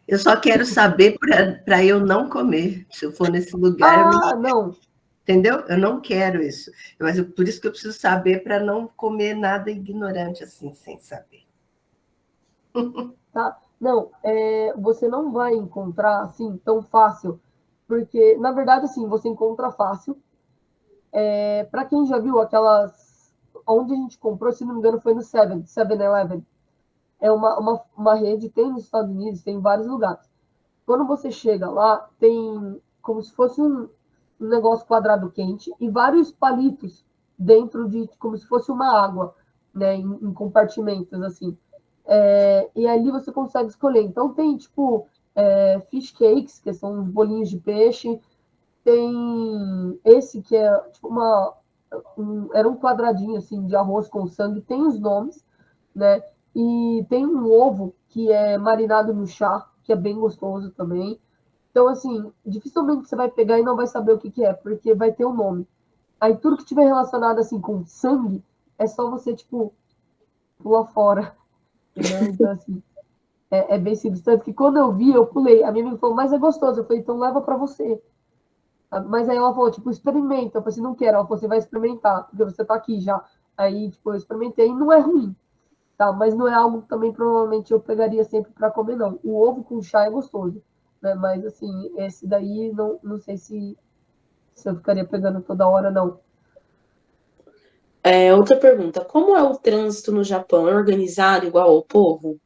Eu só quero saber para eu não comer. Se eu for nesse lugar, eu não, Ah, não. entendeu? Eu não quero isso. Mas por isso que eu preciso saber para não comer nada ignorante assim, sem saber. Tá? Não, você não vai encontrar assim tão fácil, porque na verdade assim você encontra fácil. Para quem já viu aquelas, onde a gente comprou, se não me engano, foi no 7-Eleven. É uma rede, tem nos Estados Unidos, tem em vários lugares. Quando você chega lá, tem como se fosse um negócio quadrado quente e vários palitos dentro de como se fosse uma água, né, em compartimentos assim. E ali você consegue escolher. Então tem tipo fish cakes, que são uns bolinhos de peixe, tem esse que é tipo era um quadradinho assim de arroz com sangue, tem os nomes, né? E tem um ovo que é marinado no chá, que é bem gostoso também. Então, assim, dificilmente você vai pegar e não vai saber o que que é, porque vai ter o nome. Aí tudo que tiver relacionado assim com sangue, é só você, tipo, pular fora, entendeu? Então, assim, é bem simples. Tanto que quando eu vi, eu pulei. A minha amiga falou, mas é gostoso. Eu falei, então leva pra você. Mas aí ela falou, tipo, experimenta. Eu falei assim, não quero. Ela falou, você vai experimentar, porque você tá aqui já. Aí, tipo, eu experimentei e não é ruim, tá? Mas não é algo que também provavelmente eu pegaria sempre para comer, não. O ovo com chá é gostoso, né? Mas, assim, esse daí, não sei se eu ficaria pegando toda hora, não. Outra pergunta. Como é o trânsito no Japão? É organizado igual ao povo?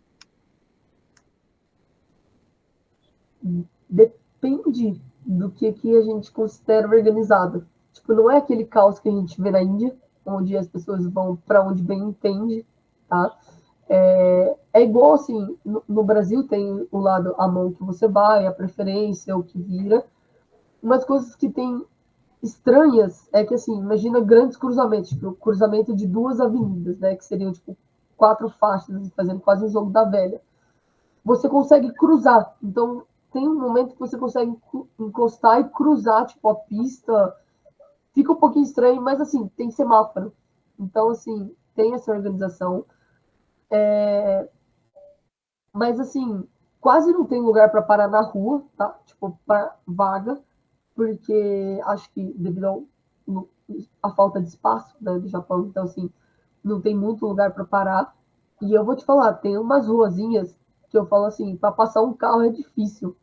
Depende do que a gente considera organizado. Tipo, não é aquele caos que a gente vê na Índia, onde as pessoas vão para onde bem entende, tá? É igual assim, no Brasil tem o lado, a mão que você vai, a preferência, o que vira. Umas coisas que tem estranhas é que, assim, imagina grandes cruzamentos, tipo, o cruzamento de duas avenidas, né, que seriam, tipo, 4 faixas, fazendo quase um jogo da velha. você consegue cruzar. Então, tem um momento que você consegue encostar e cruzar, tipo, a pista. Fica um pouquinho estranho, mas, assim, tem semáforo. Então, assim, tem essa organização. Mas, assim, quase não tem lugar para parar na rua, tá? Tipo, para vaga, porque acho que devido à falta de espaço, né, do Japão, então, assim, não tem muito lugar para parar. E eu vou te falar, tem umas ruazinhas que eu falo assim, para passar um carro é difícil.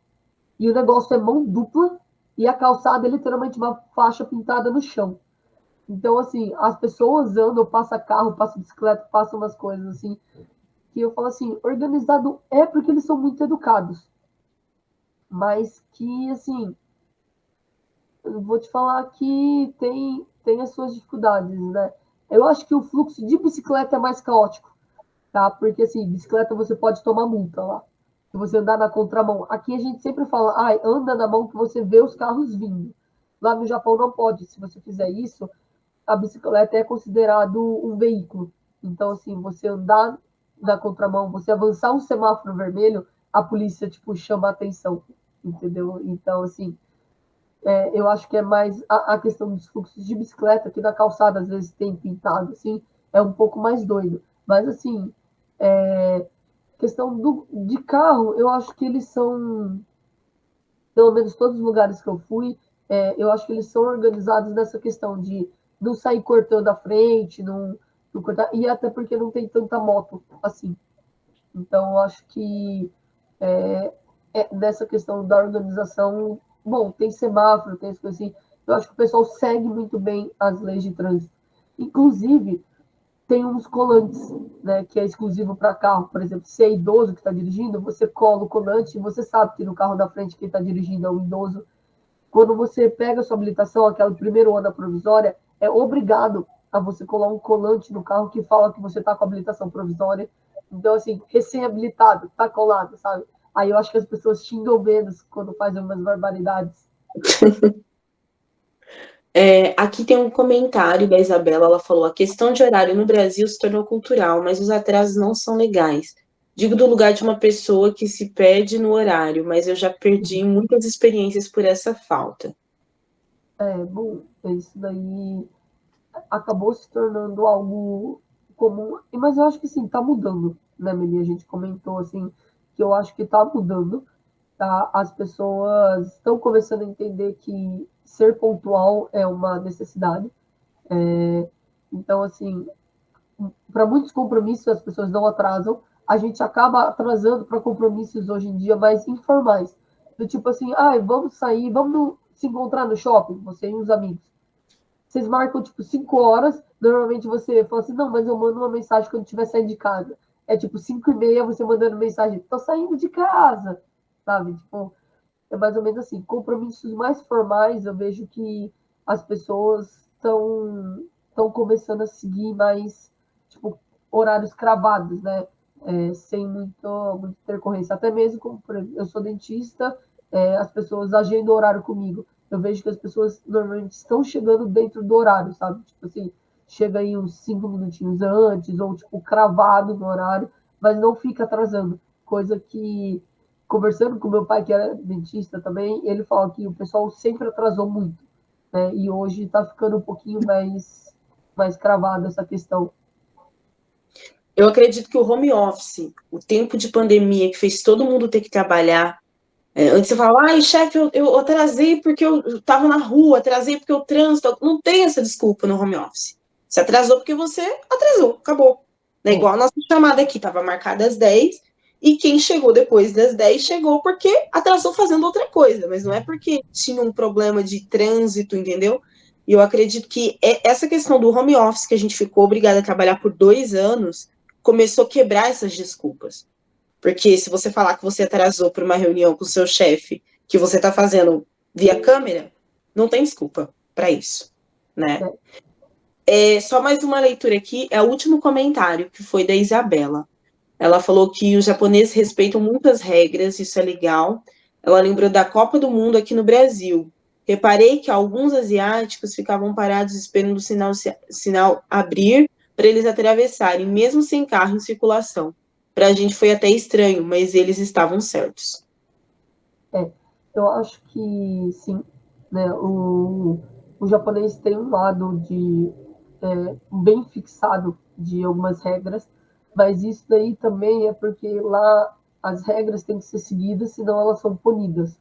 E o negócio é mão dupla e a calçada é literalmente uma faixa pintada no chão. Então, assim, as pessoas andam, passa carro, passa bicicleta, passam umas coisas assim, que eu falo assim, organizado é porque eles são muito educados. Mas que, assim, eu vou te falar que tem as suas dificuldades, né? Eu acho que o fluxo de bicicleta é mais caótico, tá? Porque, assim, bicicleta você pode tomar multa lá. Se você andar na contramão. Aqui a gente sempre fala, ah, anda na mão que você vê os carros vindo. Lá no Japão não pode. Se você fizer isso, a bicicleta é considerado um veículo. Então, assim, você andar na contramão, você avançar um semáforo vermelho, a polícia, tipo, chama a atenção, entendeu? Então, assim, eu acho que é mais a questão dos fluxos de bicicleta, que na calçada às vezes tem pintado, assim, é um pouco mais doido. Mas, assim, questão de carro, eu acho que eles são, pelo menos todos os lugares que eu fui, eu acho que eles são organizados nessa questão de não sair cortando a frente, não cortar, e até porque não tem tanta moto assim. Então, eu acho que nessa questão da organização, bom, tem semáforo, tem as coisas assim, eu acho que o pessoal segue muito bem as leis de trânsito. Inclusive, tem uns colantes, né, que é exclusivo para carro. Por exemplo, se é idoso que está dirigindo, você cola o colante e você sabe que no carro da frente quem está dirigindo é um idoso. Quando você pega a sua habilitação, aquela primeiro ano da provisória, é obrigado a você colar um colante no carro que fala que você está com habilitação provisória. Então, assim, recém-habilitado, está colado, sabe? Aí eu acho que as pessoas xingam menos quando fazem umas barbaridades. Aqui tem um comentário da Isabela, ela falou, a questão de horário no Brasil se tornou cultural, mas os atrasos não são legais. Digo do lugar de uma pessoa que se perde no horário, mas eu já perdi muitas experiências por essa falta. Bom, isso daí acabou se tornando algo comum, mas eu acho que sim, tá mudando, né, Meli? A gente comentou assim, que eu acho que tá mudando, tá? As pessoas estão começando a entender que ser pontual é uma necessidade. Então, assim, para muitos compromissos as pessoas não atrasam, a gente acaba atrasando para compromissos hoje em dia mais informais. Do tipo assim, vamos sair, vamos se encontrar no shopping, você e os amigos. Vocês marcam, tipo, 5 horas, normalmente você fala assim, não, mas eu mando uma mensagem quando estiver saindo de casa. É tipo 5h30, você mandando mensagem, tô saindo de casa, sabe? Tipo, é mais ou menos assim. Compromissos mais formais, eu vejo que as pessoas estão começando a seguir mais, tipo, horários cravados, né? Sem muita intercorrência. Até mesmo, como, por exemplo, eu sou dentista, as pessoas agendam horário comigo. Eu vejo que as pessoas normalmente estão chegando dentro do horário, sabe? Tipo assim, chega aí uns 5 minutinhos antes, ou tipo, cravado no horário, mas não fica atrasando. Coisa que, conversando com meu pai, que era dentista também, ele fala que o pessoal sempre atrasou muito, né? E hoje está ficando um pouquinho mais cravado essa questão. Eu acredito que o home office, o tempo de pandemia que fez todo mundo ter que trabalhar, antes você falava, ai, chefe, eu atrasei porque eu estava na rua, atrasei porque o trânsito. Não tem essa desculpa no home office. Você atrasou porque você atrasou, acabou. É igual a nossa chamada aqui, estava marcada às 10, e quem chegou depois das 10 chegou porque atrasou fazendo outra coisa, mas não é porque tinha um problema de trânsito, entendeu? E eu acredito que essa questão do home office que a gente ficou obrigada a trabalhar por 2 anos começou a quebrar essas desculpas. Porque se você falar que você atrasou para uma reunião com o seu chefe, que você está fazendo via câmera, não tem desculpa para isso, né? Só mais uma leitura aqui, é o último comentário, que foi da Isabela. Ela falou que os japoneses respeitam muitas regras, isso é legal. Ela lembrou da Copa do Mundo aqui no Brasil. Reparei que alguns asiáticos ficavam parados esperando o sinal abrir para eles atravessarem, mesmo sem carro em circulação. Pra gente foi até estranho, mas eles estavam certos. Eu acho que sim, né? O japonês tem um lado bem fixado de algumas regras, mas isso daí também é porque lá as regras têm que ser seguidas, senão elas são punidas,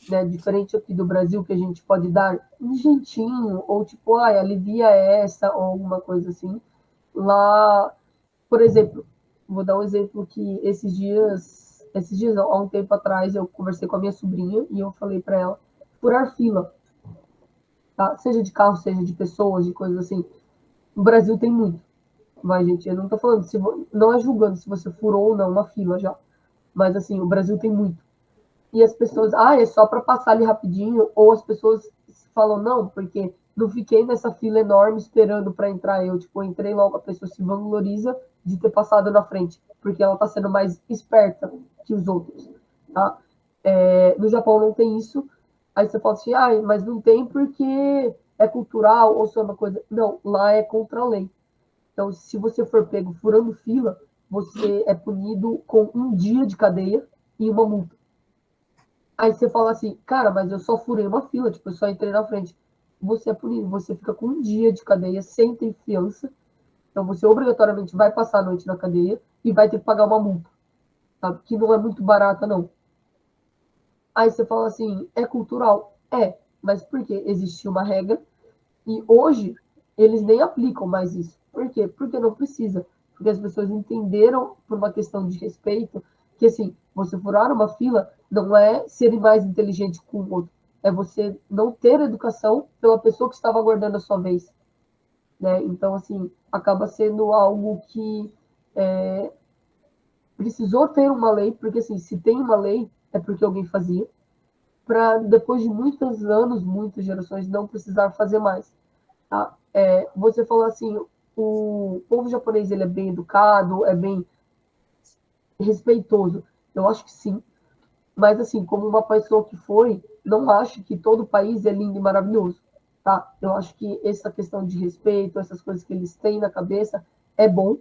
né? Diferente aqui do Brasil, que a gente pode dar um jeitinho, ou tipo, alivia essa, ou alguma coisa assim. Lá, por exemplo, vou dar um exemplo que há um tempo atrás, eu conversei com a minha sobrinha e eu falei para ela furar fila, tá? Seja de carro, seja de pessoas, de coisas assim. No Brasil tem muito, mas gente, eu não tô falando, não é julgando se você furou ou não uma fila já, mas assim, o Brasil tem muito. E as pessoas, é só para passar ali rapidinho, ou as pessoas falam, não, porque não fiquei nessa fila enorme esperando para entrar. Eu, tipo, entrei logo, a pessoa se vangloriza de ter passado na frente, porque ela está sendo mais esperta que os outros, tá? No Japão não tem isso. Aí você fala assim, mas não tem porque é cultural ou só uma coisa. Não, lá é contra a lei. Então, se você for pego furando fila, você é punido com 1 dia de cadeia e uma multa. Aí você fala assim, cara, mas eu só furei uma fila, tipo, eu só entrei na frente. Você é punido, você fica com 1 dia de cadeia sem ter fiança. Então você obrigatoriamente vai passar a noite na cadeia e vai ter que pagar uma multa, sabe? Que não é muito barata, não. Aí você fala assim, é cultural? Mas por quê? Existe uma regra e hoje eles nem aplicam mais isso. Por quê? Porque não precisa. Porque as pessoas entenderam, por uma questão de respeito, que assim, você furar uma fila não é ser mais inteligente com o outro. É você não ter educação pela pessoa que estava aguardando a sua vez. Né? Então, assim, acaba sendo algo que precisou ter uma lei, porque assim, se tem uma lei, é porque alguém fazia, para depois de muitos anos, muitas gerações, não precisar fazer mais. Tá? Você falou assim, o povo japonês ele é bem educado, é bem respeitoso. Eu acho que sim, mas assim, como uma pessoa que foi, não acho que todo país é lindo e maravilhoso, tá? Eu acho que essa questão de respeito, essas coisas que eles têm na cabeça é bom,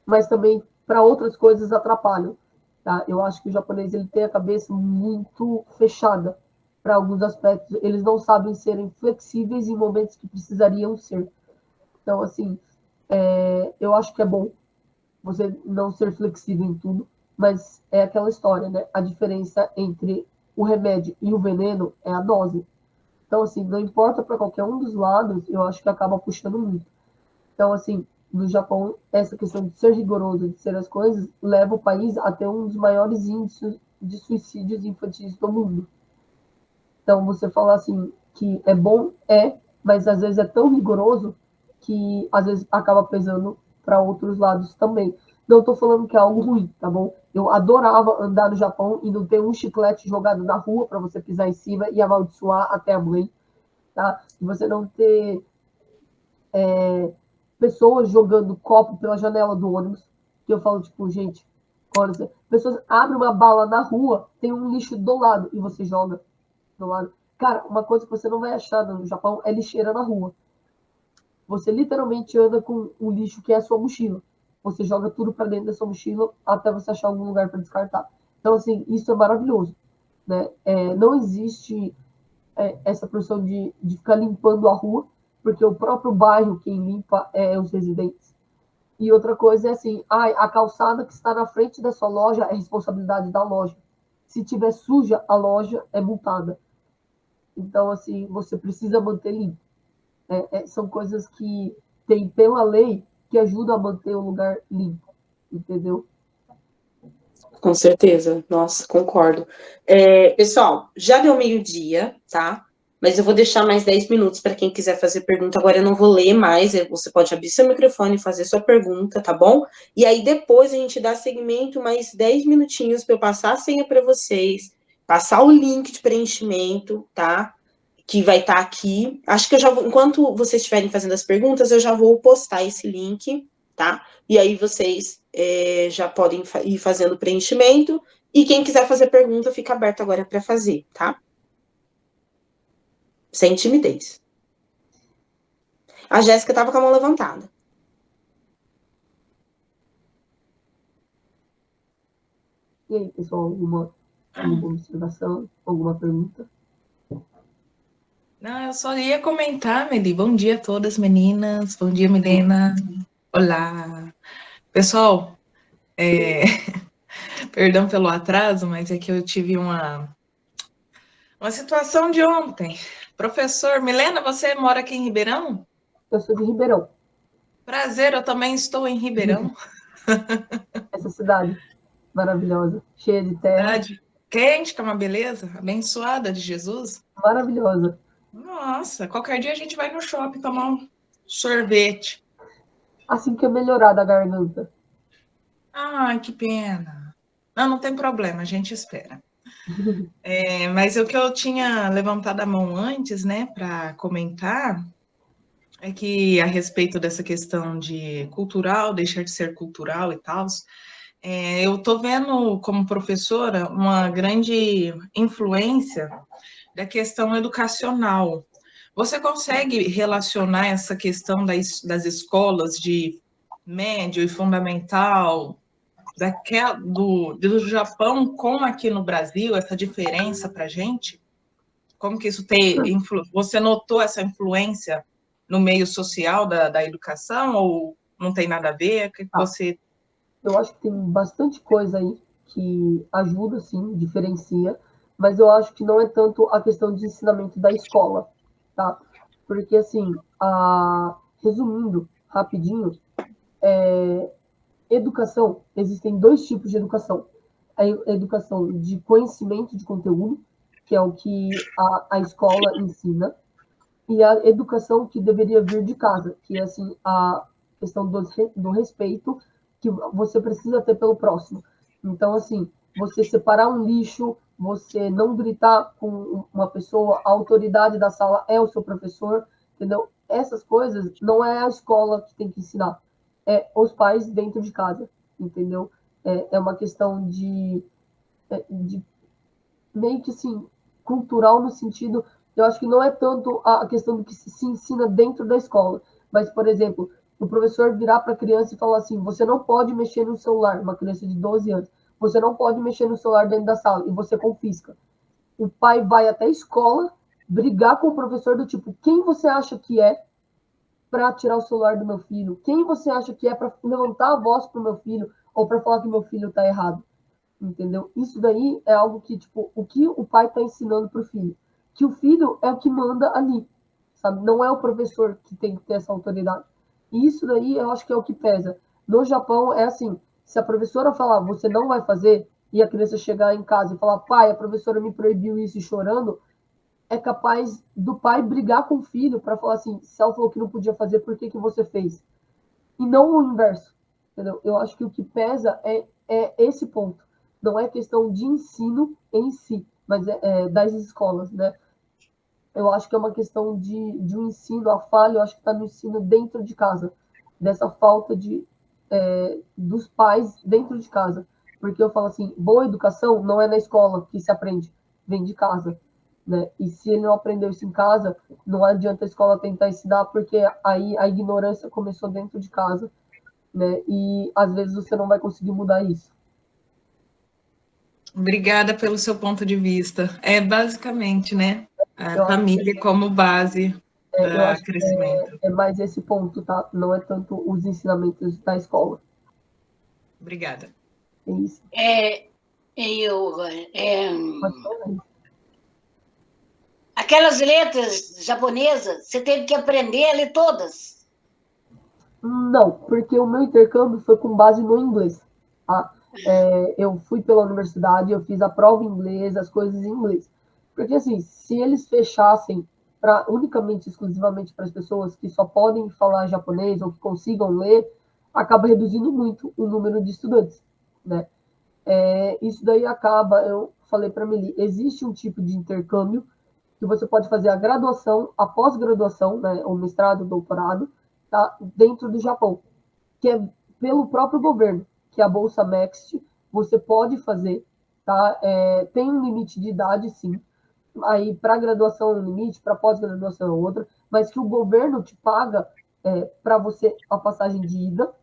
mas também para outras coisas atrapalham, tá? Eu acho que o japonês ele tem a cabeça muito fechada para alguns aspectos. Eles não sabem serem flexíveis em momentos que precisariam ser. Então, assim, eu acho que é bom você não ser flexível em tudo, mas é aquela história, né? A diferença entre o remédio e o veneno é a dose. Então, assim, não importa para qualquer um dos lados, eu acho que acaba puxando muito. Então, assim, no Japão, essa questão de ser rigoroso, de ser as coisas, leva o país a ter um dos maiores índices de suicídios infantis do mundo. Então, você falar assim que é bom, mas às vezes é tão rigoroso que às vezes acaba pesando para outros lados também. Não estou falando que é algo ruim, tá bom? Eu adorava andar no Japão e não ter um chiclete jogado na rua para você pisar em cima e amaldiçoar até a mãe, tá? E você não ter pessoas jogando copo pela janela do ônibus, que eu falo, tipo, gente, olha, pessoas abrem uma bala na rua, tem um lixo do lado e você joga do lado. Cara, uma coisa que você não vai achar no Japão é lixeira na rua. Você literalmente anda com o lixo que é a sua mochila. Você joga tudo para dentro da sua mochila até você achar algum lugar para descartar. Então, assim, isso é maravilhoso. Né? Não existe essa produção de ficar limpando a rua, porque o próprio bairro quem limpa é os residentes. E outra coisa é assim, a calçada que está na frente da sua loja é responsabilidade da loja. Se tiver suja, a loja é multada. Então, assim, você precisa manter limpo. São coisas que tem pela lei que ajudam a manter o lugar limpo, entendeu? Com certeza, nossa, concordo. Pessoal, já deu meio-dia, tá? Mas eu vou deixar mais 10 minutos para quem quiser fazer pergunta. Agora eu não vou ler mais, você pode abrir seu microfone e fazer sua pergunta, tá bom? E aí depois a gente dá seguimento, mais 10 minutinhos para eu passar a senha para vocês, passar o link de preenchimento, tá? Que vai estar aqui. Acho que eu já vou, enquanto vocês estiverem fazendo as perguntas, eu já vou postar esse link, tá? E aí vocês já podem ir fazendo o preenchimento. E quem quiser fazer pergunta, fica aberto agora para fazer, tá? Sem timidez. A Jéssica estava com a mão levantada. E aí, pessoal, alguma observação, alguma pergunta? Não, eu só ia comentar, Meli. Bom dia a todas, meninas. Bom dia, Milena. Olá. Pessoal, perdão pelo atraso, mas é que eu tive uma situação de ontem. Professor, Milena, você mora aqui em Ribeirão? Eu sou de Ribeirão, Prazer, eu também estou em Ribeirão. essa cidade maravilhosa, cheia de terra, Cidade quente, que é uma beleza, abençoada de Jesus. maravilhosa. Nossa, qualquer dia a gente vai no shopping tomar um sorvete. Assim que eu melhorar da garganta. Ai, que pena. Não, não tem problema, a gente espera. Mas o que eu tinha levantado a mão antes, né, para comentar, é que a respeito dessa questão de cultural, deixar de ser cultural e tal, eu estou vendo como professora uma grande influência da questão educacional. Você consegue relacionar essa questão das escolas de médio e fundamental do Japão com aqui no Brasil, essa diferença para a gente? Como que isso tem Você notou essa influência no meio social da educação ou não tem nada a ver? O que você... Eu acho que tem bastante coisa aí que ajuda, sim, diferencia, mas eu acho que não é tanto a questão de ensinamento da escola, tá? Porque, assim, resumindo rapidinho, educação, existem dois tipos de educação. A educação de conhecimento de conteúdo, que é o que a escola ensina, e a educação que deveria vir de casa, que é assim a questão do respeito que você precisa ter pelo próximo. Então, assim, você separar um lixo, você não gritar com uma pessoa, a autoridade da sala é o seu professor, entendeu? Essas coisas não é a escola que tem que ensinar, é os pais dentro de casa, entendeu? É uma questão de meio que assim, cultural no sentido, eu acho que não é tanto a questão do que se ensina dentro da escola, mas, por exemplo, o professor virar para a criança e falar assim, você não pode mexer no celular, uma criança de 12 anos, você não pode mexer no celular dentro da sala, e você confisca. O pai vai até a escola brigar com o professor do tipo, quem você acha que é para tirar o celular do meu filho? Quem você acha que é para levantar a voz para o meu filho ou para falar que meu filho está errado? Entendeu? Isso daí é algo que, tipo, o que o pai está ensinando para o filho. Que o filho é o que manda ali, sabe? Não é o professor que tem que ter essa autoridade. E isso daí eu acho que é o que pesa. No Japão é assim, se a professora falar, você não vai fazer, e a criança chegar em casa e falar, pai, a professora me proibiu isso e chorando, é capaz do pai brigar com o filho para falar assim, se ela falou que não podia fazer, por que você fez? E não o inverso, entendeu? Eu acho que o que pesa é esse ponto. Não é questão de ensino em si, mas das escolas, né? Eu acho que é uma questão de um ensino, a falha, eu acho que está no ensino dentro de casa, dessa falta dos pais dentro de casa. Porque eu falo assim, boa educação não é na escola que se aprende, vem de casa, né? E se ele não aprendeu isso em casa, não adianta a escola tentar ensinar, porque aí a ignorância começou dentro de casa, né? E às vezes você não vai conseguir mudar isso. Obrigada pelo seu ponto de vista. É basicamente, né? A Eu acho família como base eu do acho que crescimento. é mais esse ponto, tá? Não é tanto os ensinamentos da escola. Obrigada. É isso. Pode falar. Aquelas letras japonesas, você teve que aprender a ler todas. Não, porque o meu intercâmbio foi com base no inglês. Tá? Eu fui pela universidade, eu fiz a prova em inglês, as coisas em inglês. Porque, assim, se eles fechassem unicamente, exclusivamente para as pessoas que só podem falar japonês ou que consigam ler, acaba reduzindo muito o número de estudantes, né? Isso daí acaba, eu falei para a Meli, existe um tipo de intercâmbio que você pode fazer a graduação, a pós-graduação, né, o mestrado, o doutorado, tá, dentro do Japão, que é pelo próprio governo, que é a Bolsa Next, você pode fazer, tá? Tem um limite de idade, sim. Aí, para graduação é um limite, para pós-graduação é outra, mas que o governo te paga para você a passagem de ida,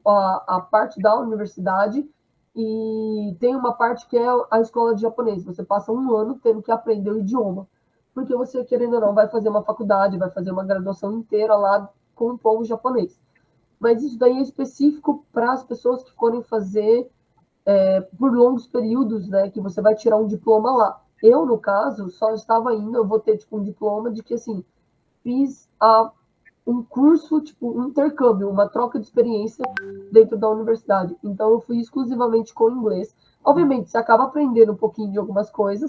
a parte da universidade e tem uma parte que é a escola de japonês. Você passa um ano tendo que aprender o idioma, porque você, querendo ou não, vai fazer uma faculdade, vai fazer uma graduação inteira lá com o povo japonês. Mas isso daí é específico para as pessoas que forem fazer por longos períodos, né, que você vai tirar um diploma lá. Eu, no caso, só estava indo, eu vou ter, tipo, um diploma de que, assim, fiz um curso, tipo, um intercâmbio, uma troca de experiência dentro da universidade. Então, eu fui exclusivamente com inglês. Obviamente, você acaba aprendendo um pouquinho de algumas coisas,